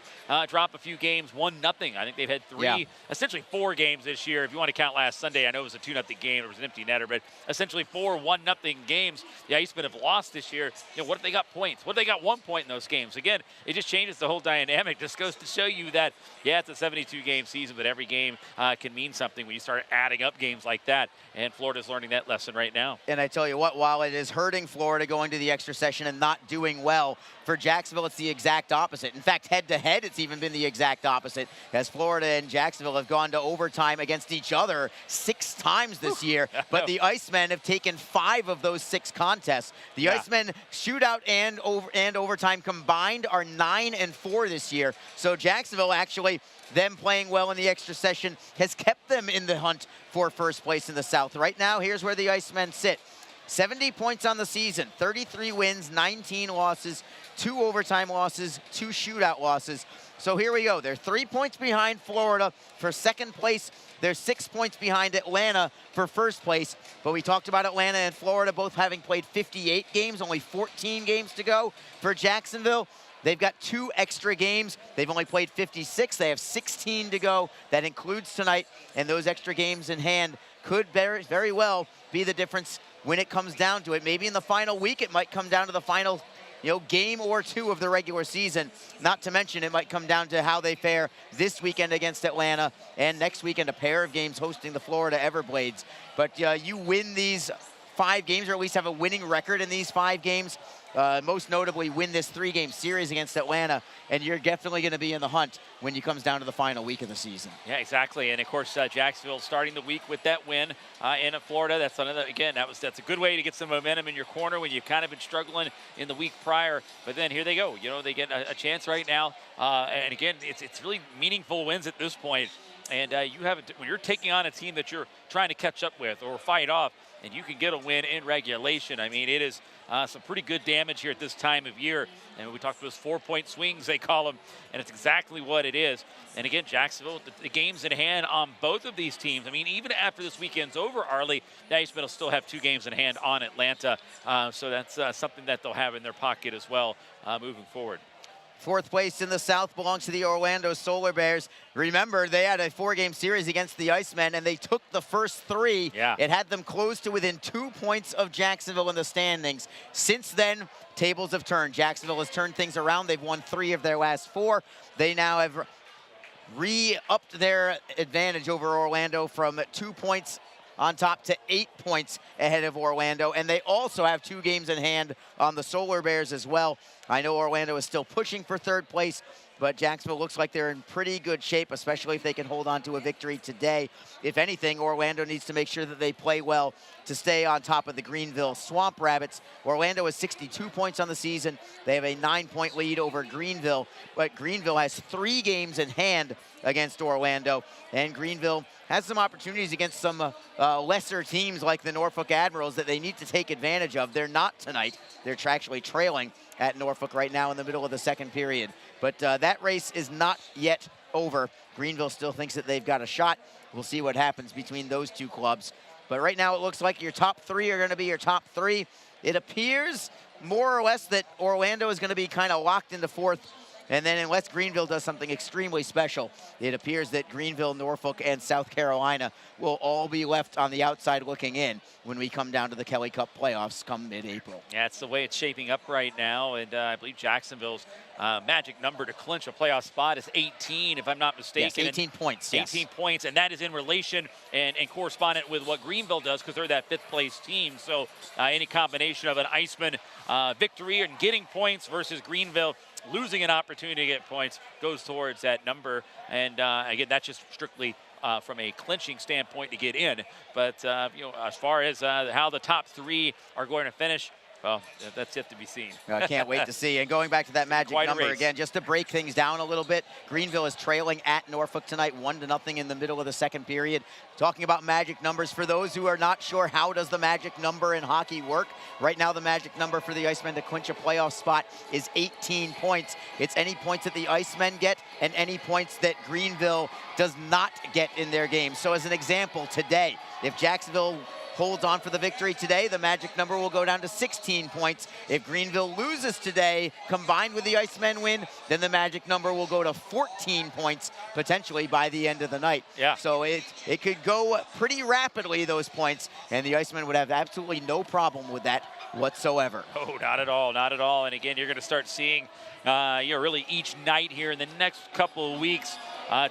drop a few games, 1-0. I think they've had 3, essentially 4 games this year. If you want to count last Sunday, I know it was a 2-0 game. It was an empty netter, but essentially 4 1-0 games the Icemen have lost this year. You know, what if they got points? What if they got 1 point in those games? Again, it just changes the whole dynamic. Just goes to show you that, yeah, it's a 72-game season, but every game can mean something when you start adding up games like that, and Florida's learning that lesson right now. And I tell you what, while it is hurting Florida going to the extra session and not doing well, for Jacksonville, it's the exact opposite. In fact, head-to-head, it's even been the exact opposite, as Florida and Jacksonville have gone to overtime against each other 6 times this year, but the Icemen have taken 5 of those 6 contests. The Icemen shootout and overtime combined are 9-4 this year. So Jacksonville actually, them playing well in the extra session, has kept them in the hunt for first place in the South. Right now, here's where the Icemen sit. 70 points on the season, 33 wins, 19 losses, 2 overtime losses, 2 shootout losses. So here we go. They're 3 points behind Florida for second place. They're 6 points behind Atlanta for first place. But we talked about Atlanta and Florida both having played 58 games, only 14 games to go. For Jacksonville, they've got 2 extra games. They've only played 56. They have 16 to go. That includes tonight. And those extra games in hand could very well be the difference when it comes down to it. Maybe in the final week, it might come down to the final, you know, game or 2 of the regular season. Not to mention, it might come down to how they fare this weekend against Atlanta, and next weekend a pair of games hosting the Florida Everblades. But you win these 5 games, or at least have a winning record in these 5 games. Most notably, win this 3-game series against Atlanta, and you're definitely going to be in the hunt when it comes down to the final week of the season. Yeah, exactly. And of course, Jacksonville starting the week with that win in Florida. That's another, again, that's a good way to get some momentum in your corner when you've kind of been struggling in the week prior. But then here they go. You know, they get a chance right now. And again, it's really meaningful wins at this point. And you have when you're taking on a team that you're trying to catch up with or fight off, and you can get a win in regulation. I mean, it is some pretty good damage here at this time of year. And we talked about those 4-point swings, they call them, and it's exactly what it is. And again, Jacksonville, the game's in hand on both of these teams. I mean, even after this weekend's over, Arlie, the Icemen will still have 2 games in hand on Atlanta. So that's something that they'll have in their pocket as well moving forward. 4th place in the South belongs to the Orlando Solar Bears. Remember, they had a 4-game series against the Icemen, and they took the first 3. Yeah. It had them close to within 2 points of Jacksonville in the standings. Since then, tables have turned. Jacksonville has turned things around. They've won 3 of their last 4. They now have re-upped their advantage over Orlando from 2 points on top to 8 points ahead of Orlando. And they also have 2 games in hand on the Solar Bears as well. I know Orlando is still pushing for 3rd place, but Jacksonville looks like they're in pretty good shape, especially if they can hold on to a victory today. If anything, Orlando needs to make sure that they play well to stay on top of the Greenville Swamp Rabbits. Orlando has 62 points on the season. They have a 9-point lead over Greenville, but Greenville has 3 games in hand against Orlando, and Greenville has some opportunities against some lesser teams like the Norfolk Admirals that they need to take advantage of. They're not tonight. They're actually trailing at Norfolk right now in the middle of the 2nd period. But that race is not yet over. Greenville still thinks that they've got a shot. We'll see what happens between those 2 clubs. But right now it looks like your top 3 are going to be your top 3. It appears more or less that Orlando is going to be kind of locked into 4th. And then unless Greenville does something extremely special, it appears that Greenville, Norfolk, and South Carolina will all be left on the outside looking in when we come down to the Kelly Cup playoffs come mid-April. Yeah, it's the way it's shaping up right now. And I believe Jacksonville's magic number to clinch a playoff spot is 18, if I'm not mistaken. Yes, 18 points. 18 points, and that is in relation and correspondent with what Greenville does because they're that 5th place team. So any combination of an Iceman victory and getting points versus Greenville losing an opportunity to get points goes towards that number. And again, that's just strictly from a clinching standpoint to get in. But you know, as far as how the top 3 are going to finish, well, that's yet to be seen. I can't wait to see. And going back to that magic number again, just to break things down a little bit, Greenville is trailing at Norfolk tonight, 1-0 in the middle of the 2nd period. Talking about magic numbers, for those who are not sure, how does the magic number in hockey work? Right now, the magic number for the Icemen to clinch a playoff spot is 18 points. It's any points that the Icemen get and any points that Greenville does not get in their game. So as an example, today, if Jacksonville holds on for the victory today, the magic number will go down to 16 points. If Greenville loses today, combined with the Icemen win, then the magic number will go to 14 points, potentially by the end of the night. Yeah. So it could go pretty rapidly, those points, and the Icemen would have absolutely no problem with that whatsoever. Oh, not at all, not at all. And again, you're going to start seeing, you know, really each night here in the next couple of weeks,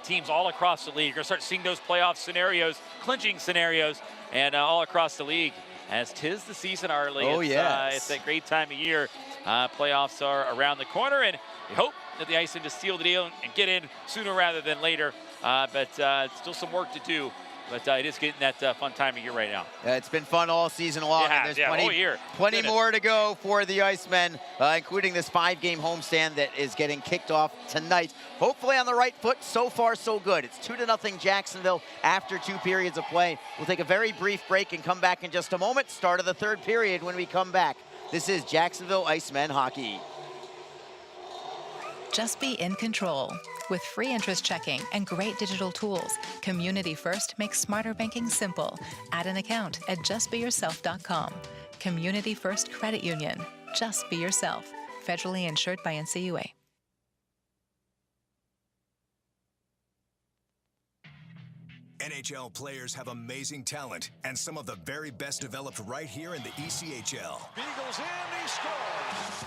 teams all across the league. You're going to start seeing those playoff scenarios, clinching scenarios, and all across the league. As 'tis the season, Arlie. Oh, yes. It's that great time of year. Playoffs are around the corner, and we hope that the Icemen just seal the deal and get in sooner rather than later. But still some work to do. But it is getting that fun time of year right now. It's been fun all season long. Yeah, and there's whole year. plenty more to go for the Icemen, including this 5-game homestand that is getting kicked off tonight. Hopefully on the right foot. So far, so good. It's 2-0 Jacksonville after 2 periods of play. We'll take a very brief break and come back in just a moment. Start of the 3rd period when we come back. This is Jacksonville Icemen hockey. Just be in control. With free interest checking and great digital tools, Community First makes smarter banking simple. Add an account at justbeyourself.com. Community First Credit Union. Just be yourself. Federally insured by NCUA. NHL players have amazing talent, and some of the very best developed right here in the ECHL. Beagles in, he scores.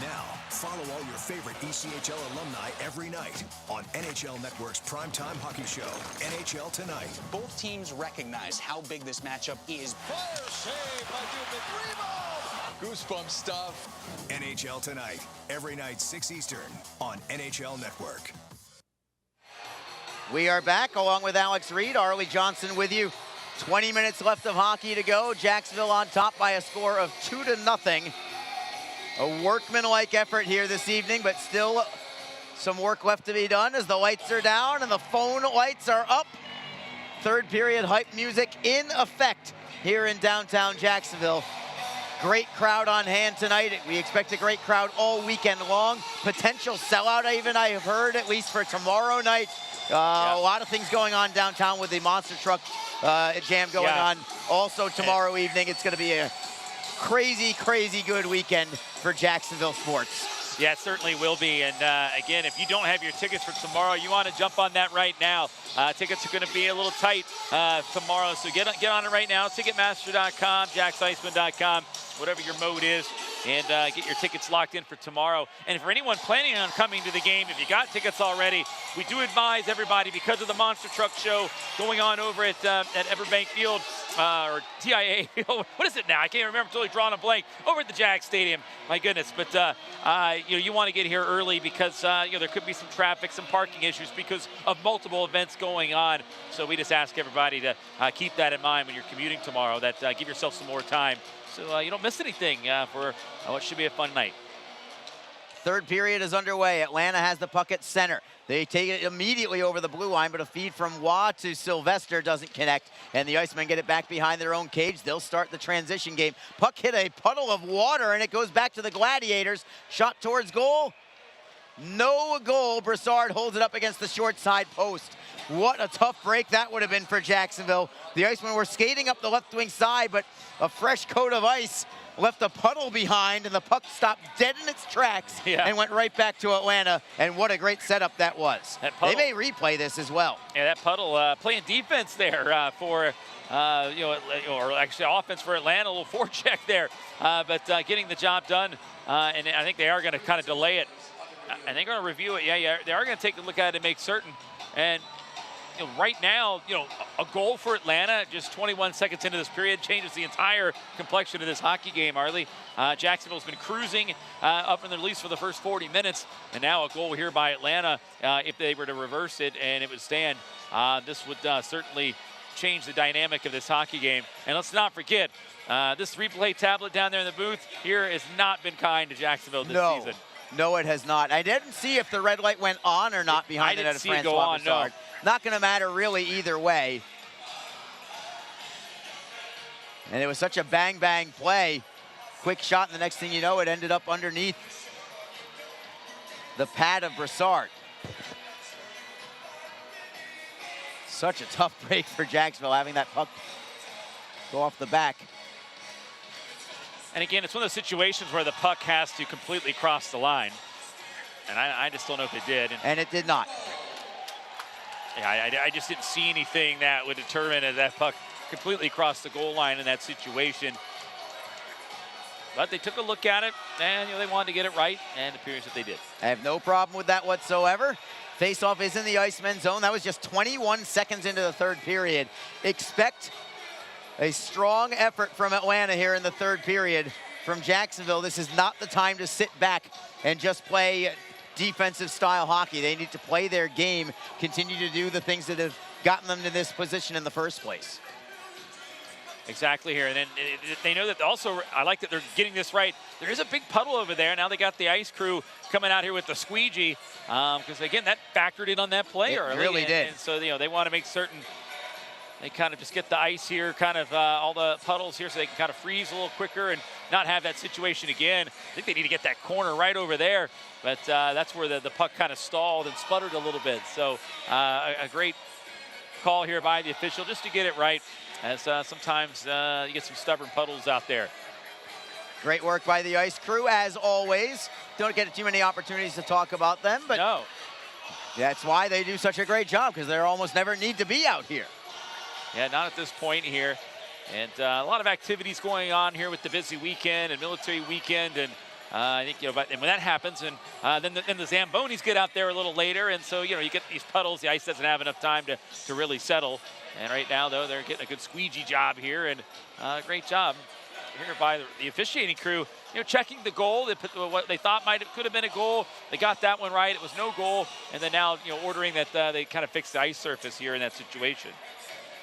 Now, Follow all your favorite ECHL alumni every night on NHL Network's primetime hockey show, NHL Tonight. Both teams recognize how big this matchup is. Fire save by Dubnik. Rebound. Goosebump stuff. NHL Tonight, every night 6 Eastern on NHL Network. We are back along with Alex Reed, Arlie Johnson with you. 20 minutes left of hockey to go. Jacksonville on top by a score of 2-0. A workmanlike effort here this evening, but still some work left to be done as the lights are down and the phone lights are up. Third period hype music in effect here in downtown Jacksonville. Great crowd on hand tonight. We expect a great crowd all weekend long. Potential sellout I have heard, at least for tomorrow night. A lot of things going on downtown with the monster truck jam going on. Also tomorrow evening, it's going to be a crazy, crazy good weekend for Jacksonville sports. Yeah, it certainly will be. And again, if you don't have your tickets for tomorrow, you want to jump on that right now. Tickets are going to be a little tight tomorrow, so get on it right now. Ticketmaster.com, JacksIcemen.com, whatever your mode is, and get your tickets locked in for tomorrow. And for anyone planning on coming to the game, if you got tickets already, we do advise everybody, because of the Monster Truck Show going on over at Everbank Field, or TIA Field. What is it now? I can't remember, I'm totally drawing a blank. Over at the Jag Stadium, my goodness. But you want to get here early because there could be some traffic, some parking issues because of multiple events going on. So we just ask everybody to keep that in mind when you're commuting tomorrow, that give yourself some more time so you don't miss anything for what should be a fun night. Third period is underway. Atlanta has the puck at center. They take it immediately over the blue line, but a feed from Waugh to Sylvester doesn't connect, and the Icemen get it back behind their own cage. They'll start the transition game. Puck hit a puddle of water, and it goes back to the Gladiators. Shot towards goal. No goal. Broussard holds it up against the short side post. What a tough break that would have been for Jacksonville. The Icemen were skating up the left wing side, but a fresh coat of ice left a puddle behind, and the puck stopped dead in its tracks and went right back to Atlanta. And what a great setup that was. They may replay this as well. Yeah, that puddle playing defense there for or actually offense for Atlanta. A little forecheck there, but getting the job done. And I think they are going to kind of delay it. And they're going to review it. Yeah, they are going to take a look at it and make certain. And right now, a goal for Atlanta, just 21 seconds into this period, changes the entire complexion of this hockey game, Arlie. Jacksonville's been cruising up in the least for the first 40 minutes, and now a goal here by Atlanta. If they were to reverse it and it would stand, this would certainly change the dynamic of this hockey game. And let's not forget, this replay tablet down there in the booth here has not been kind to Jacksonville this season. No, it has not. I didn't see if the red light went on or not behind the net of Francois Broussar. Not going to matter really either way. And it was such a bang-bang play. Quick shot, and the next thing you know, it ended up underneath the pad of Broussard. Such a tough break for Jacksonville, having that puck go off the back. And again, it's one of those situations where the puck has to completely cross the line. And I just don't know if it did. And it did not. Yeah, I just didn't see anything that would determine that that puck completely crossed the goal line in that situation. But they took a look at it, and they wanted to get it right, and it appears that they did. I have no problem with that whatsoever. Face-off is in the Icemen zone. That was just 21 seconds into the third period. Expect a strong effort from Atlanta here in the third period. From Jacksonville, this is not the time to sit back and just play defensive style hockey. They need to play their game, continue to do the things that have gotten them to this position in the first place. Exactly here. And then they know that also, I like that they're getting this right. There is a big puddle over there. Now they got the ice crew coming out here with the squeegee. Because again, that factored in on that play early. It really did. And so, they want to make certain they kind of just get the ice here, kind of all the puddles here, so they can kind of freeze a little quicker and not have that situation again. I think they need to get that corner right over there, but that's where the puck kind of stalled and sputtered a little bit. So a great call here by the official just to get it right, as sometimes you get some stubborn puddles out there. Great work by the ice crew, as always. Don't get too many opportunities to talk about them, but no. That's why they do such a great job, because they almost never need to be out here. Yeah, not at this point here. And a lot of activities going on here with the busy weekend and military weekend. And I think, but and when that happens, and then the Zambonis get out there a little later, and so, you get these puddles. The ice doesn't have enough time to really settle. And right now, though, they're getting a good squeegee job here, and great job here by the officiating crew. Checking the goal. They put what they thought could have been a goal. They got that one right. It was no goal, and then now, ordering that they kind of fix the ice surface here in that situation.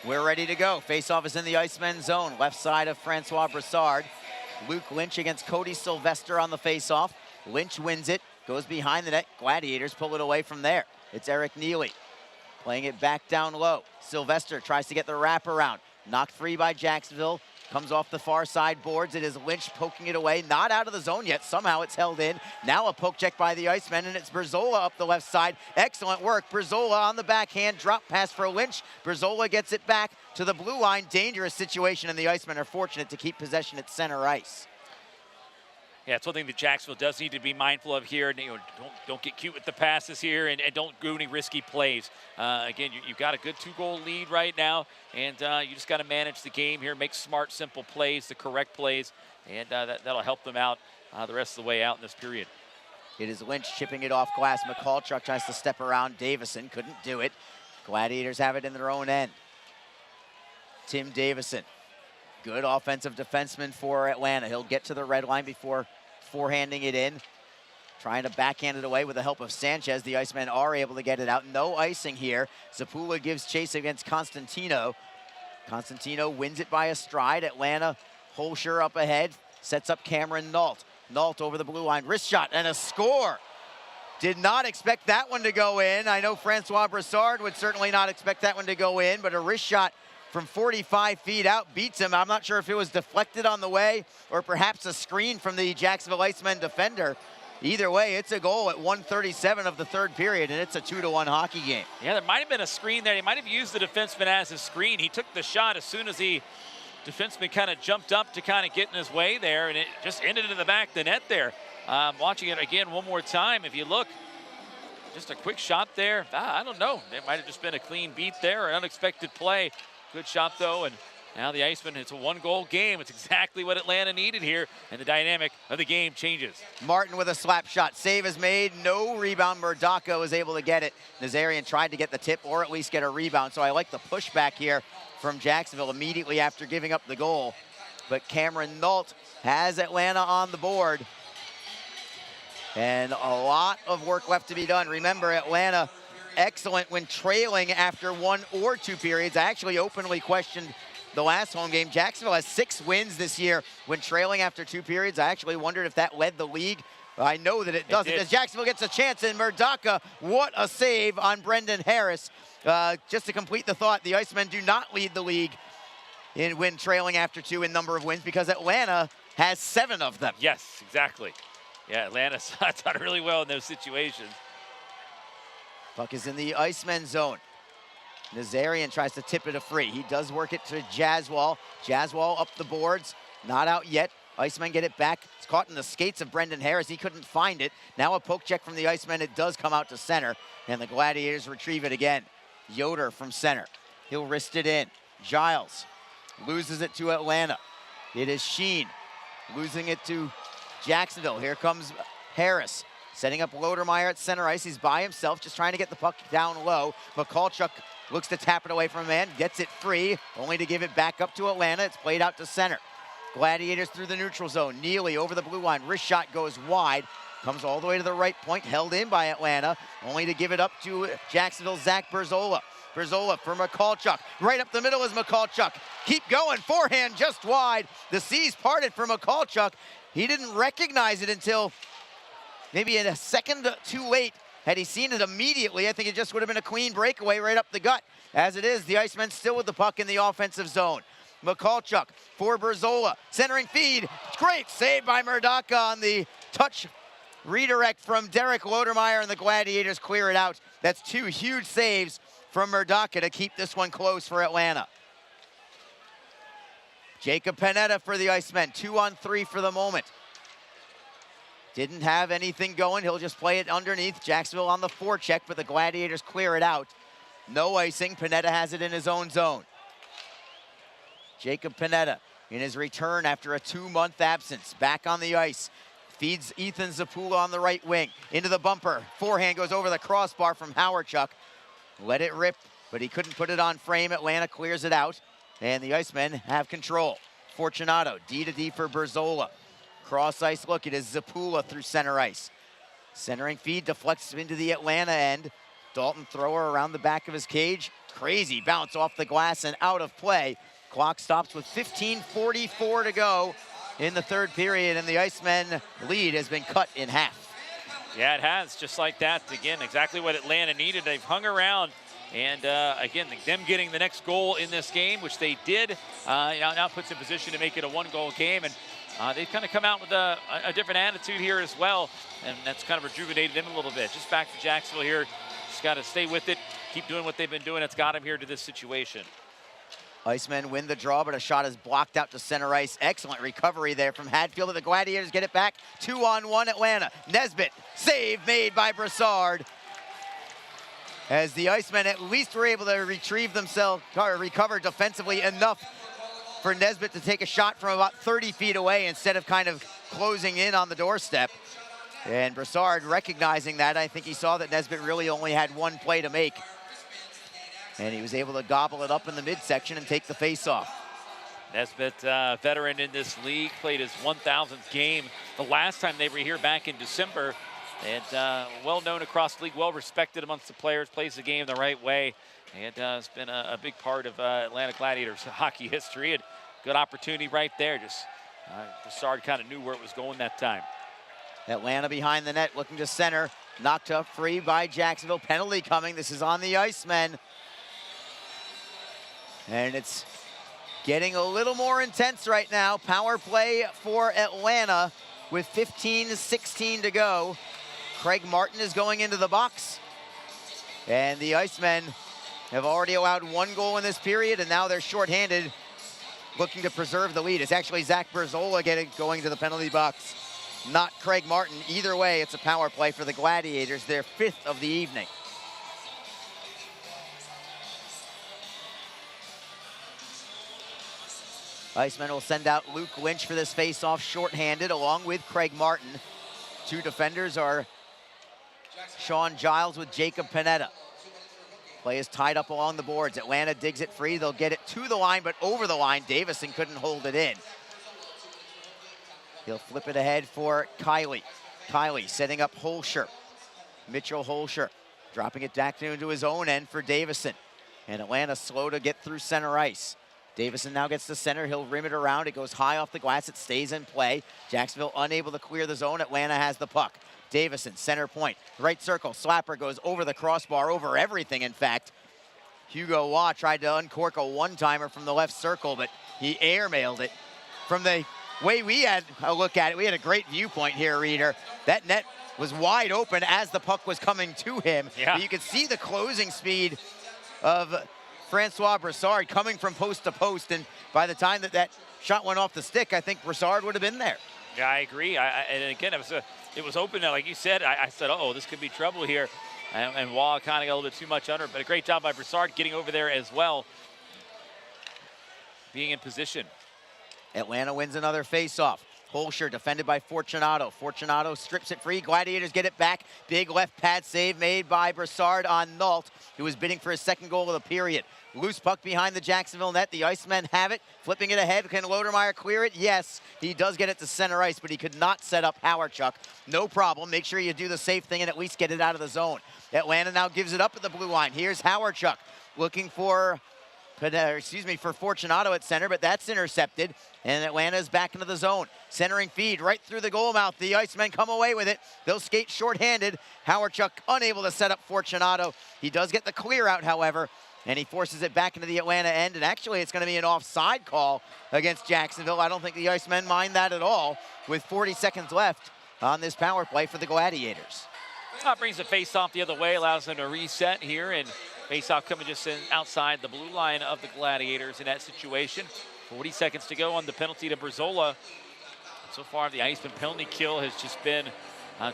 We're ready to go. Face-off is in the Icemen zone. Left side of Francois Broussar. Luke Lynch against Cody Sylvester on the face-off. Lynch wins it, goes behind the net. Gladiators pull it away from there. It's Eric Neely playing it back down low. Sylvester tries to get the wraparound. Knocked free by Jacksonville. Comes off the far side boards. It is Lynch poking it away. Not out of the zone yet. Somehow it's held in. Now a poke check by the Icemen, and it's Broussar up the left side. Excellent work. Broussar on the backhand. Drop pass for Lynch. Broussar gets it back to the blue line. Dangerous situation, and the Icemen are fortunate to keep possession at center ice. Yeah, it's one thing that Jacksonville does need to be mindful of here. Don't get cute with the passes here, and don't do any risky plays. Again, you've got a good 2-goal lead right now, and you just got to manage the game here, make smart, simple plays, the correct plays, and that'll help them out the rest of the way out in this period. It is Lynch chipping it off glass. McCallchuck tries to step around Davison, couldn't do it. Gladiators have it in their own end. Tim Davison, good offensive defenseman for Atlanta. He'll get to the red line before forehanding it in. Trying to backhand it away with the help of Sanchez. The Icemen are able to get it out. No icing here. Zapula gives chase against Constantino. Constantino wins it by a stride. Atlanta, Holscher up ahead. Sets up Cameron Nault. Nault over the blue line. Wrist shot and a score. Did not expect that one to go in. I know Francois Broussard would certainly not expect that one to go in, but a wrist shot from 45 feet out beats him. I'm not sure if it was deflected on the way or perhaps a screen from the Jacksonville Icemen defender. Either way, it's a goal at 1:37 of the third period, and it's a 2-1 hockey game. Yeah, there might have been a screen there. He might have used the defenseman as a screen. He took the shot as soon as the defenseman kind of jumped up to kind of get in his way there, and it just ended in the back of the net there. Watching it again one more time, if you look, just a quick shot there. I don't know. It might have just been a clean beat there, an unexpected play. Good shot, though, and now the Icemen, it's a 1-goal game. It's exactly what Atlanta needed here, and the dynamic of the game changes. Martin with a slap shot. Save is made. No rebound. Murdaka was able to get it. Nazarian tried to get the tip or at least get a rebound, so I like the pushback here from Jacksonville immediately after giving up the goal. But Cameron Nault has Atlanta on the board. And a lot of work left to be done. Remember, Atlanta excellent when trailing after 1 or 2 periods. I actually openly questioned the last home game. Jacksonville has 6 wins this year when trailing after 2 periods. I actually wondered if that led the league. I know that it doesn't, as Jacksonville gets a chance, and Murdaka, what a save on Brendan Harris. Just to complete the thought, the Icemen do not lead the league when trailing after 2 in number of wins because Atlanta has 7 of them. Yes, exactly. Yeah, Atlanta's done really well in those situations. Puck is in the Icemen zone. Nazarian tries to tip it a free. He does work it to Jaswal. Jaswal up the boards, not out yet. Icemen get it back. It's caught in the skates of Brendan Harris. He couldn't find it. Now a poke check from the Icemen. It does come out to center, and the Gladiators retrieve it again. Yoder from center. He'll wrist it in. Giles loses it to Atlanta. It is Sheen losing it to Jacksonville. Here comes Harris. Setting up Lodermeier at center ice. He's by himself, just trying to get the puck down low. McCallchuck looks to tap it away from a man, gets it free, only to give it back up to Atlanta. It's played out to center. Gladiators through the neutral zone. Neely over the blue line. Wrist shot goes wide. Comes all the way to the right point, held in by Atlanta, only to give it up to Jacksonville's Zach Berzola. Berzola for McCallchuck. Right up the middle is McCallchuck. Keep going, forehand just wide. The seas parted for McCallchuck. He didn't recognize it until maybe in a second too late. Had he seen it immediately, I think it just would have been a clean breakaway right up the gut. As it is, the Icemen still with the puck in the offensive zone. McCallchuck for Berzola, centering feed. Great save by Murdaka on the touch redirect from Derek Lodermeier, and the Gladiators clear it out. That's 2 huge saves from Murdaka to keep this one close for Atlanta. Jacob Panetta for the Icemen, 2-on-3 for the moment. Didn't have anything going. He'll just play it underneath. Jacksonville on the forecheck, but the Gladiators clear it out. No icing. Panetta has it in his own zone. Jacob Panetta in his return after a 2-month absence. Back on the ice. feeds Ethan Zapula on the right wing. Into the bumper. Forehand goes over the crossbar from Howardchuk. Let it rip, but he couldn't put it on frame. Atlanta clears it out, and the Icemen have control. Fortunato, D to D for Berzola. Cross ice look, it is Zapula through center ice. Centering feed deflects into the Atlanta end. Dalton thrower around the back of his cage. Crazy bounce off the glass and out of play. Clock stops with 15:44 to go in the third period, and the Icemen lead has been cut in half. Yeah, it has, just like that. Again, exactly what Atlanta needed. They've hung around, and again, them getting the next goal in this game, which they did, now puts in position to make it a one-goal game, and they've kind of come out with a different attitude here as well, and that's kind of rejuvenated them a little bit. Just back to Jacksonville here, just got to stay with it, keep doing what they've been doing. It's got them here to this situation. Icemen win the draw, but a shot is blocked out to center ice. Excellent recovery there from Hadfield, but the Gladiators get it back. 2-on-1 Atlanta. Nesbitt, save made by Broussard. As the Icemen at least were able to retrieve themselves, or recover defensively enough for Nesbitt to take a shot from about 30 feet away instead of kind of closing in on the doorstep. And Broussard recognizing that, I think he saw that Nesbitt really only had one play to make. And he was able to gobble it up in the midsection and take the face-off. Nesbitt, veteran in this league, played his 1,000th game the last time they were here back in December. And well known across the league, well respected amongst the players, plays the game the right way. And has been a big part of Atlanta Gladiators hockey history. And good opportunity right there. Just Broussard kind of knew where it was going that time. Atlanta behind the net, looking to center. Knocked up free by Jacksonville. Penalty coming. This is on the Icemen. And it's getting a little more intense right now. Power play for Atlanta with 15:16 to go. Craig Martin is going into the box. And the Icemen have already allowed one goal in this period, and now they're shorthanded, looking to preserve the lead. It's actually Zach Berzola going to the penalty box, not Craig Martin. Either way, it's a power play for the Gladiators, their 5th of the evening. Icemen will send out Luke Lynch for this face-off shorthanded, along with Craig Martin. Two defenders are Sean Giles with Jacob Panetta. Play is tied up along the boards. Atlanta digs it free. They'll get it to the line, but over the line, Davison couldn't hold it in. He'll flip it ahead for Kiley. Kiley setting up Holscher. Mitchell Holscher dropping it back into his own end for Davison. And Atlanta slow to get through center ice. Davison now gets to center. He'll rim it around. It goes high off the glass. It stays in play. Jacksonville unable to clear the zone. Atlanta has the puck. Davison, center point. Right circle. Slapper goes over the crossbar, over everything, in fact. Hugo Waugh tried to uncork a one-timer from the left circle, but he airmailed it. From the way we had a look at it, we had a great viewpoint here, Reader. That net was wide open as the puck was coming to him. Yeah. But you could see the closing speed of Francois Broussard coming from post to post, and by the time that shot went off the stick, I think Broussard would have been there. Yeah, I agree. And again, it was open, like you said. I said, oh, this could be trouble here. And Waugh kind of got a little bit too much under, but a great job by Broussard getting over there as well, being in position. Atlanta wins another face-off. Holscher defended by Fortunato. Fortunato strips it free. Gladiators get it back. Big left pad save made by Broussard on Nault, who was bidding for his second goal of the period. Loose puck behind the Jacksonville net. The Icemen have it. Flipping it ahead. Can Lodermeier clear it? Yes. He does get it to center ice, but he could not set up Howardchuk. No problem. Make sure you do the safe thing and at least get it out of the zone. Atlanta now gives it up at the blue line. Here's Howardchuk looking for Fortunato at center, but that's intercepted. And Atlanta is back into the zone. Centering feed right through the goal mouth. The Icemen come away with it. They'll skate shorthanded. Howardchuk unable to set up Fortunato. He does get the clear out, however, and he forces it back into the Atlanta end. And actually, it's going to be an offside call against Jacksonville. I don't think the Icemen mind that at all with 40 seconds left on this power play for the Gladiators. Brings the face-off the other way, allows them to reset here, and face-off coming just outside the blue line of the Gladiators in that situation. 40 seconds to go on the penalty to Berzola. So far, the Iceman penalty kill has just been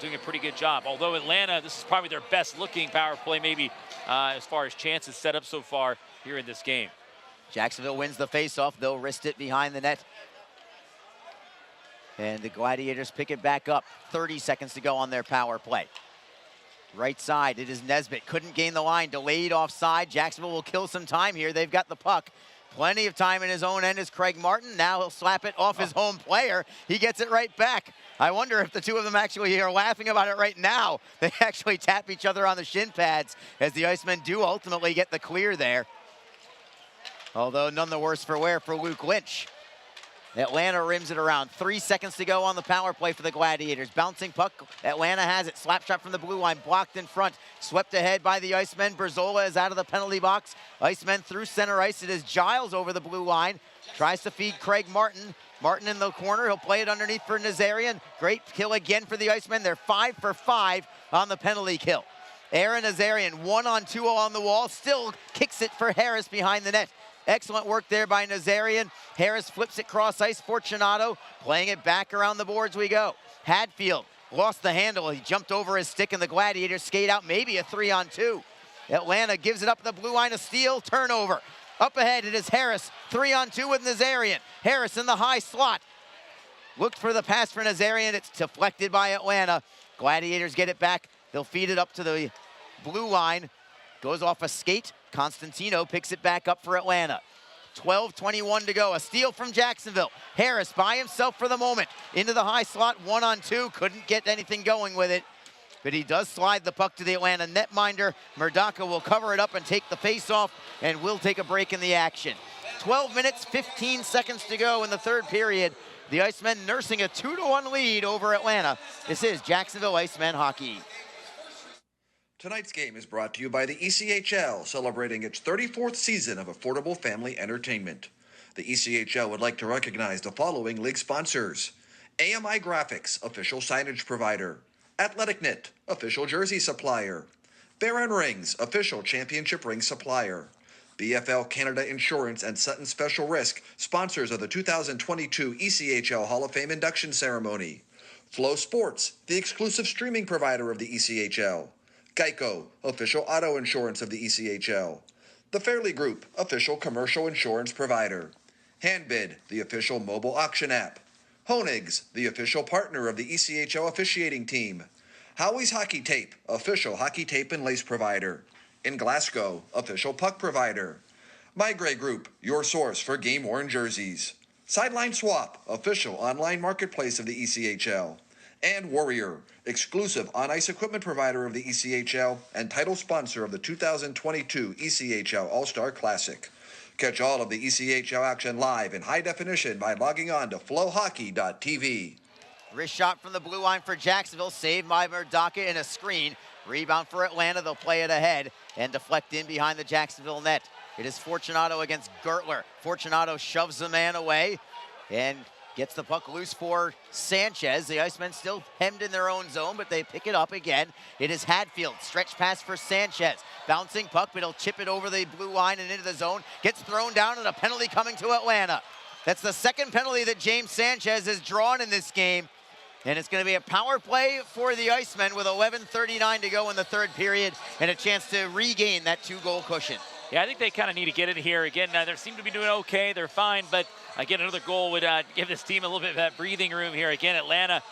doing a pretty good job. Although Atlanta, this is probably their best-looking power play, maybe as far as chances set up so far here in this game. Jacksonville wins the face-off. They'll wrist it behind the net. And the Gladiators pick it back up. 30 seconds to go on their power play. Right side, it is Nesbitt. Couldn't gain the line, delayed offside. Jacksonville will kill some time here. They've got the puck. Plenty of time in his own end is Craig Martin. Now he'll slap it off his home player. He gets it right back. I wonder if the two of them actually are laughing about it right now. They actually tap each other on the shin pads as the Icemen do ultimately get the clear there. Although none the worse for wear for Luke Lynch. Atlanta rims it around. 3 seconds to go on the power play for the Gladiators. Bouncing puck, Atlanta has it. Slap shot from the blue line, blocked in front. Swept ahead by the Icemen. Berzola is out of the penalty box. Icemen through center ice. It is Giles over the blue line. Tries to feed Craig Martin. Martin in the corner. He'll play it underneath for Nazarian. Great kill again for the Icemen. They're 5 for 5 on the penalty kill. Aaron Nazarian, 1-on-2 on the wall. Still kicks it for Harris behind the net. Excellent work there by Nazarian. Harris flips it cross ice. Fortunato playing it back around the boards we go. Hadfield lost the handle. He jumped over his stick and the Gladiators skate out. Maybe a 3-on-2. Atlanta gives it up the blue line. A steal, turnover. Up ahead, it is Harris. 3-on-2 with Nazarian. Harris in the high slot. Looked for the pass for Nazarian. It's deflected by Atlanta. Gladiators get it back. They'll feed it up to the blue line. Goes off a skate. Constantino picks it back up for Atlanta. 12:21 to go. A steal from Jacksonville. Harris by himself for the moment. Into the high slot, 1-on-2. Couldn't get anything going with it. But he does slide the puck to the Atlanta netminder. Murdaka will cover it up and take the face-off, and will take a break in the action. 12 minutes, 15 seconds to go in the third period. The Icemen nursing a 2-1 lead over Atlanta. This is Jacksonville Icemen hockey. Tonight's game is brought to you by the ECHL, celebrating its 34th season of affordable family entertainment. The ECHL would like to recognize the following league sponsors: AMI Graphics, official signage provider; Athletic Knit, official jersey supplier; Baron Rings, official championship ring supplier; BFL Canada Insurance and Sutton Special Risk, sponsors of the 2022 ECHL Hall of Fame induction ceremony; Flow Sports, the exclusive streaming provider of the ECHL; Geico, official auto insurance of the ECHL; The Fairley Group, official commercial insurance provider; Handbid, the official mobile auction app; Honig's, the official partner of the ECHL officiating team; Howie's Hockey Tape, official hockey tape and lace provider; In Glasgow, official puck provider; My Grey Group, your source for game-worn jerseys; Sideline Swap, official online marketplace of the ECHL; and Warrior, exclusive on-ice equipment provider of the ECHL and title sponsor of the 2022 ECHL All-Star Classic. Catch all of the ECHL action live in high definition by logging on to flowhockey.tv. Wrist shot from the blue line for Jacksonville, saved by Murdaka in a screen. Rebound for Atlanta, they'll play it ahead and deflect in behind the Jacksonville net. It is Fortunato against Gertler. Fortunato shoves the man away and gets the puck loose for Sanchez. The Icemen still hemmed in their own zone, but they pick it up again. It is Hadfield. Stretch pass for Sanchez. Bouncing puck, but he'll chip it over the blue line and into the zone. Gets thrown down, and a penalty coming to Atlanta. That's the second penalty that James Sanchez has drawn in this game. And it's going to be a power play for the Icemen with 11:39 to go in the third period and a chance to regain that 2-goal cushion. Yeah, I think they kind of need to get it here. Again, they seem to be doing okay. They're fine, but again, another goal would give this team a little bit of that breathing room here. Again, Atlanta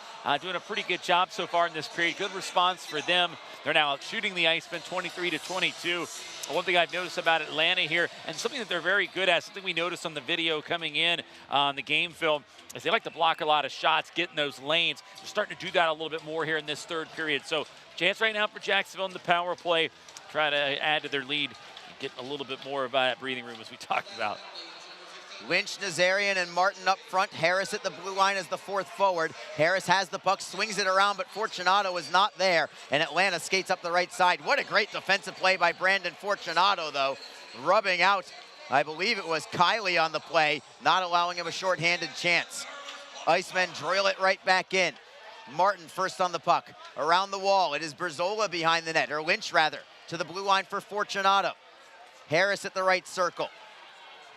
doing a pretty good job so far in this period. Good response for them. They're now shooting the Icemen 23-22. One thing I've noticed about Atlanta here, and something that they're very good at, something we noticed on the video coming in on the game film, is they like to block a lot of shots, get in those lanes. They're starting to do that a little bit more here in this third period. So chance right now for Jacksonville in the power play, try to add to their lead, get a little bit more of that breathing room as we talked about. Lynch, Nazarian, and Martin up front. Harris at the blue line as the fourth forward. Harris has the puck, swings it around, but Fortunato is not there, and Atlanta skates up the right side. What a great defensive play by Brandon Fortunato, though. Rubbing out, I believe it was Kiley on the play, not allowing him a shorthanded chance. Icemen drill it right back in. Martin first on the puck. Around the wall, it is Berzola behind the net, or Lynch rather, to the blue line for Fortunato. Harris at the right circle.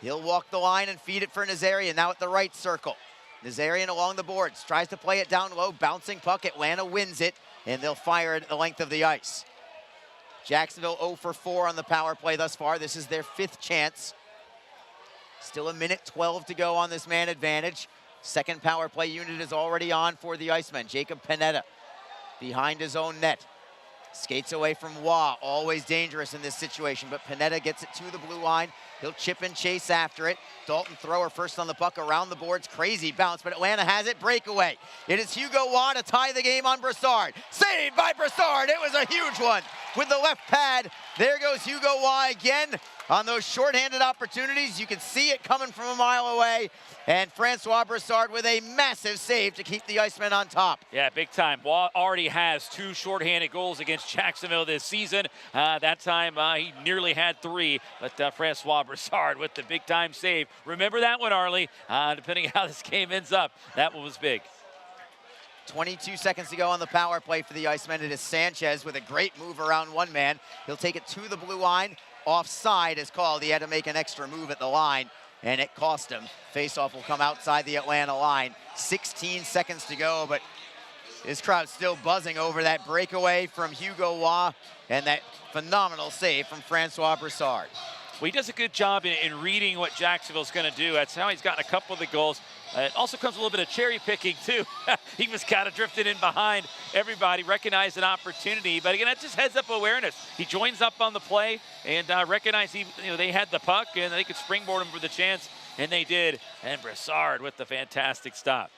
He'll walk the line and feed it for Nazarian, now at the right circle. Nazarian along the boards, tries to play it down low, bouncing puck. Atlanta wins it, and they'll fire it at the length of the ice. Jacksonville 0 for 4 on the power play thus far. This is their 5th chance. Still a minute 12 to go on this man advantage. Second power play unit is already on for the Icemen. Jacob Panetta behind his own net. Skates away from Waugh, always dangerous in this situation, but Panetta gets it to the blue line. He'll chip and chase after it. Dalton Thrower first on the puck around the boards. Crazy bounce, but Atlanta has it. Breakaway. It is Hugo Waugh to tie the game on Broussard. Saved by Broussard. It was a huge one with the left pad. There goes Hugo Waugh again on those shorthanded opportunities. You can see it coming from a mile away. And Francois Broussard with a massive save to keep the Icemen on top. Yeah, big time. Waugh already has 2 shorthanded goals against Jacksonville this season. That time he nearly had 3, but Francois Broussard with the big time save. Remember that one, Arlie? Depending on how this game ends up, that one was big. 22 seconds to go on the power play for the Icemen. It is Sanchez with a great move around one man. He'll take it to the blue line. Offside is called. He had to make an extra move at the line, and it cost him. Faceoff will come outside the Atlanta line. 16 seconds to go, but this crowd's still buzzing over that breakaway from Hugo Waugh and that phenomenal save from Francois Broussard. Well, he does a good job in reading what Jacksonville's going to do. That's how he's gotten a couple of the goals. It also comes a little bit of cherry picking, too. He was kind of drifting in behind everybody, recognized an opportunity. But again, that's just heads-up awareness. He joins up on the play and recognized they had the puck and they could springboard him for the chance, and they did. And Broussard with the fantastic stop.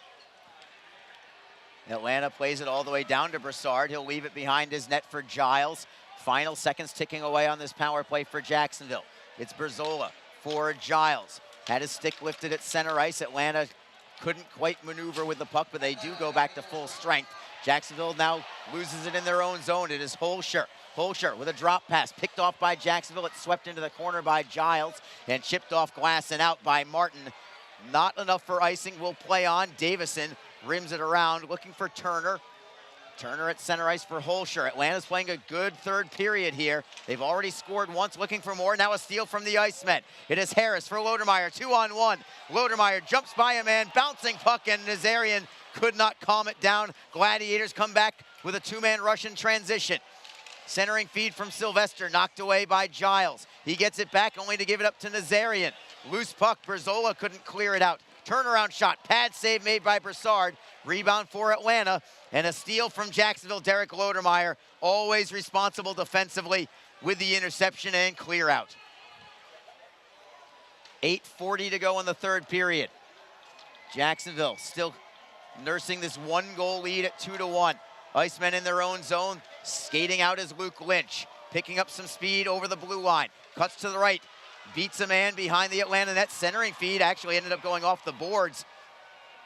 Atlanta plays it all the way down to Broussard. He'll leave it behind his net for Giles. Final seconds ticking away on this power play for Jacksonville. It's Berzola for Giles. Had his stick lifted at center ice. Atlanta couldn't quite maneuver with the puck, but they do go back to full strength. Jacksonville now loses it in their own zone. It is Holscher. Holscher with a drop pass, picked off by Jacksonville. It's swept into the corner by Giles and chipped off glass and out by Martin. Not enough for icing. Will play on. Davison rims it around, looking for Turner. Turner at center ice for Holscher. Atlanta's playing a good third period here. They've already scored once, looking for more. Now a steal from the Icemen. It is Harris for Lodermeier, 2-on-1. Lodermeier jumps by a man, bouncing puck, and Nazarian could not calm it down. Gladiators come back with a 2-man rush in transition. Centering feed from Sylvester, knocked away by Giles. He gets it back, only to give it up to Nazarian. Loose puck, Berzola couldn't clear it out. Turnaround shot, pad save made by Broussard. Rebound for Atlanta, and a steal from Jacksonville, Derek Lodermeier, always responsible defensively with the interception and clear out. 8:40 to go in the third period. Jacksonville still nursing this 1-goal lead at 2-1. Icemen in their own zone, skating out is Luke Lynch, picking up some speed over the blue line, cuts to the right, beats a man behind the Atlanta net. Centering feed actually ended up going off the boards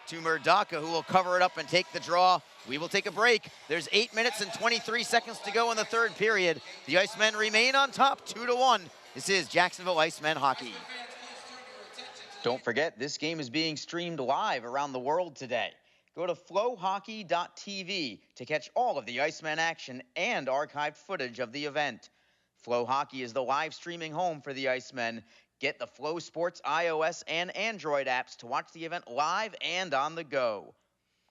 to Murdaka, who will cover it up and take the draw. We will take a break. There's 8 minutes and 23 seconds to go in the third period. The Icemen remain on top, 2-1. This is Jacksonville Icemen hockey. Don't forget, this game is being streamed live around the world today. Go to flowhockey.tv to catch all of the Icemen action and archived footage of the event. Flow Hockey is the live streaming home for the Icemen. Get the Flow Sports iOS and Android apps to watch the event live and on the go.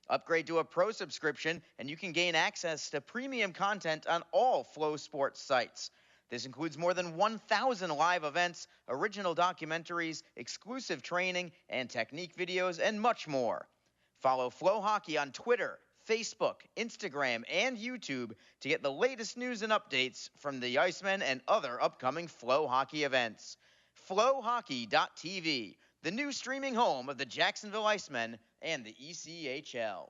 Upgrade to a pro subscription and you can gain access to premium content on all Flow Sports sites. This includes more than 1,000 live events, original documentaries, exclusive training and technique videos, and much more. Follow Flow Hockey on Twitter, Facebook, Instagram, and YouTube to get the latest news and updates from the Icemen and other upcoming Flow Hockey events. Flowhockey.tv, the new streaming home of the Jacksonville Icemen and the ECHL.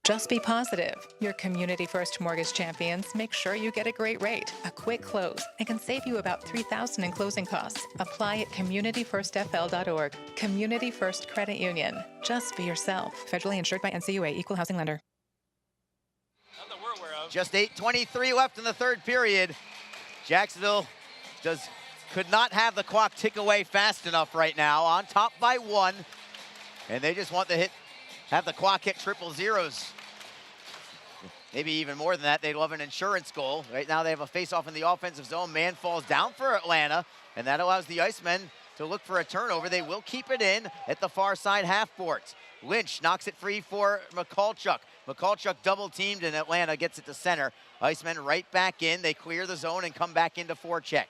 Just be positive. Your Community First Mortgage champions make sure you get a great rate, a quick close, and can save you about $3,000 in closing costs. Apply at communityfirstfl.org. Community First Credit Union. Just be yourself. Federally insured by NCUA, Equal Housing Lender. Just 8:23 left in the third period. Jacksonville could not have the clock tick away fast enough right now. On top by 1, and they just want to have the clock hit triple zeros. Maybe even more than that. They'd love an insurance goal. Right now they have a face-off in the offensive zone. Man falls down for Atlanta, and that allows the Icemen to look for a turnover. They will keep it in at the far side half boards. Lynch knocks it free for McCulchuk. McCulchuk double-teamed, and Atlanta gets it to center. Icemen right back in. They clear the zone and come back into forecheck.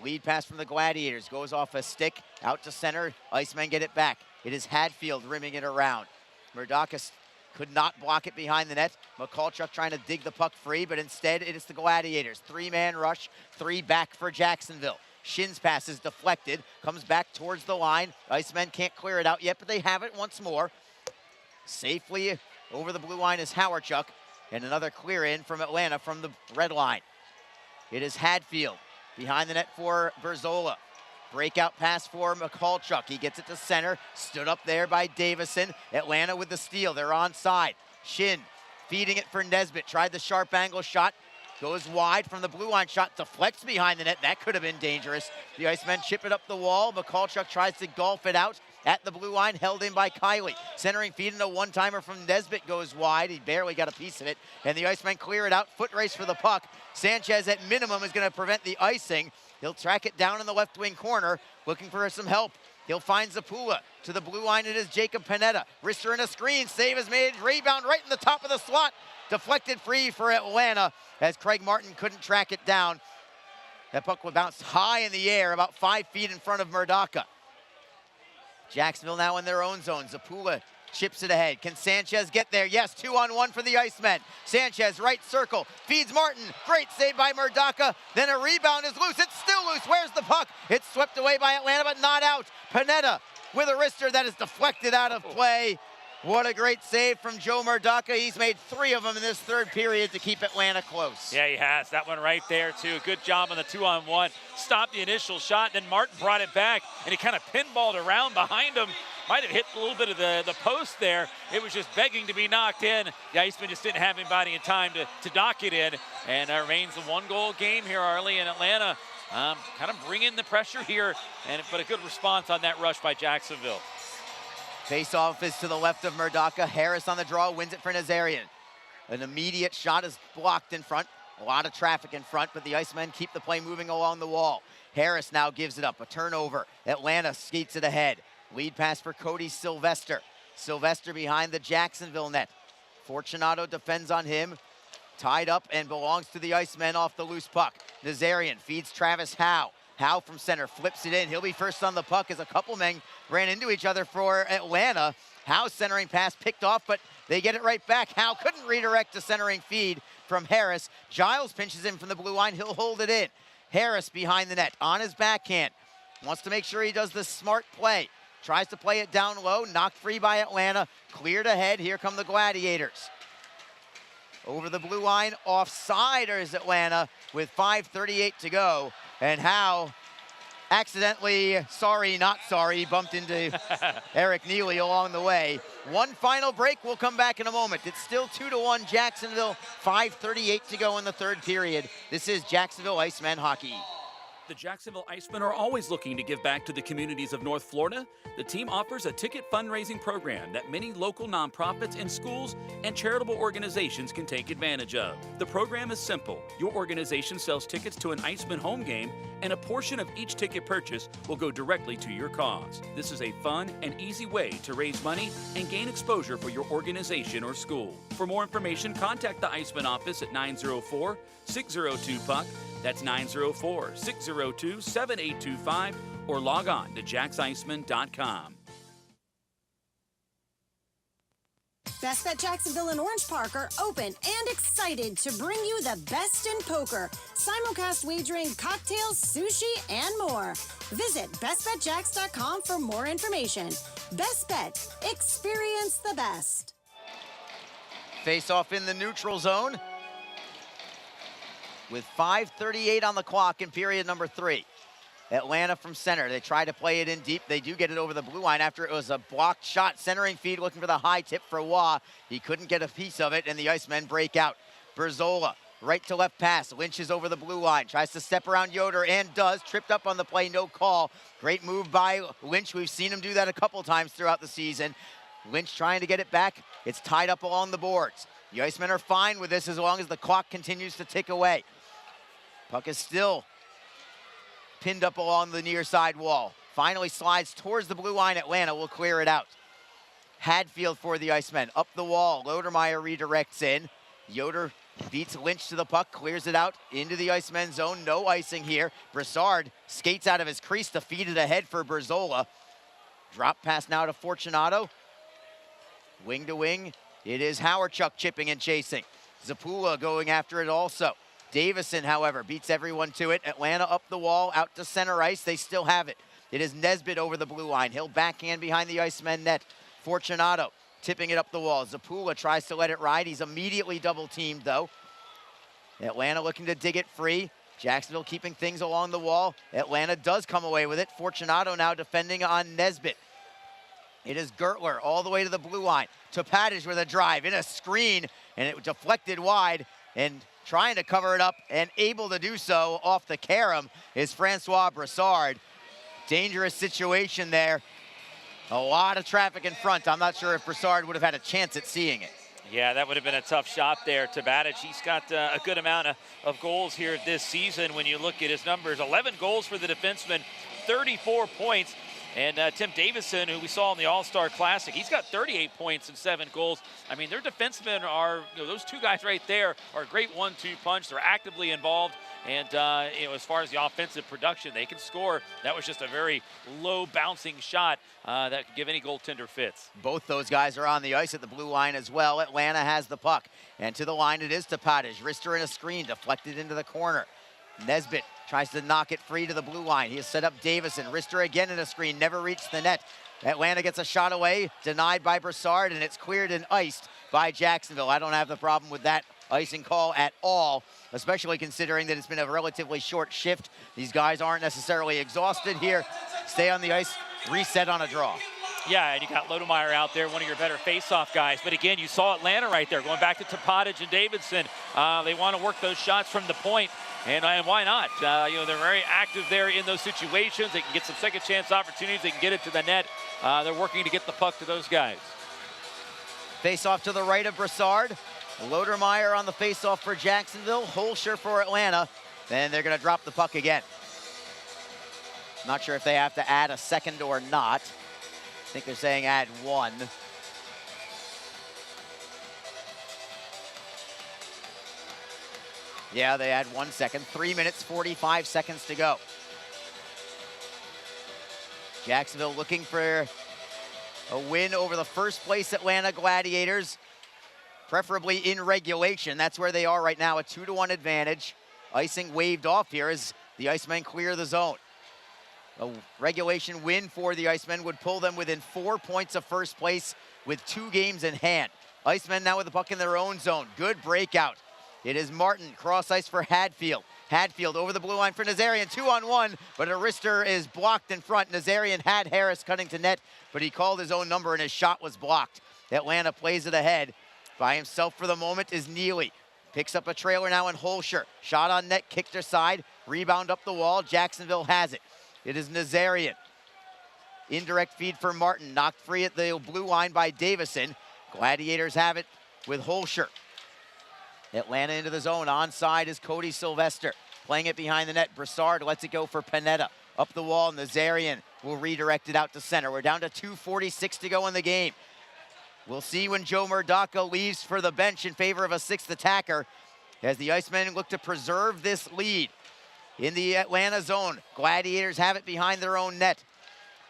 Lead pass from the Gladiators, goes off a stick, out to center. Icemen get it back. It is Hadfield rimming it around. Murdaka could not block it behind the net. McCulchuk trying to dig the puck free, but instead it is the Gladiators. 3-man rush, 3 back for Jacksonville. Shin's pass is deflected, comes back towards the line. Icemen can't clear it out yet, but they have it once more. Safely over the blue line is Howarchuk, and another clear in from Atlanta from the red line. It is Hadfield behind the net for Berzola. Breakout pass for McCulchuk. He gets it to center, stood up there by Davison. Atlanta with the steal, they're onside. Shin feeding it for Nesbitt, tried the sharp angle shot. Goes wide from the blue line shot, deflects behind the net. That could have been dangerous. The Icemen chip it up the wall. McCulchuk tries to golf it out at the blue line, held in by Kiley. Centering feed and a one-timer from Nesbitt goes wide. He barely got a piece of it, and the Icemen clear it out. Foot race for the puck. Sanchez at minimum is going to prevent the icing. He'll track it down in the left wing corner, looking for some help. He'll find Zapula. To the blue line, it is Jacob Panetta. Wrister in a screen, save is made, rebound right in the top of the slot. Deflected free for Atlanta as Craig Martin couldn't track it down. That puck would bounce high in the air, about 5 feet in front of Murdaka. Jacksonville now in their own zone. Zapula chips it ahead. Can Sanchez get there? Yes, 2-on-1 for the Icemen. Sanchez, right circle, feeds Martin. Great save by Murdaka. Then a rebound is loose. It's still loose. Where's the puck? It's swept away by Atlanta, but not out. Panetta with a wrister that is deflected out of play. What a great save from Joe Murdaka. He's made 3 of them in this third period to keep Atlanta close. Yeah, he has. That one right there, too. Good job on the 2-on-1. Stopped the initial shot, then Martin brought it back, and he kind of pinballed around behind him. Might have hit a little bit of the post there. It was just begging to be knocked in. The Icemen just didn't have anybody in time to knock it in. And it remains a 1-goal game here, Arlie, in Atlanta. Kind of bring in the pressure here, but a good response on that rush by Jacksonville. Face-off is to the left of Murdaka. Harris on the draw, wins it for Nazarian. An immediate shot is blocked in front. A lot of traffic in front, but the Icemen keep the play moving along the wall. Harris now gives it up, a turnover. Atlanta skates it ahead. Lead pass for Cody Sylvester. Sylvester behind the Jacksonville net. Fortunato defends on him. Tied up and belongs to the Icemen off the loose puck. Nazarian feeds Travis Howe. Howe from center flips it in. He'll be first on the puck as a couple men ran into each other for Atlanta. Howe centering pass picked off, but they get it right back. Howe couldn't redirect a centering feed from Harris. Giles pinches in from the blue line. He'll hold it in. Harris behind the net on his backhand. Wants to make sure he does the smart play. Tries to play it down low. Knocked free by Atlanta. Cleared ahead. Here come the Gladiators. Over the blue line, offside is Atlanta with 5:38 to go. And Howe accidentally, sorry, not sorry, bumped into Eric Neely along the way. One final break, we'll come back in a moment. It's still 2-1 Jacksonville, 5:38 to go in the third period. This is Jacksonville Icemen hockey. The Jacksonville Icemen are always looking to give back to the communities of North Florida. The team offers a ticket fundraising program that many local nonprofits and schools and charitable organizations can take advantage of. The program is simple. Your organization sells tickets to an Icemen home game, and a portion of each ticket purchase will go directly to your cause. This is a fun and easy way to raise money and gain exposure for your organization or school. For more information, contact the Icemen office at 904-602-PUCK. That's 904-602-7825, or log on to jacksiceman.com. Best Bet Jacksonville and Orange Park are open and excited to bring you the best in poker, simulcast wagering, cocktails, sushi, and more. Visit bestbetjacks.com for more information. Best Bet, experience the best. Face off in the neutral zone with 5:38 on the clock in period number 3. Atlanta from center. They try to play it in deep. They do get it over the blue line after it was a blocked shot. Centering feed looking for the high tip for Waugh. He couldn't get a piece of it, and the Icemen break out. Berzola, right to left pass. Lynch is over the blue line. Tries to step around Yoder and does. Tripped up on the play, no call. Great move by Lynch. We've seen him do that a couple times throughout the season. Lynch trying to get it back. It's tied up along the boards. The Icemen are fine with this as long as the clock continues to tick away. Puck is still pinned up along the near side wall. Finally slides towards the blue line. Atlanta will clear it out. Hadfield for the Icemen. Up the wall. Lodermeier redirects in. Yoder beats Lynch to the puck, clears it out into the Icemen zone. No icing here. Broussard skates out of his crease to feed it ahead for Berzola. Drop pass now to Fortunato. Wing to wing. It is Howardchuk chipping and chasing. Zapula going after it also. Davison, however, beats everyone to it. Atlanta up the wall, out to center ice. They still have it. It is Nesbitt over the blue line. He'll backhand behind the Icemen net. Fortunato tipping it up the wall. Zapula tries to let it ride. He's immediately double teamed though. Atlanta looking to dig it free. Jacksonville keeping things along the wall. Atlanta does come away with it. Fortunato now defending on Nesbitt. It is Gertler all the way to the blue line. Topadic with a drive in a screen, and it deflected wide, and trying to cover it up and able to do so off the carom is Francois Broussard. Dangerous situation there. A lot of traffic in front. I'm not sure if Broussard would have had a chance at seeing it. Yeah, that would have been a tough shot there. Topadic, he's got a good amount of goals here this season when you look at his numbers. 11 goals for the defenseman, 34 points. And Tim Davison, who we saw in the All-Star Classic, he's got 38 points and 7 goals. I mean, their defensemen are, those two guys right there are a great 1-2 punch. They're actively involved. And, as far as the offensive production, they can score. That was just a very low bouncing shot that could give any goaltender fits. Both those guys are on the ice at the blue line as well. Atlanta has the puck. And to the line it is Topadic. Rister in a screen, deflected into the corner. Nesbitt tries to knock it free to the blue line. He has set up Davison. Rister again in a screen, never reached the net. Atlanta gets a shot away, denied by Broussard, and it's cleared and iced by Jacksonville. I don't have the problem with that icing call at all, especially considering that it's been a relatively short shift. These guys aren't necessarily exhausted here. Stay on the ice, reset on a draw. Yeah, and you got Lodermeier out there, one of your better face-off guys. But again, you saw Atlanta right there, going back to Topadic and Davidson. They want to work those shots from the point, and why not? They're very active there in those situations. They can get some second chance opportunities. They can get it to the net. They're working to get the puck to those guys. Face-off to the right of Broussard. Lodermeier on the face-off for Jacksonville. Holscher for Atlanta. Then they're going to drop the puck again. Not sure if they have to add a second or not. I think they're saying add one. Yeah, they add 1 second. 3 minutes, 45 seconds to go. Jacksonville looking for a win over the first place Atlanta Gladiators, preferably in regulation. That's where they are right now, a 2-1 advantage. Icing waved off here as the Icemen clear the zone. A regulation win for the Icemen would pull them within 4 points of first place with 2 games in hand. Icemen now with the puck in their own zone. Good breakout. It is Martin, cross ice for Hadfield. Hadfield over the blue line for Nazarian, 2-on-1, but Arister is blocked in front. Nazarian had Harris cutting to net, but he called his own number and his shot was blocked. Atlanta plays it ahead. By himself for the moment is Neely. Picks up a trailer now in Holscher. Shot on net, kicked aside, rebound up the wall. Jacksonville has it. It is Nazarian. Indirect feed for Martin, knocked free at the blue line by Davison. Gladiators have it with Holscher. Atlanta into the zone. Onside is Cody Sylvester. Playing it behind the net. Broussard lets it go for Panetta. Up the wall, Nazarian will redirect it out to center. We're down to 2:46 to go in the game. We'll see when Joe Murdaka leaves for the bench in favor of a 6th attacker as the Icemen look to preserve this lead in the Atlanta zone. Gladiators have it behind their own net.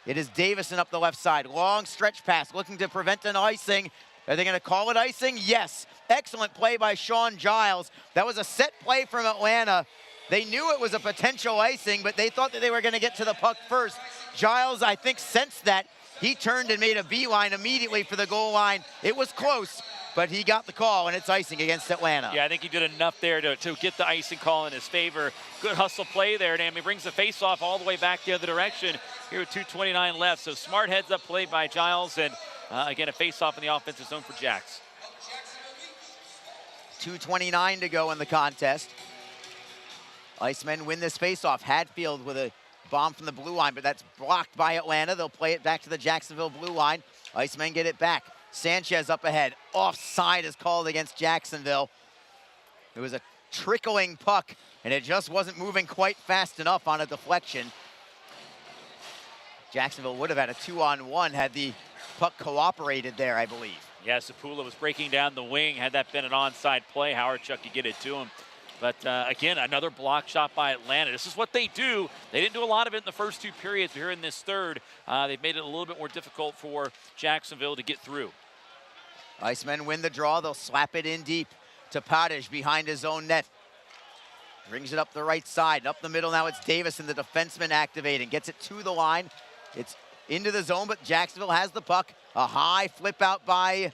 It is Davison up the left side. Long stretch pass looking to prevent an icing. Are they going to call it icing? Yes. Excellent play by Sean Giles. That was a set play from Atlanta. They knew it was a potential icing, but they thought that they were going to get to the puck first. Giles, I think, sensed that. He turned and made a beeline immediately for the goal line. It was close, but he got the call, and it's icing against Atlanta. Yeah, I think he did enough there to get the icing call in his favor. Good hustle play there, and he brings the face-off all the way back the other direction here with 2:29 left. So smart heads-up play by Giles, and again, a face-off in the offensive zone for Jacks. 2:29 to go in the contest. Icemen win this face-off. Hadfield with a bomb from the blue line, but that's blocked by Atlanta. They'll play it back to the Jacksonville blue line. Icemen get it back. Sanchez up ahead. Offside is called against Jacksonville. It was a trickling puck, and it just wasn't moving quite fast enough on a deflection. Jacksonville would have had a 2-on-1 had the puck cooperated there, I believe. Yeah, Sapula was breaking down the wing. Had that been an onside play, Howardchuk could get it to him. But again, another block shot by Atlanta. This is what they do. They didn't do a lot of it in the first two periods. Here in this third, they've made it a little bit more difficult for Jacksonville to get through. Icemen win the draw. They'll slap it in deep to Potage behind his own net. Brings it up the right side. Up the middle now it's Davison, the defenseman, activating. Gets it to the line. It's into the zone, but Jacksonville has the puck. A high flip out by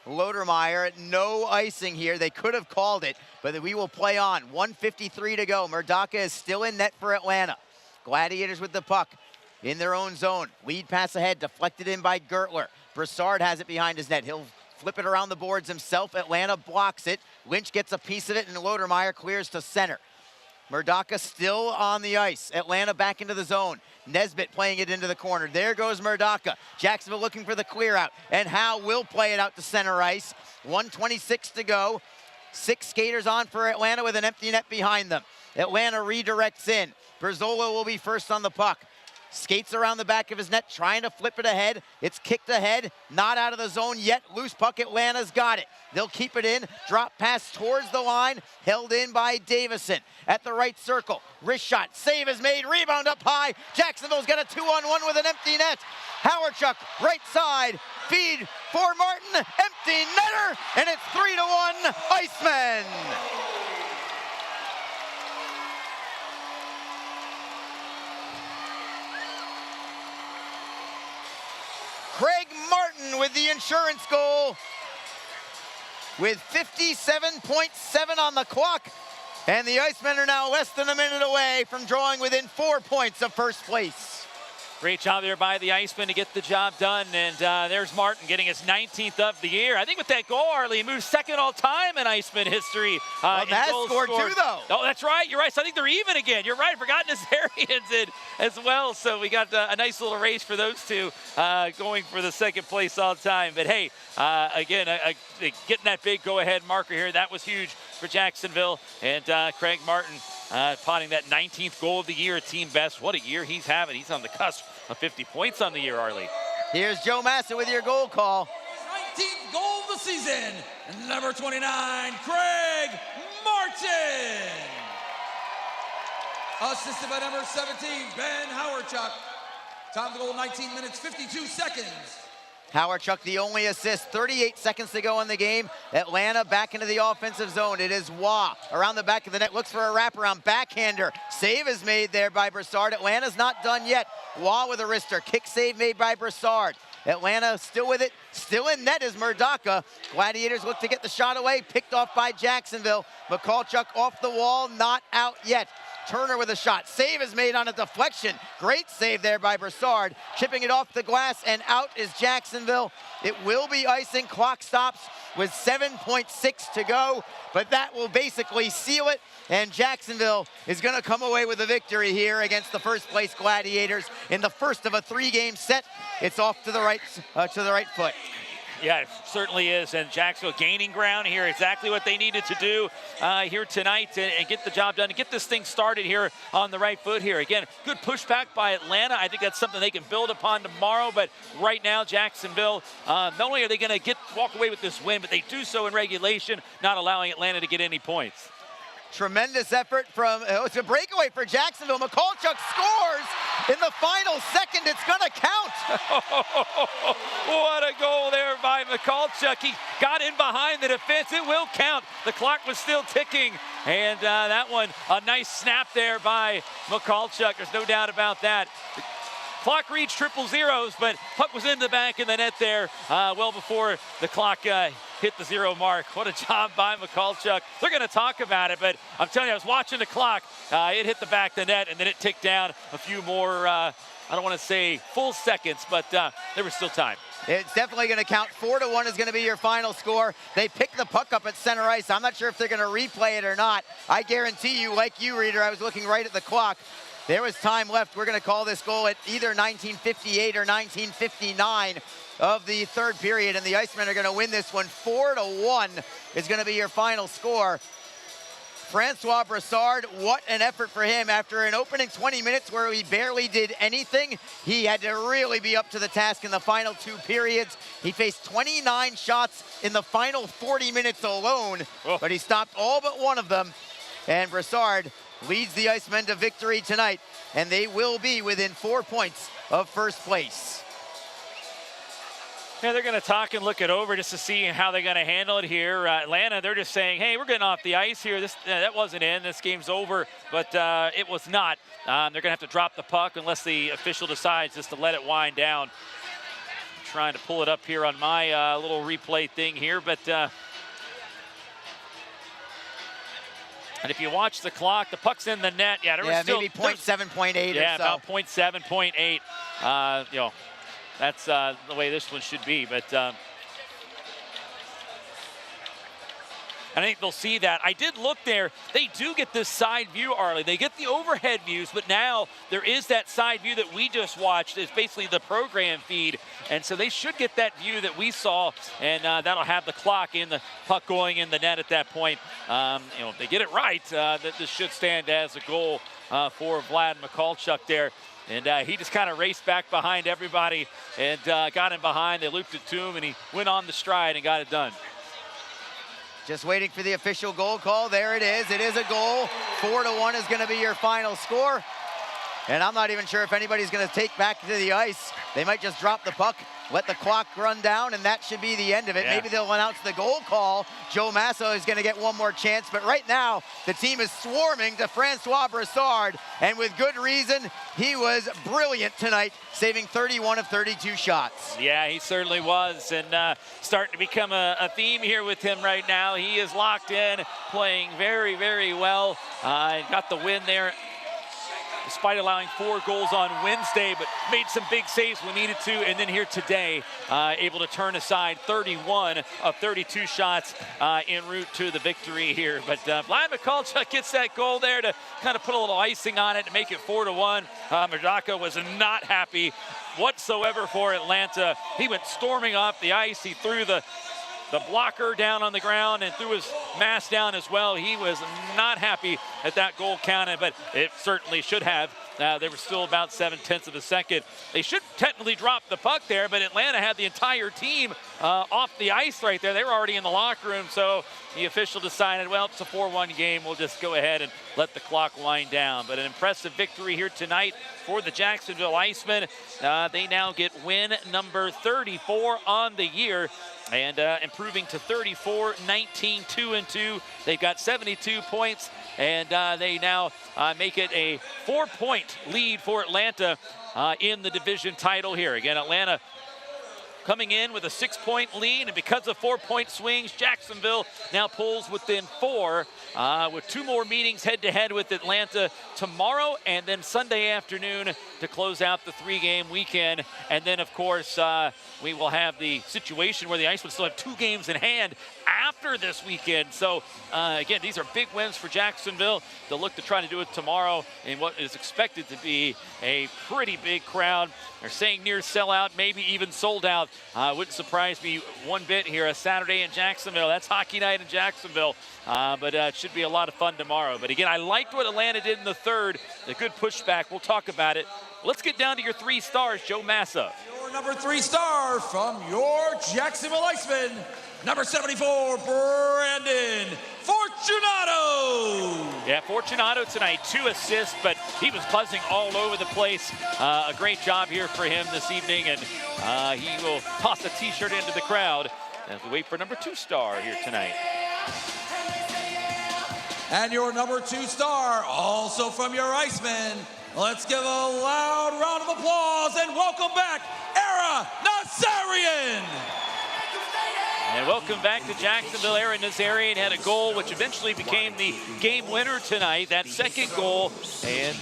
Lodermeier. No icing here. They could have called it, but we will play on. 1:53 to go. Murdaka is still in net for Atlanta. Gladiators with the puck in their own zone. Lead pass ahead, deflected in by Gertler. Broussard has it behind his net. He'll flip it around the boards himself. Atlanta blocks it. Lynch gets a piece of it, and Lodermeier clears to center. Murdaka still on the ice. Atlanta back into the zone. Nesbitt playing it into the corner. There goes Murdaka. Jacksonville looking for the clear out. And Howe will play it out to center ice. 1:26 to go. 6 skaters on for Atlanta with an empty net behind them. Atlanta redirects in. Berzola will be first on the puck. Skates around the back of his net, trying to flip it ahead. It's kicked ahead, not out of the zone yet. Loose puck, Atlanta's got it. They'll keep it in. Drop pass towards the line, held in by Davison. At the right circle, wrist shot, save is made, rebound up high. Jacksonville's got a 2-on-1 with an empty net. Howardchuk, right side, feed for Martin, empty netter, and it's 3-1 Icemen. Craig Martin with the insurance goal with 57.7 on the clock. And the Icemen are now less than a minute away from drawing within 4 points of first place. Great job there by the Icemen to get the job done. And there's Martin getting his 19th of the year. I think with that goal, Arlie, he moves second all time in Iceman history. Well, Matt scored too, though. Oh, that's right. You're right. So I think they're even again. You're right. Forgotten Nazarian's in as well. So we got a nice little race for those two going for the second place all time. But hey, again, getting that big go-ahead marker here, that was huge for Jacksonville. And Craig Martin potting that 19th goal of the year, team best. What a year he's having. He's on the cusp of 50 points on the year, Arlie. Here's Joe Massa with your goal call. 19th goal of the season, number 29, Craig Martin. Assisted by number 17, Ben Howardchuk. Time of the goal, 19 minutes, 52 seconds. Howardchuk, the only assist, 38 seconds to go in the game. Atlanta back into the offensive zone. It is Waugh around the back of the net, looks for a wraparound backhander. Save is made there by Broussard. Atlanta's not done yet. Waugh with a wrister, kick save made by Broussard. Atlanta still with it, still in net is Murdaka. Gladiators look to get the shot away, picked off by Jacksonville. Mikulchuk off the wall, not out yet. Turner with a shot. Save is made on a deflection. Great save there by Broussard. Chipping it off the glass, and out is Jacksonville. It will be icing. Clock stops with 7.6 to go, but that will basically seal it. And Jacksonville is going to come away with a victory here against the first place Gladiators in the first of a 3-game set. It's off to the right foot. Yeah, it certainly is, and Jacksonville gaining ground here, exactly what they needed to do here tonight and get the job done, and get this thing started here on the right foot here. Again, good pushback by Atlanta. I think that's something they can build upon tomorrow, but right now, Jacksonville, not only are they going to walk away with this win, but they do so in regulation, not allowing Atlanta to get any points. Tremendous effort from, it's a breakaway for Jacksonville. Mikulchuk scores in the final second. It's going to count. What a goal there by Mikulchuk. He got in behind the defense. It will count. The clock was still ticking. And that one, a nice snap there by Mikulchuk. There's no doubt about that. Clock reached triple zeros, but puck was in the back of the net there well before the clock hit the 0 mark. What a job by Mikulchuk. They're going to talk about it, but I'm telling you, I was watching the clock. It hit the back of the net, and then it ticked down a few more, I don't want to say full seconds, but there was still time. It's definitely going to count. 4-1 is going to be your final score. They picked the puck up at center ice. I'm not sure if they're going to replay it or not. I guarantee you, like you, Reader, I was looking right at the clock. There was time left. We're going to call this goal at either 1958 or 1959 of the third period, and the Icemen are going to win this one. 4-1 is going to be your final score. Francois Broussar, what an effort for him. After an opening 20 minutes where he barely did anything, he had to really be up to the task in the final 2 periods. He faced 29 shots in the final 40 minutes alone, but he stopped all but one of them. And Broussard leads the Icemen to victory tonight, and they will be within 4 points of first place. Yeah, they're going to talk and look it over just to see how they're going to handle it here. Atlanta, they're just saying, hey, we're getting off the ice here. That wasn't in. This game's over, but it was not. They're going to have to drop the puck unless the official decides just to let it wind down. I'm trying to pull it up here on my little replay thing here, but and if you watch the clock, the puck's in the net. Yeah, there was still maybe 0.7, 0.8 or so. Yeah, about 0.7, 0.8. You know, that's the way this one should be, but I think they'll see that. I did look there. They do get this side view, Arlie. They get the overhead views, but now there is that side view that we just watched. It's basically the program feed, and so they should get that view that we saw, and that'll have the clock in the puck going in the net at that point. You know, if they get it right, that this should stand as a goal for Vlad Mikulchuk there. And he just kind of raced back behind everybody and got him behind. They looped it to him, and he went on the stride and got it done. Just waiting for the official goal call. There it is. It is a goal. 4-1 is going to be your final score. And I'm not even sure if anybody's going to take back to the ice. They might just drop the puck, let the clock run down, and that should be the end of it. Yeah. Maybe they'll announce the goal call. Joe Massa is going to get one more chance, but right now the team is swarming to Francois Broussard, and with good reason. He was brilliant tonight, saving 31 of 32 shots. Yeah, he certainly was, and starting to become a theme here with him right now. He is locked in, playing very, very well. Got the win there, despite allowing 4 goals on Wednesday, but made some big saves when needed to, and then here today, able to turn aside 31 of 32 shots en route to the victory here. But Vlad Mikulchuk gets that goal there to kind of put a little icing on it to make it 4-1. Murdaka was not happy whatsoever for Atlanta. He went storming off the ice. He threw the blocker down on the ground and threw his mask down as well. He was not happy that that goal counted, but it certainly should have. There was still about 7/10 of a second. They should technically drop the puck there, but Atlanta had the entire team off the ice right there. They were already in the locker room, so the official decided, well, it's a 4-1 game. We'll just go ahead and let the clock wind down. But an impressive victory here tonight for the Jacksonville Icemen. They now get win number 34 on the year, and improving to 34, 19, 2-2. They've got 72 points, and they now make it a 4-point lead for Atlanta in the division title here. Again, Atlanta coming in with a 6-point lead, and because of 4-point swings, Jacksonville now pulls within 4 with 2 more meetings head-to-head with Atlanta tomorrow and then Sunday afternoon to close out the 3-game weekend. And then, of course, we will have the situation where the Icemen still have 2 games in hand after this weekend. So, again, these are big wins for Jacksonville. They'll look to try to do it tomorrow in what is expected to be a pretty big crowd. They're saying near sellout, maybe even sold out. Wouldn't surprise me one bit here, a Saturday in Jacksonville. That's hockey night in Jacksonville, but it should be a lot of fun tomorrow. But again, I liked what Atlanta did in the third. A good pushback. We'll talk about it. Let's get down to your 3 stars, Joe Massa. Your number 3 star from your Jacksonville Icemen, number 74, Brandon Fortunato. Yeah, Fortunato tonight, 2 assists, but he was buzzing all over the place. A great job here for him this evening, and he will toss a t-shirt into the crowd as we wait for number 2 star here tonight. And your number 2 star, also from your Icemen, let's give a loud round of applause and welcome back, Era Nazarian. And welcome back to Jacksonville. Aaron Nazarian had a goal which eventually became the game winner tonight, that 2nd goal. And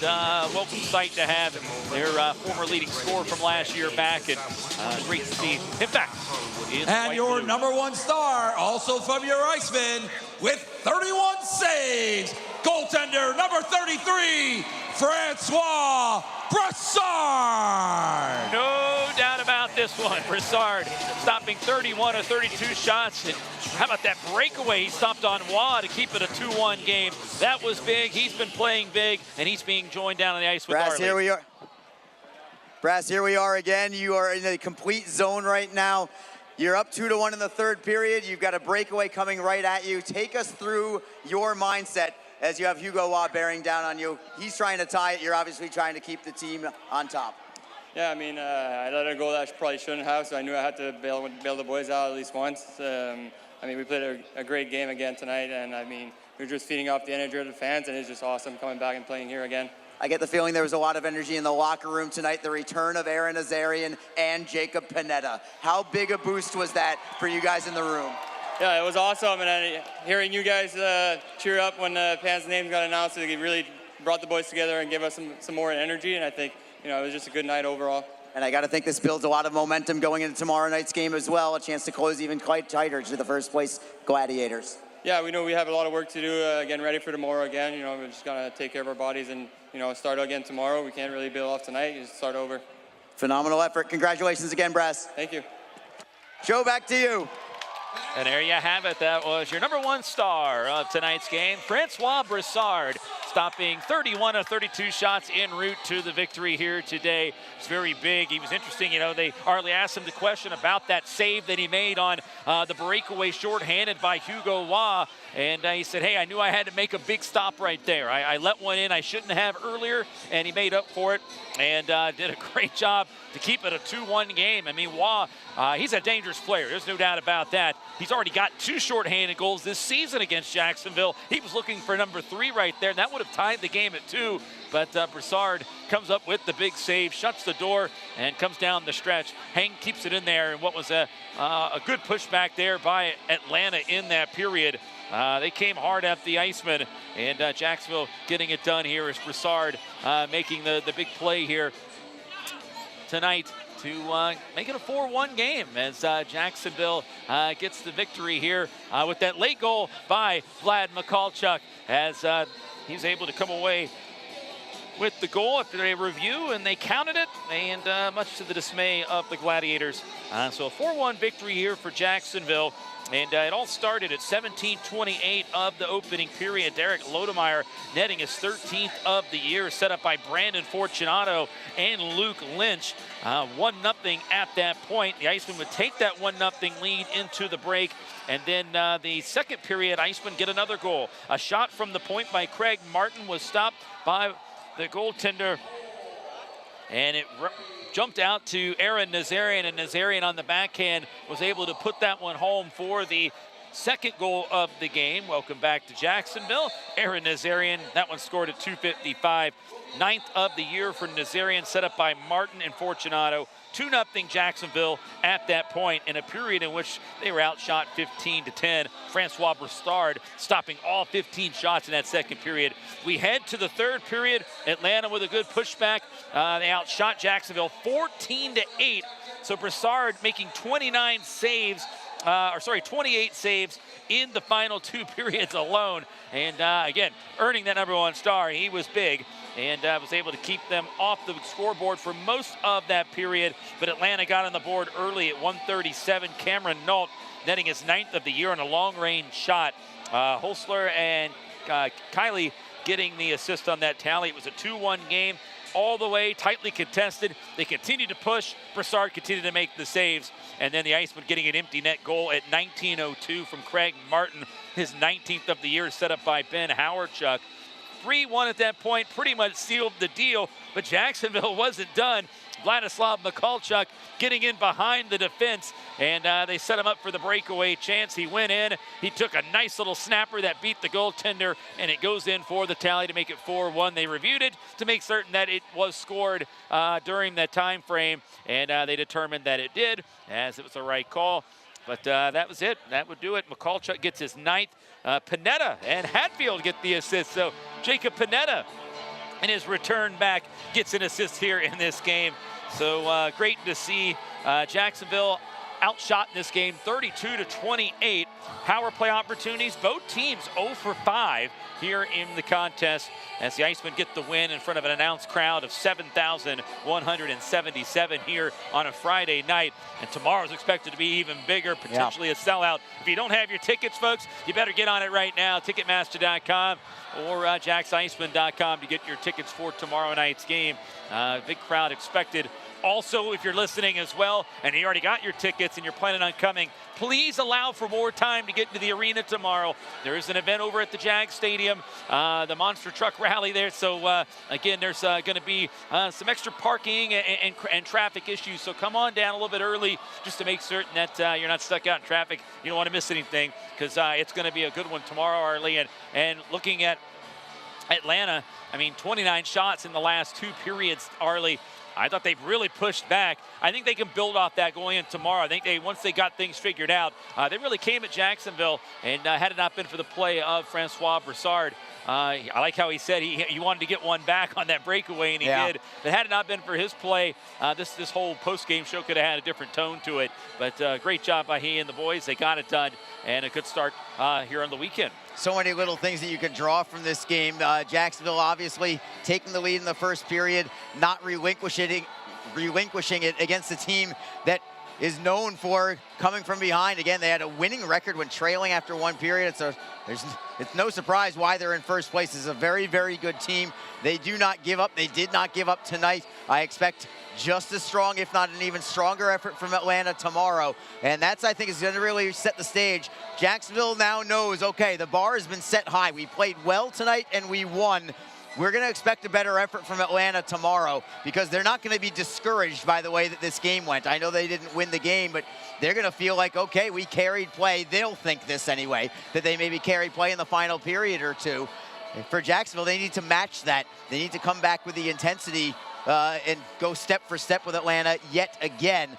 welcome sight to have their former leading scorer from last year back, and great to see him back. And your number 1 star, also from your Icemen, with 31 saves, goaltender number 33, Francois Broussar. No doubt about this one. Broussard stopping 31 or 32 shots. And how about that breakaway? He stopped on Waugh to keep it a 2-1 game. That was big. He's been playing big, and he's being joined down on the ice with Brass, Arlie. here we are. Brass, here we are again. You are in a complete zone right now. You're up 2-1 in the third period. You've got a breakaway coming right at you. Take us through your mindset as you have Hugo Waugh bearing down on you. He's trying to tie it. You're obviously trying to keep the team on top. Yeah, I mean, I let it go that I probably shouldn't have, so I knew I had to bail the boys out at least once. I mean, we played a great game again tonight, and I mean, we were just feeding off the energy of the fans, and it's just awesome coming back and playing here again. I get the feeling there was a lot of energy in the locker room tonight, the return of Aaron Nazarian and Jacob Panetta. How big a boost was that for you guys in the room? Yeah, it was awesome, and hearing you guys cheer up when the fans' names got announced, it really brought the boys together and gave us some more energy, and I think, you know, it was just a good night overall. And I got to think this builds a lot of momentum going into tomorrow night's game as well, a chance to close even quite tighter to the first place Gladiators. Yeah, we know we have a lot of work to do getting ready for tomorrow again. You know, we're just going to take care of our bodies and, you know, start again tomorrow. We can't really build off tonight. Just start over. Phenomenal effort. Congratulations again, Brass. Thank you. Joe, back to you. And there you have it. That was your #1 star of tonight's game, Francois Broussard, stopping 31 of 32 shots en route to the victory here today. It's very big. He was interesting. You know, Arlie asked him the question about that save that he made on the breakaway shorthanded by Hugo Waugh. And he said, hey, I knew I had to make a big stop right there. I let one in I shouldn't have earlier, and he made up for it and did a great job to keep it a 2-1 game. I mean, Waugh, he's a dangerous player. There's no doubt about that. He's already got 2 shorthanded goals this season against Jacksonville. He was looking for number 3 right there, and that would have tied the game at 2. But Broussard comes up with the big save, shuts the door, and comes down the stretch. Hang keeps it in there, and what was a good pushback there by Atlanta in that period. They came hard at the Icemen, and Jacksonville getting it done here as Broussard making the big play here tonight to make it a 4-1 game as Jacksonville gets the victory here with that late goal by Vlad Mikulchuk as he's able to come away with the goal after a review, and they counted it, and much to the dismay of the Gladiators. So a 4-1 victory here for Jacksonville. And it all started at 17:28 of the opening period. Derek Lodermeier netting his 13th of the year, set up by Brandon Fortunato and Luke Lynch. 1-0 at that point. The Icemen would take that 1-0 lead into the break. And then the second period, Icemen get another goal. A shot from the point by Craig Martin was stopped by the goaltender. And it jumped out to Aaron Nazarian, and Nazarian on the backhand was able to put that one home for the second goal of the game. Welcome back to Jacksonville. Aaron Nazarian, that one scored at 2:55. 9th of the year for Nazarian, set up by Martin and Fortunato. 2-0 Jacksonville at that point in a period in which they were outshot 15-10. Francois Broussard stopping all 15 shots in that second period. We head to the third period. Atlanta with a good pushback. They outshot Jacksonville 14-8. So Broussard making 28 saves in the final 2 periods alone. And again, earning that #1 star. He was big and was able to keep them off the scoreboard for most of that period. But Atlanta got on the board early at 1:37. Cameron Nault netting his 9th of the year on a long-range shot. Holsler and Kiley getting the assist on that tally. It was a 2-1 game. All the way, tightly contested. They continued to push. Broussard continued to make the saves. And then the Icemen getting an empty net goal at 19:02 from Craig Martin. His 19th of the year, set up by Ben Howardchuk. 3-1 at that point, pretty much sealed the deal, but Jacksonville wasn't done. Vladislav Mikulchuk getting in behind the defense, and they set him up for the breakaway chance. He went in, he took a nice little snapper that beat the goaltender, and it goes in for the tally to make it 4-1. They reviewed it to make certain that it was scored during that time frame, and they determined that it did, as it was the right call. But that was it. That would do it. Mikulchuk gets his 9th. Panetta and Hatfield get the assist. So Jacob Panetta, in his return back, gets an assist here in this game. So great to see Jacksonville outshot in this game 32-28. Power play opportunities, both teams 0 for 5 here in the contest as the Icemen get the win in front of an announced crowd of 7,177 here on a Friday night. And tomorrow's expected to be even bigger, potentially a sellout. If you don't have your tickets, folks, you better get on it right now. Ticketmaster.com or JacksIceman.com to get your tickets for tomorrow night's game. Big crowd expected. Also, if you're listening as well and you already got your tickets and you're planning on coming, please allow for more time to get into the arena tomorrow. There is an event over at the Jag Stadium, the Monster Truck Rally there. So, again, there's going to be some extra parking and traffic issues. So come on down a little bit early just to make certain that you're not stuck out in traffic. You don't want to miss anything because it's going to be a good one tomorrow, Arlie. And looking at Atlanta, I mean, 29 shots in the last 2 periods, Arlie. I thought they've really pushed back. I think they can build off that going in tomorrow. I think once they got things figured out, they really came at Jacksonville, and had it not been for the play of Francois Broussar, I like how he said he wanted to get one back on that breakaway, and he did. But had it not been for his play, this whole post-game show could have had a different tone to it. But great job by he and the boys. They got it done, and a good start here on the weekend. So many little things that you could draw from this game. Jacksonville obviously taking the lead in the first period, not relinquishing it against a team that is known for coming from behind. Again, they had a winning record when trailing after 1 period. It's no surprise why they're in first place. It's a very, very good team. They do not give up. They did not give up tonight. I expect just as strong, if not an even stronger effort from Atlanta tomorrow. And that's, I think, is going to really set the stage. Jacksonville now knows, okay, the bar has been set high. We played well tonight and we won. We're going to expect a better effort from Atlanta tomorrow because they're not going to be discouraged by the way that this game went. I know they didn't win the game, but they're going to feel like, okay, we carried play. They'll think this anyway, that they maybe carried play in the final period or two. And for Jacksonville, they need to match that. They need to come back with the intensity and go step for step with Atlanta yet again.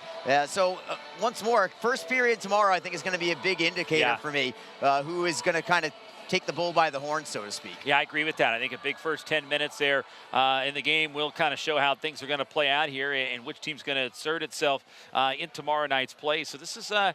Once more, first period tomorrow I think is going to be a big indicator for me who is going to kind of take the bull by the horn, so to speak. Yeah, I agree with that. I think a big first 10 minutes there in the game will kind of show how things are going to play out here and which team's going to insert itself in tomorrow night's play. So this is a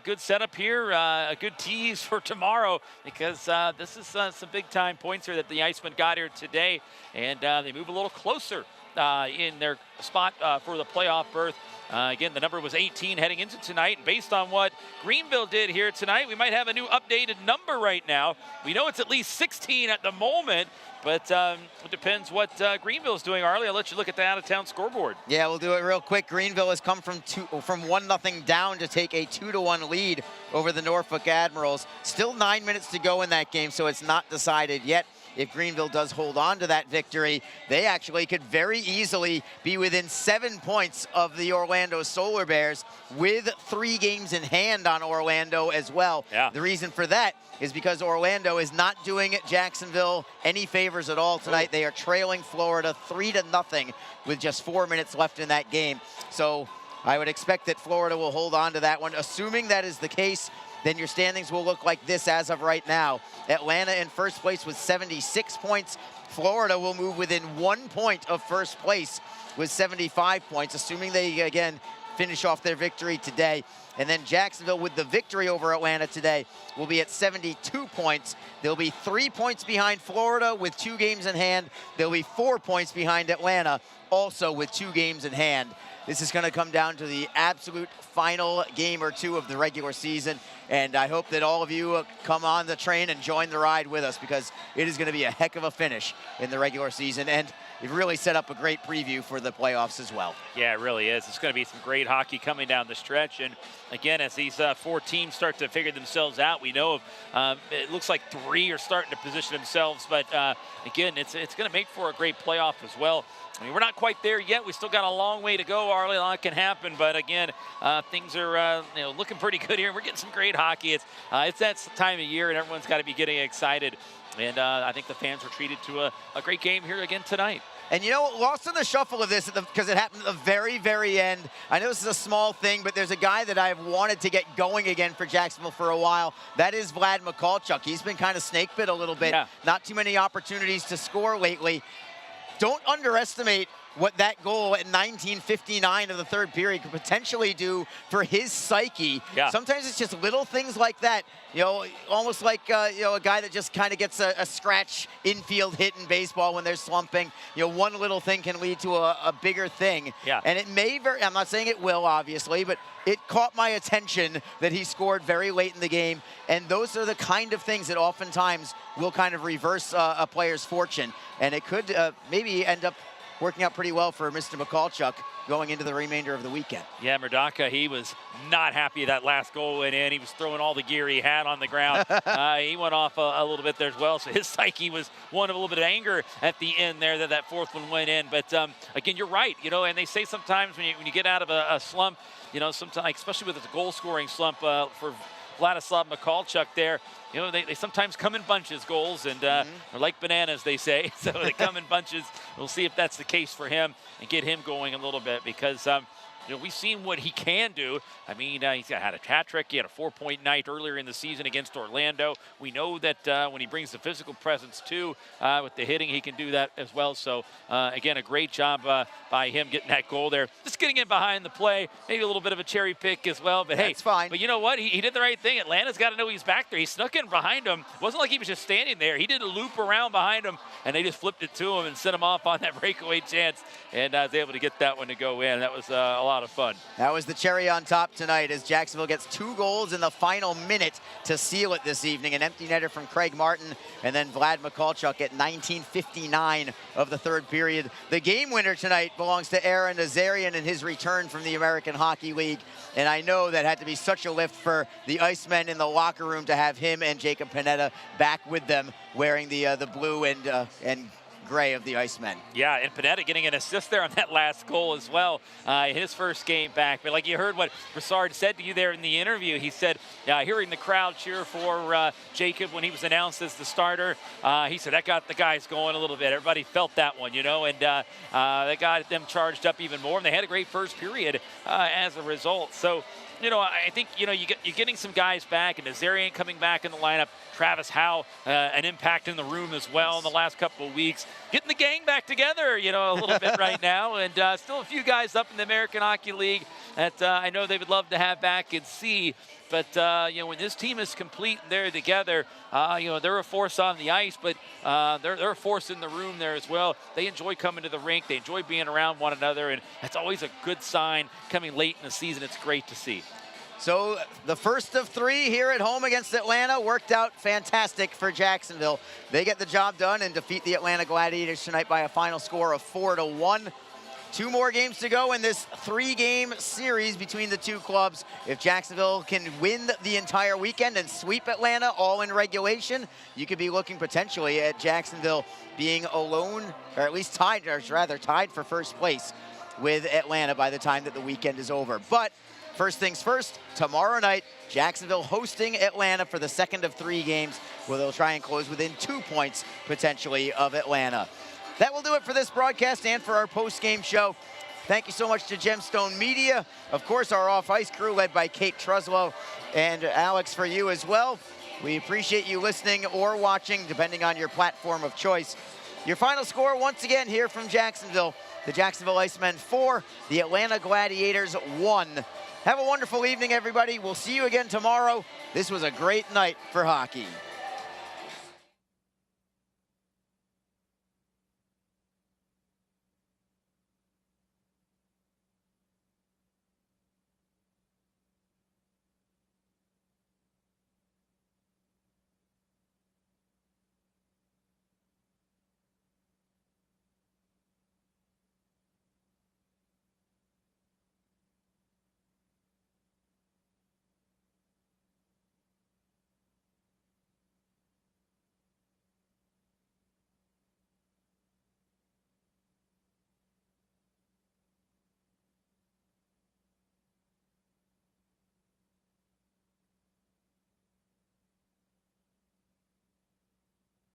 good setup here, a good tease for tomorrow because this is some big-time points here that the Icemen got here today, and they move a little closer in their spot for the playoff berth. Again, the number was 18 heading into tonight. And based on what Greenville did here tonight, we might have a new updated number right now. We know it's at least 16 at the moment, but it depends what Greenville's doing. Arlie, I'll let you look at the out-of-town scoreboard. Yeah, we'll do it real quick. Greenville has come from 1-0 down to take a 2-1 lead over the Norfolk Admirals. Still 9 minutes to go in that game, so it's not decided yet. If Greenville does hold on to that victory, they actually could very easily be within 7 points of the Orlando Solar Bears with 3 games in hand on Orlando as well. Yeah. The reason for that is because Orlando is not doing Jacksonville any favors at all tonight. They are trailing Florida 3-0 with just 4 minutes left in that game. So I would expect that Florida will hold on to that one. Assuming that is the case, then your standings will look like this as of right now. Atlanta in first place with 76 points. Florida will move within 1 point of first place with 75 points, assuming they, again, finish off their victory today. And then Jacksonville, with the victory over Atlanta today, will be at 72 points. They'll be 3 points behind Florida with 2 games in hand. They'll be 4 points behind Atlanta, also with 2 games in hand. This is going to come down to the absolute final game or two of the regular season. And I hope that all of you come on the train and join the ride with us because it is going to be a heck of a finish in the regular season. And it really set up a great preview for the playoffs as well. Yeah, it really is. It's going to be some great hockey coming down the stretch. And again, as these 4 teams start to figure themselves out, we know it looks like 3 are starting to position themselves. But again, it's going to make for a great playoff as well. I mean, we're not quite there yet. We still got a long way to go, Arlie. A lot can happen, but again, things are looking pretty good here. We're getting some great hockey. It's that time of year, and everyone's got to be getting excited. And I think the fans were treated to a great game here again tonight. And you know, lost in the shuffle of this because it happened at the very, very end. I know this is a small thing, but there's a guy that I've wanted to get going again for Jacksonville for a while. That is Vlad Mikulchuk. He's been kind of snake bit a little bit. Yeah. Not too many opportunities to score lately. Don't underestimate what that goal at 19:59 of the third period could potentially do for his psyche. Yeah. Sometimes it's just little things like that, you know, almost like, you know, a guy that just kind of gets a scratch infield hit in baseball when they're slumping. You know, one little thing can lead to a bigger thing. Yeah. And it may I'm not saying it will, obviously, but it caught my attention that he scored very late in the game. And those are the kind of things that oftentimes will kind of reverse a player's fortune. And it could maybe end up working out pretty well for Mr. Mikulchuk going into the remainder of the weekend. Yeah, Murdaka, he was not happy that last goal went in. He was throwing all the gear he had on the ground. He went off a little bit there as well, so his psyche was one of a little bit of anger at the end there that fourth one went in. But again, you're right, you know, and they say sometimes when you get out of a slump, you know, sometimes, especially with a goal-scoring slump for Vladislav Mikulchuk there, you know, they sometimes come in bunches, goals, and they're like bananas, they say. So they come in bunches. We'll see if that's the case for him and get him going a little bit because, you know, we've seen what he can do. I mean, he's had a hat trick. He had a 4-point night earlier in the season against Orlando. We know that when he brings the physical presence too, with the hitting, he can do that as well. So, again, a great job by him getting that goal there. Just getting in behind the play, maybe a little bit of a cherry pick as well. But, hey, it's fine. But you know what? He did the right thing. Atlanta's got to know he's back there. He snuck in behind him. It wasn't like he was just standing there. He did a loop around behind him, and they just flipped it to him and sent him off on that breakaway chance. And was able to get that one to go in. That was a lot of fun. That was the cherry on top tonight as Jacksonville gets 2 goals in the final minute to seal it this evening. An empty netter from Craig Martin and then Vlad Mikulchuk at 19:59 of the third period. The game winner tonight belongs to Aaron Nazarian in his return from the American Hockey League. And I know that had to be such a lift for the Icemen in the locker room to have him and Jacob Panetta back with them wearing the blue and gray of the Icemen. Yeah, and Panetta getting an assist there on that last goal as well, his first game back. But like you heard what Broussard said to you there in the interview, he said, hearing the crowd cheer for Jacob when he was announced as the starter, he said that got the guys going a little bit. Everybody felt that one, you know, and that got them charged up even more. And they had a great first period as a result. So, you know, I think, you know, you're getting some guys back, and Nazarian coming back in the lineup. Travis Howe, an impact in the room as well in the last couple of weeks. Getting the gang back together, you know, a little bit right now. And still a few guys up in the American Hockey League that I know they would love to have back and see. But, you know, when this team is complete and they're together, you know, they're a force on the ice, but they're a force in the room there as well. They enjoy coming to the rink. They enjoy being around one another, and that's always a good sign coming late in the season. It's great to see. So the first of 3 here at home against Atlanta worked out fantastic for Jacksonville. They get the job done and defeat the Atlanta Gladiators tonight by a final score of 4-1. 2 more games to go in this 3-game series between the two clubs. If Jacksonville can win the entire weekend and sweep Atlanta all in regulation, you could be looking potentially at Jacksonville being alone, or at least tied, or rather tied for first place with Atlanta by the time that the weekend is over. But first things first, tomorrow night, Jacksonville hosting Atlanta for the second of 3 games, where they'll try and close within 2 points potentially of Atlanta. That will do it for this broadcast and for our post-game show. Thank you so much to Gemstone Media. Of course, our off-ice crew led by Kate Truslow and Alex for you as well. We appreciate you listening or watching, depending on your platform of choice. Your final score, once again, here from Jacksonville. The Jacksonville Icemen 4, the Atlanta Gladiators 1. Have a wonderful evening, everybody. We'll see you again tomorrow. This was a great night for hockey.